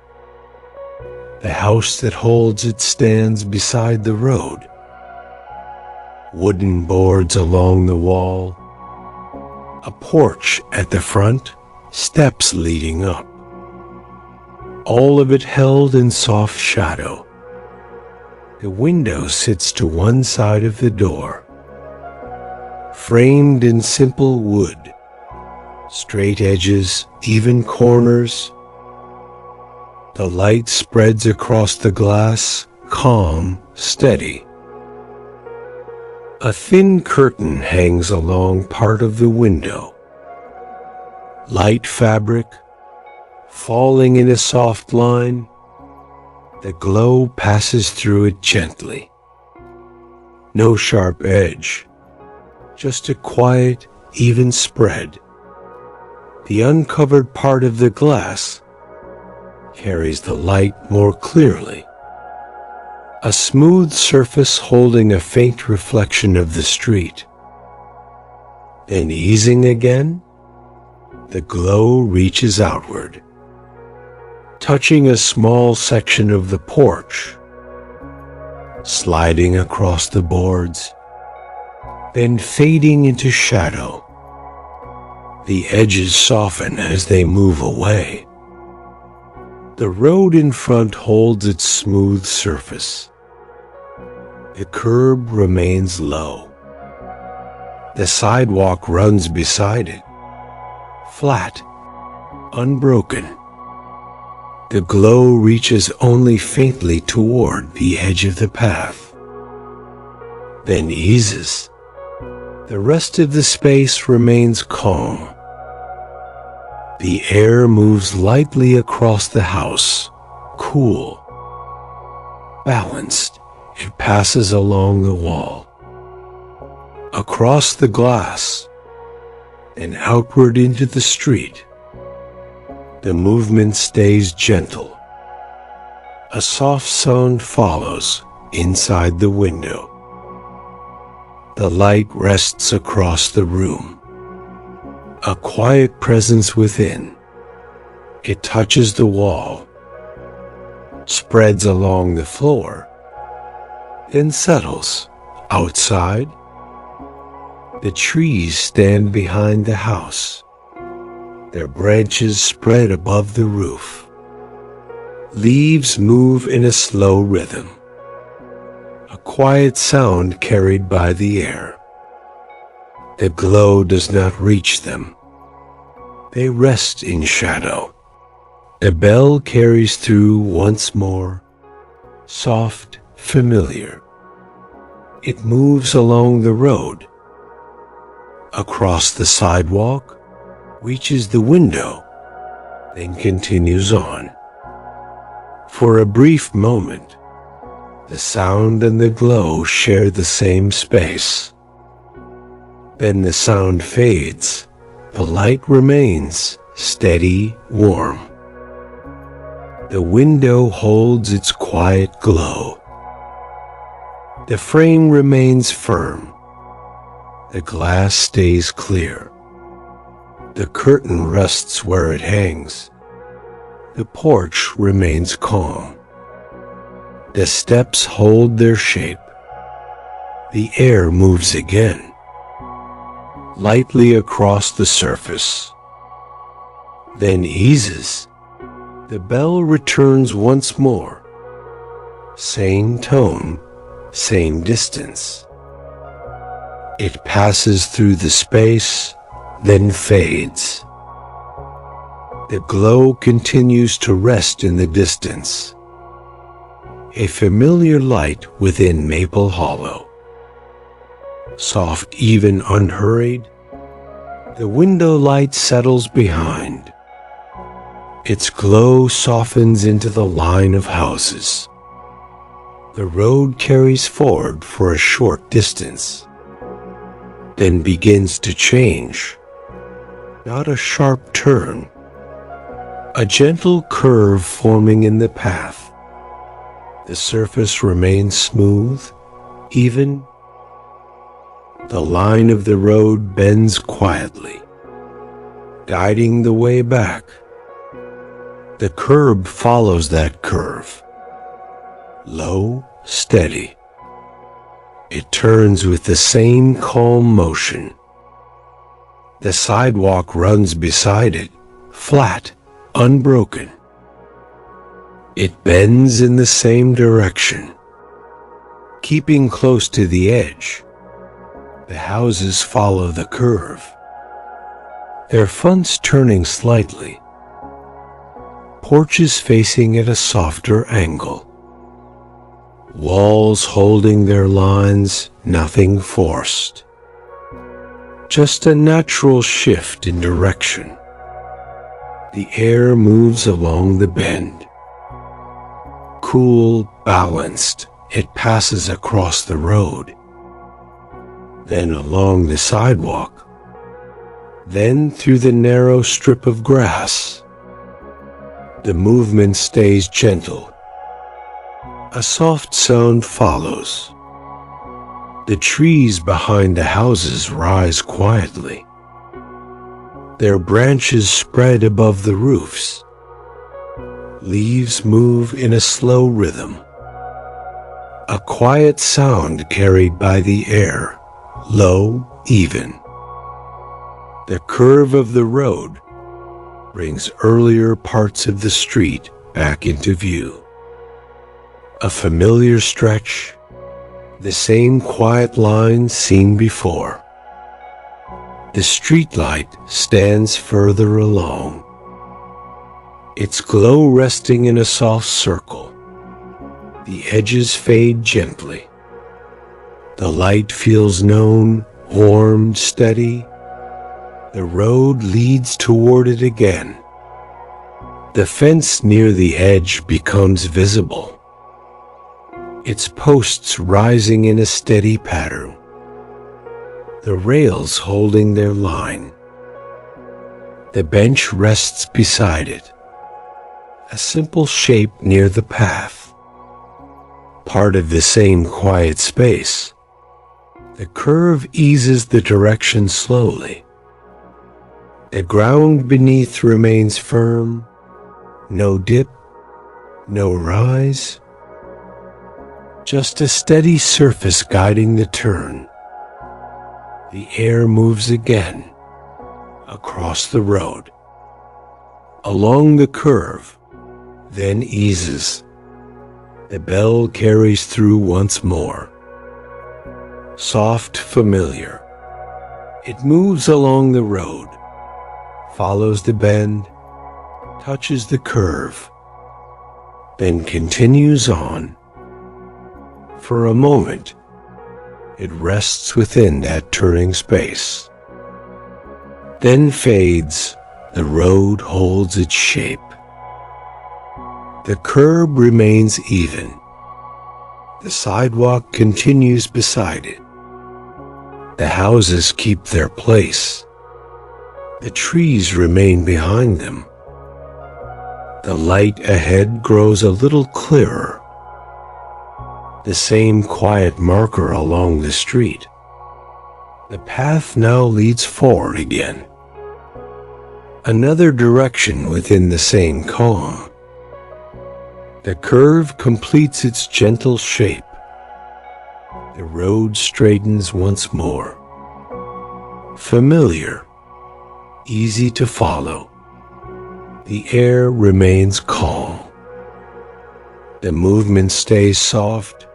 The house that holds it stands beside the road. Wooden boards along the wall, a porch at the front, steps leading up. All of it held in soft shadow. The window sits to one side of the door, framed in simple wood, straight edges, even corners. The light spreads across the glass, calm, steady. A thin curtain hangs along part of the window. Light fabric, falling in a soft line. The glow passes through it gently. No sharp edge, just a quiet, even spread. The uncovered part of the glass carries the light more clearly. A smooth surface holding a faint reflection of the street. Then easing again, the glow reaches outward, touching a small section of the porch, sliding across the boards, then fading into shadow. The edges soften as they move away. The road in front holds its smooth surface. The curb remains low. The sidewalk runs beside it, flat, unbroken. The glow reaches only faintly toward the edge of the path, then eases. The rest of the space remains calm. The air moves lightly across the house, cool, balanced. It passes along the wall, across the glass, and outward into the street. The movement stays gentle. A soft sound follows inside the window. The light rests across the room. A quiet presence within, It touches the wall, spreads along the floor, then settles. Outside, the trees stand behind the house, their branches spread above the roof. Leaves move in a slow rhythm, a quiet sound carried by the air. The glow does not reach them. They rest in shadow. The bell carries through once more, soft, familiar. It moves along the road, across the sidewalk, reaches the window, then continues on. For a brief moment, the sound and the glow share the same space. Then the sound fades, the light remains steady, warm. The window holds its quiet glow. The frame remains firm. The glass stays clear. The curtain rests where it hangs. The porch remains calm. The steps hold their shape. The air moves again, lightly across the surface, then eases. The bell returns once more. Same tone, same distance. It passes through the space, then fades. The glow continues to rest in the distance. A familiar light within Maple Hollow. Soft, even unhurried, the window light settles behind. Its glow softens into the line of houses. The road carries forward for a short distance, then begins to change. Not a sharp turn, a gentle curve forming in the path. The surface remains smooth, even. The line of the road bends quietly, guiding the way back. The curb follows that curve. Low, steady. It turns with the same calm motion. The sidewalk runs beside it, flat, unbroken. It bends in the same direction, keeping close to the edge. The houses follow the curve, their fronts turning slightly, porches facing at a softer angle, walls holding their lines, nothing forced. Just a natural shift in direction. The air moves along the bend. Cool, balanced, it passes across the road, then along the sidewalk, then through the narrow strip of grass. The movement stays gentle. A soft sound follows. The trees behind the houses rise quietly. Their branches spread above the roofs. Leaves move in a slow rhythm. A quiet sound carried by the air, low, even. The curve of the road brings earlier parts of the street back into view. A familiar stretch, the same quiet lines seen before. The streetlight stands further along, its glow resting in a soft circle. The edges fade gently. The light feels known, warm, steady. The road leads toward it again. The fence near the edge becomes visible, its posts rising in a steady pattern, the rails holding their line. The bench rests beside it, a simple shape near the path, part of the same quiet space. The curve eases the direction slowly. The ground beneath remains firm, No dip, no rise, just a steady surface guiding the turn. The air moves again across the road, along the curve, then eases. The bell carries through once more. Soft, familiar. It moves along the road, follows the bend, touches the curve, then continues on. For a moment, it rests within that turning space. Then fades, the road holds its shape. The curb remains even. The sidewalk continues beside it. The houses keep their place. The trees remain behind them. The light ahead grows a little clearer. The same quiet marker along the street. The path now leads forward again. Another direction within the same calm. The curve completes its gentle shape. The road straightens once more. Familiar, easy to follow. The air remains calm. The movement stays soft.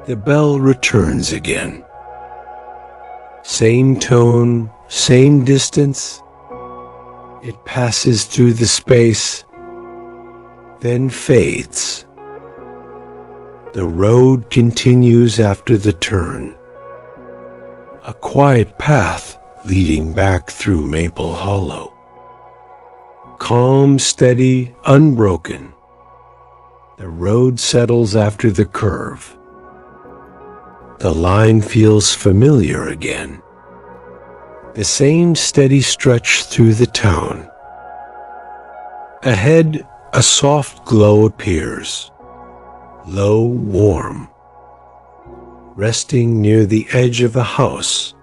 The bell returns again. Same tone, same distance. It passes through the space, then fades. The road continues after the turn. A quiet path leading back through Maple Hollow. Calm, steady, unbroken. The road settles after the curve. The line feels familiar again. The same steady stretch through the town. Ahead, a soft glow appears, low, warm, resting near the edge of a house.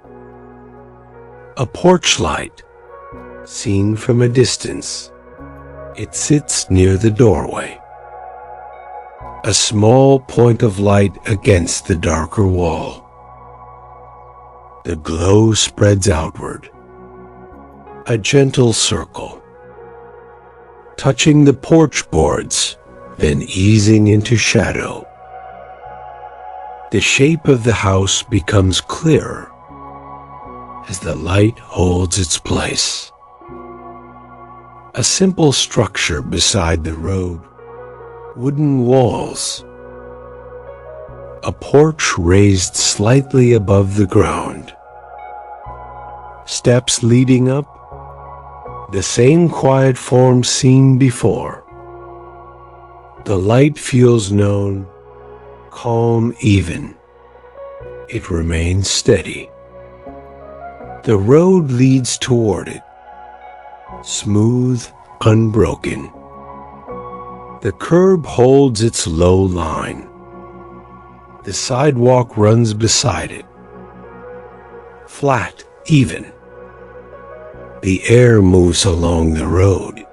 A porch light, seen from a distance. It sits near the doorway. A small point of light against the darker wall. The glow spreads outward. A gentle circle, touching the porch boards, then easing into shadow. The shape of the house becomes clearer as the light holds its place. A simple structure beside the road. Wooden walls. A porch raised slightly above the ground. Steps leading up. The same quiet form seen before. The light feels known, calm, even. It remains steady. The road leads toward it, smooth, unbroken. The curb holds its low line. The sidewalk runs beside it, flat, even. The air moves along the road.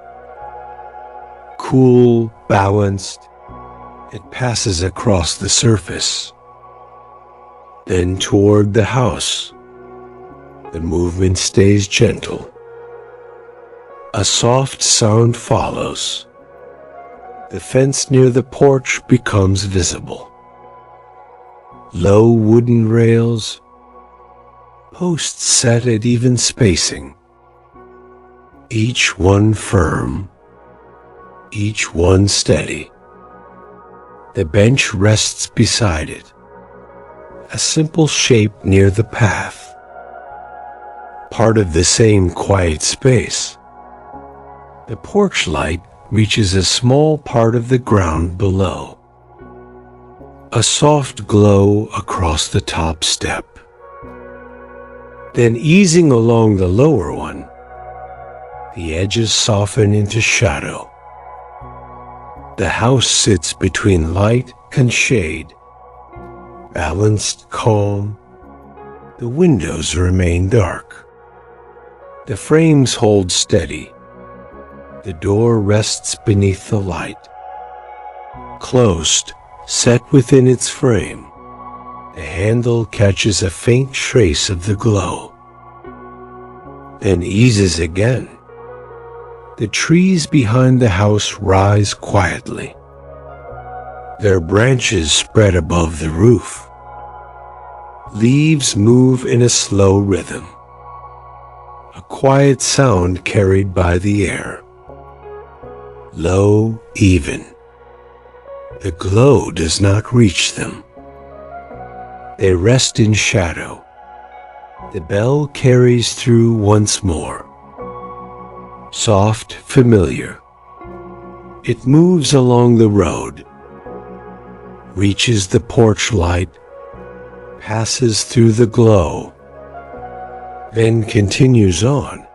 Cool, balanced, it passes across the surface. Then toward the house. The movement stays gentle. A soft sound follows. The fence near the porch becomes visible. Low wooden rails, posts set at even spacing. Each one firm, each one steady. The bench rests beside it, a simple shape near the path. Part of the same quiet space. The porch light reaches a small part of the ground below. A soft glow across the top step. Then easing along the lower one, the edges soften into shadow. The house sits between light and shade, balanced, calm. The windows remain dark. The frames hold steady. The door rests beneath the light. Closed, set within its frame, the handle catches a faint trace of the glow, then eases again. The trees behind the house rise quietly. Their branches spread above the roof. Leaves move in a slow rhythm, a quiet sound carried by the air. Low, even. The glow does not reach them. They rest in shadow. The bell carries through once more. Soft, familiar. It moves along the road, reaches the porch light, passes through the glow, then continues on.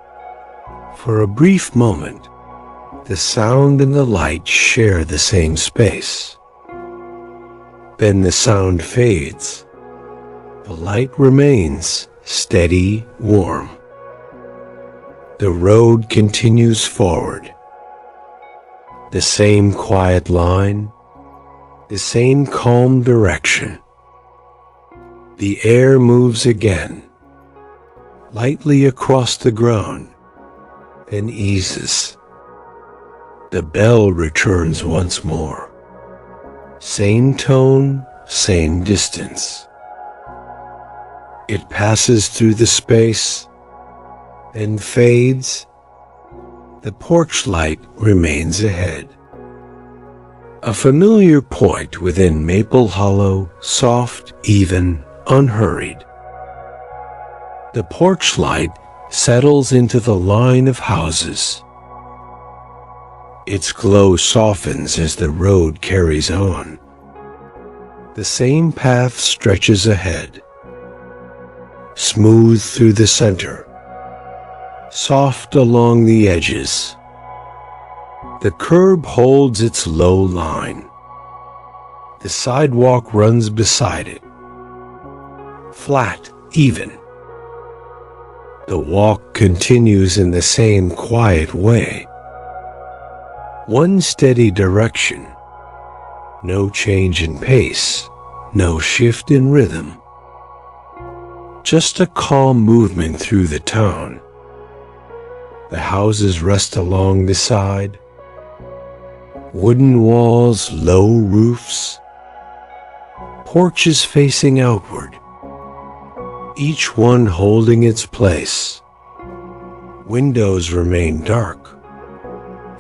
For a brief moment, the sound and the light share the same space. Then the sound fades. The light remains steady, warm. The road continues forward. The same quiet line, the same calm direction. The air moves again, lightly across the ground, then eases. The bell returns once more. Same tone, same distance. It passes through the space, then fades. The porch light remains ahead. A familiar point within Maple Hollow, soft, even, unhurried. The porch light settles into the line of houses. Its glow softens as the road carries on. The same path stretches ahead, smooth through the center, soft along the edges. The curb holds its low line. The sidewalk runs beside it, flat, even. The walk continues in the same quiet way. One steady direction, no change in pace, no shift in rhythm. Just a calm movement through the town. The houses rest along the side. Wooden walls, low roofs. Porches facing outward, each one holding its place. Windows remain dark,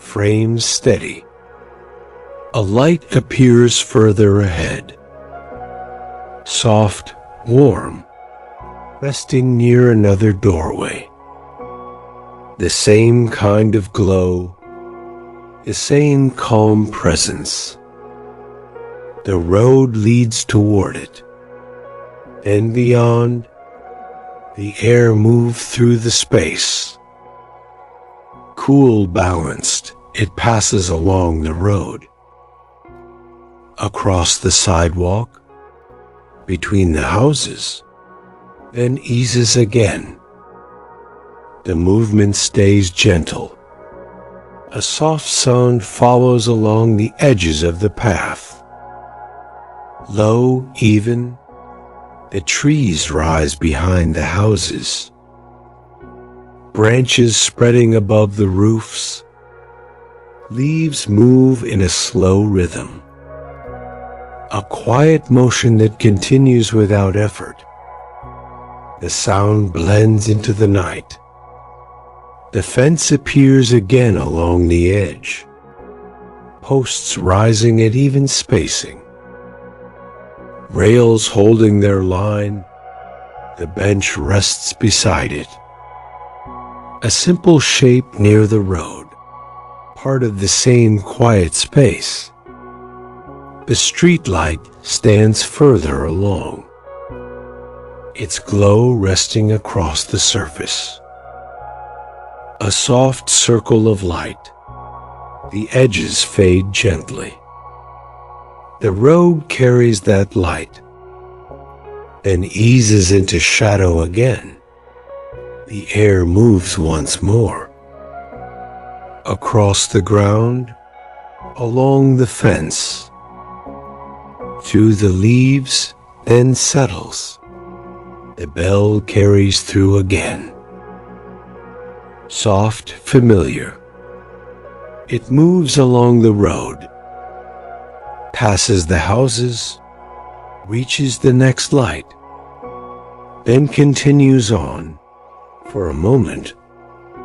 frames steady. A light appears further ahead, soft, warm, resting near another doorway. The same kind of glow, the same calm presence. The road leads toward it, and beyond, the air moves through the space. Cool, balanced, it passes along the road, across the sidewalk, between the houses, then eases again. The movement stays gentle. A soft sound follows along the edges of the path. Low, even, the trees rise behind the houses. Branches spreading above the roofs. Leaves move in a slow rhythm. A quiet motion that continues without effort. The sound blends into the night. The fence appears again along the edge. Posts rising at even spacing. Rails holding their line. The bench rests beside it. A simple shape near the road, part of the same quiet space. The street light stands further along, its glow resting across the surface. A soft circle of light. The edges fade gently. The road carries that light, then eases into shadow again. The air moves once more. across the ground, along the fence, through the leaves, then settles. The bell carries through again. Soft, familiar. It moves along the road, passes the houses, reaches the next light, then continues on. For a moment,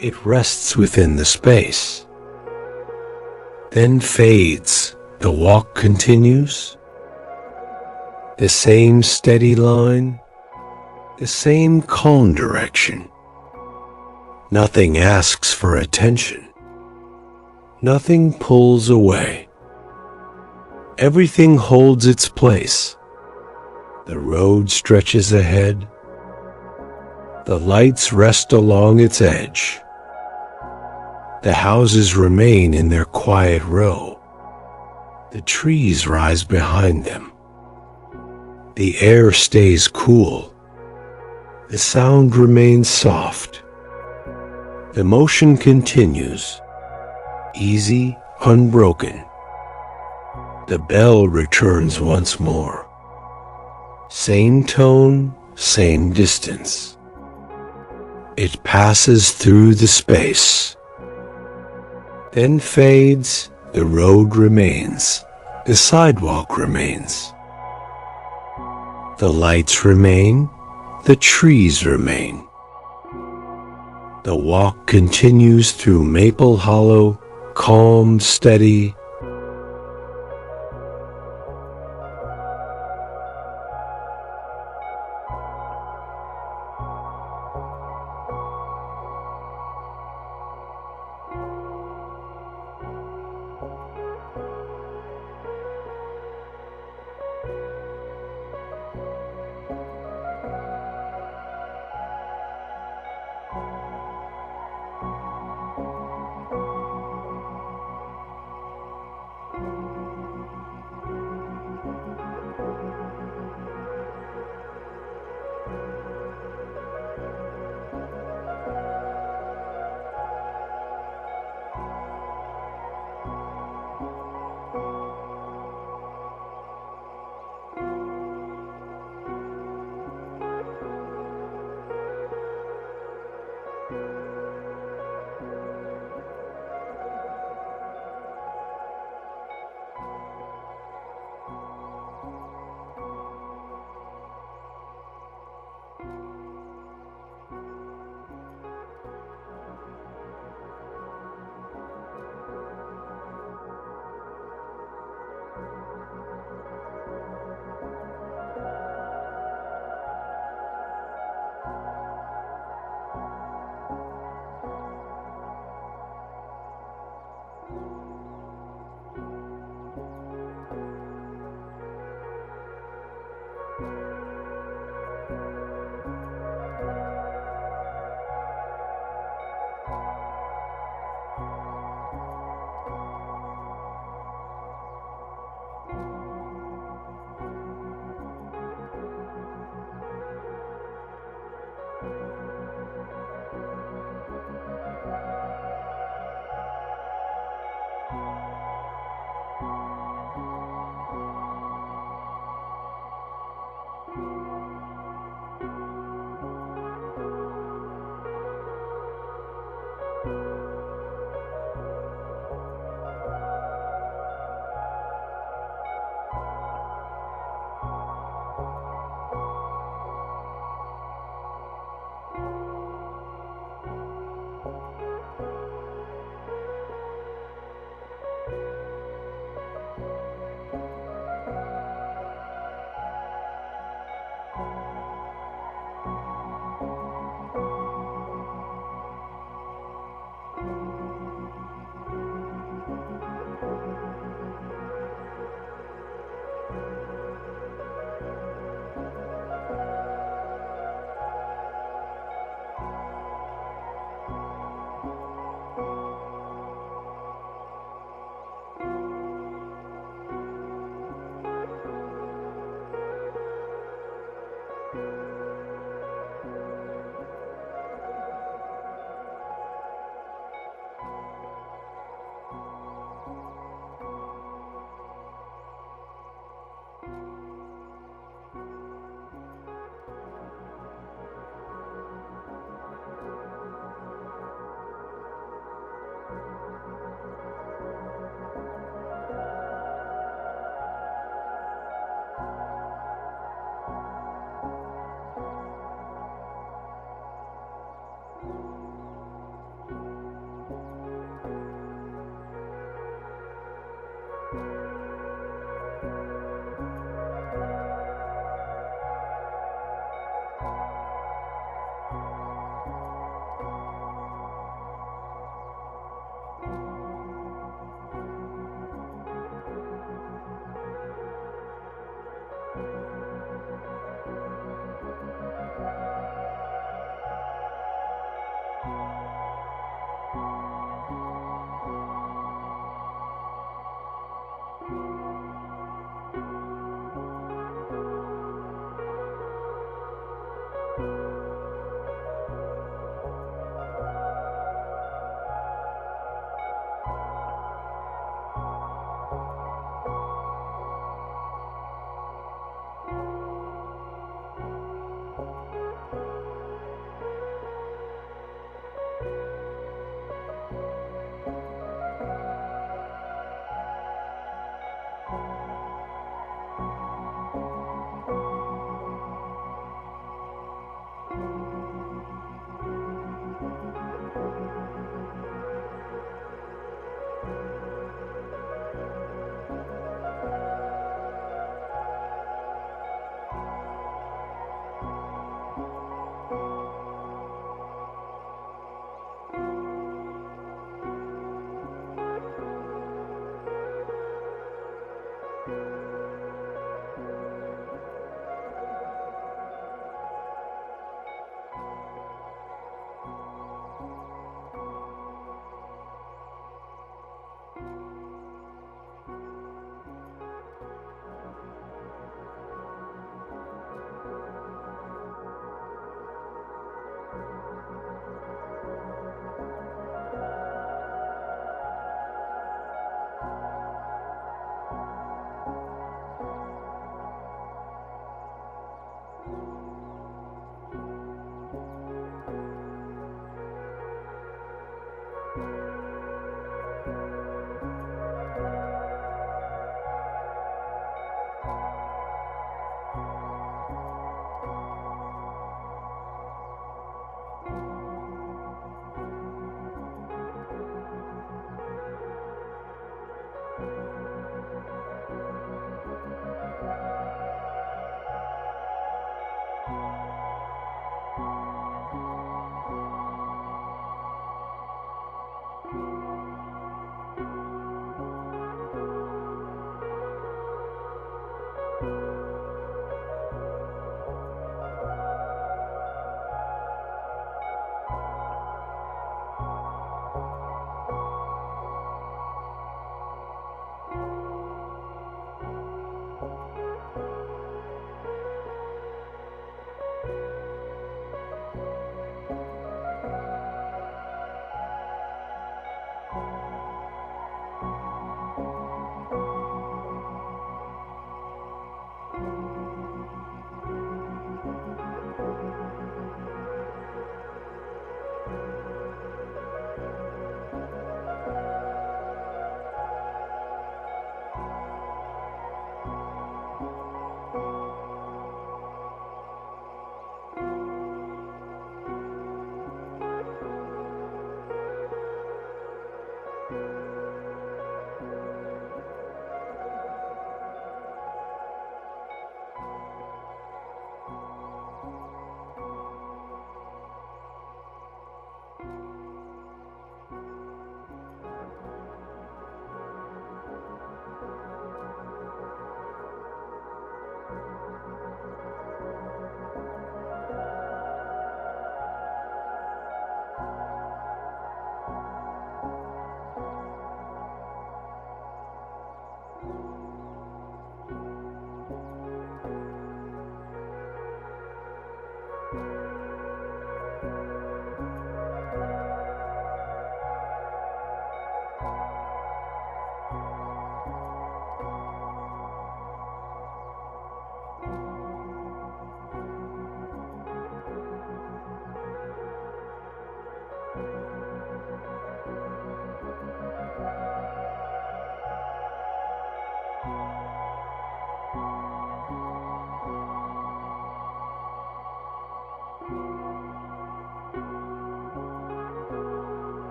it rests within the space, then fades. The walk continues. The same steady line, the same calm direction. Nothing asks for attention. Nothing pulls away. Everything holds its place. The road stretches ahead. The lights rest along its edge. The houses remain in their quiet row. The trees rise behind them. The air stays cool. The sound remains soft. The motion continues, easy, unbroken. The bell returns once more. Same tone, same distance. It passes through the space, then fades. The road remains. The sidewalk remains. The lights remain. The trees remain. The walk continues through Maple Hollow, calm, steady.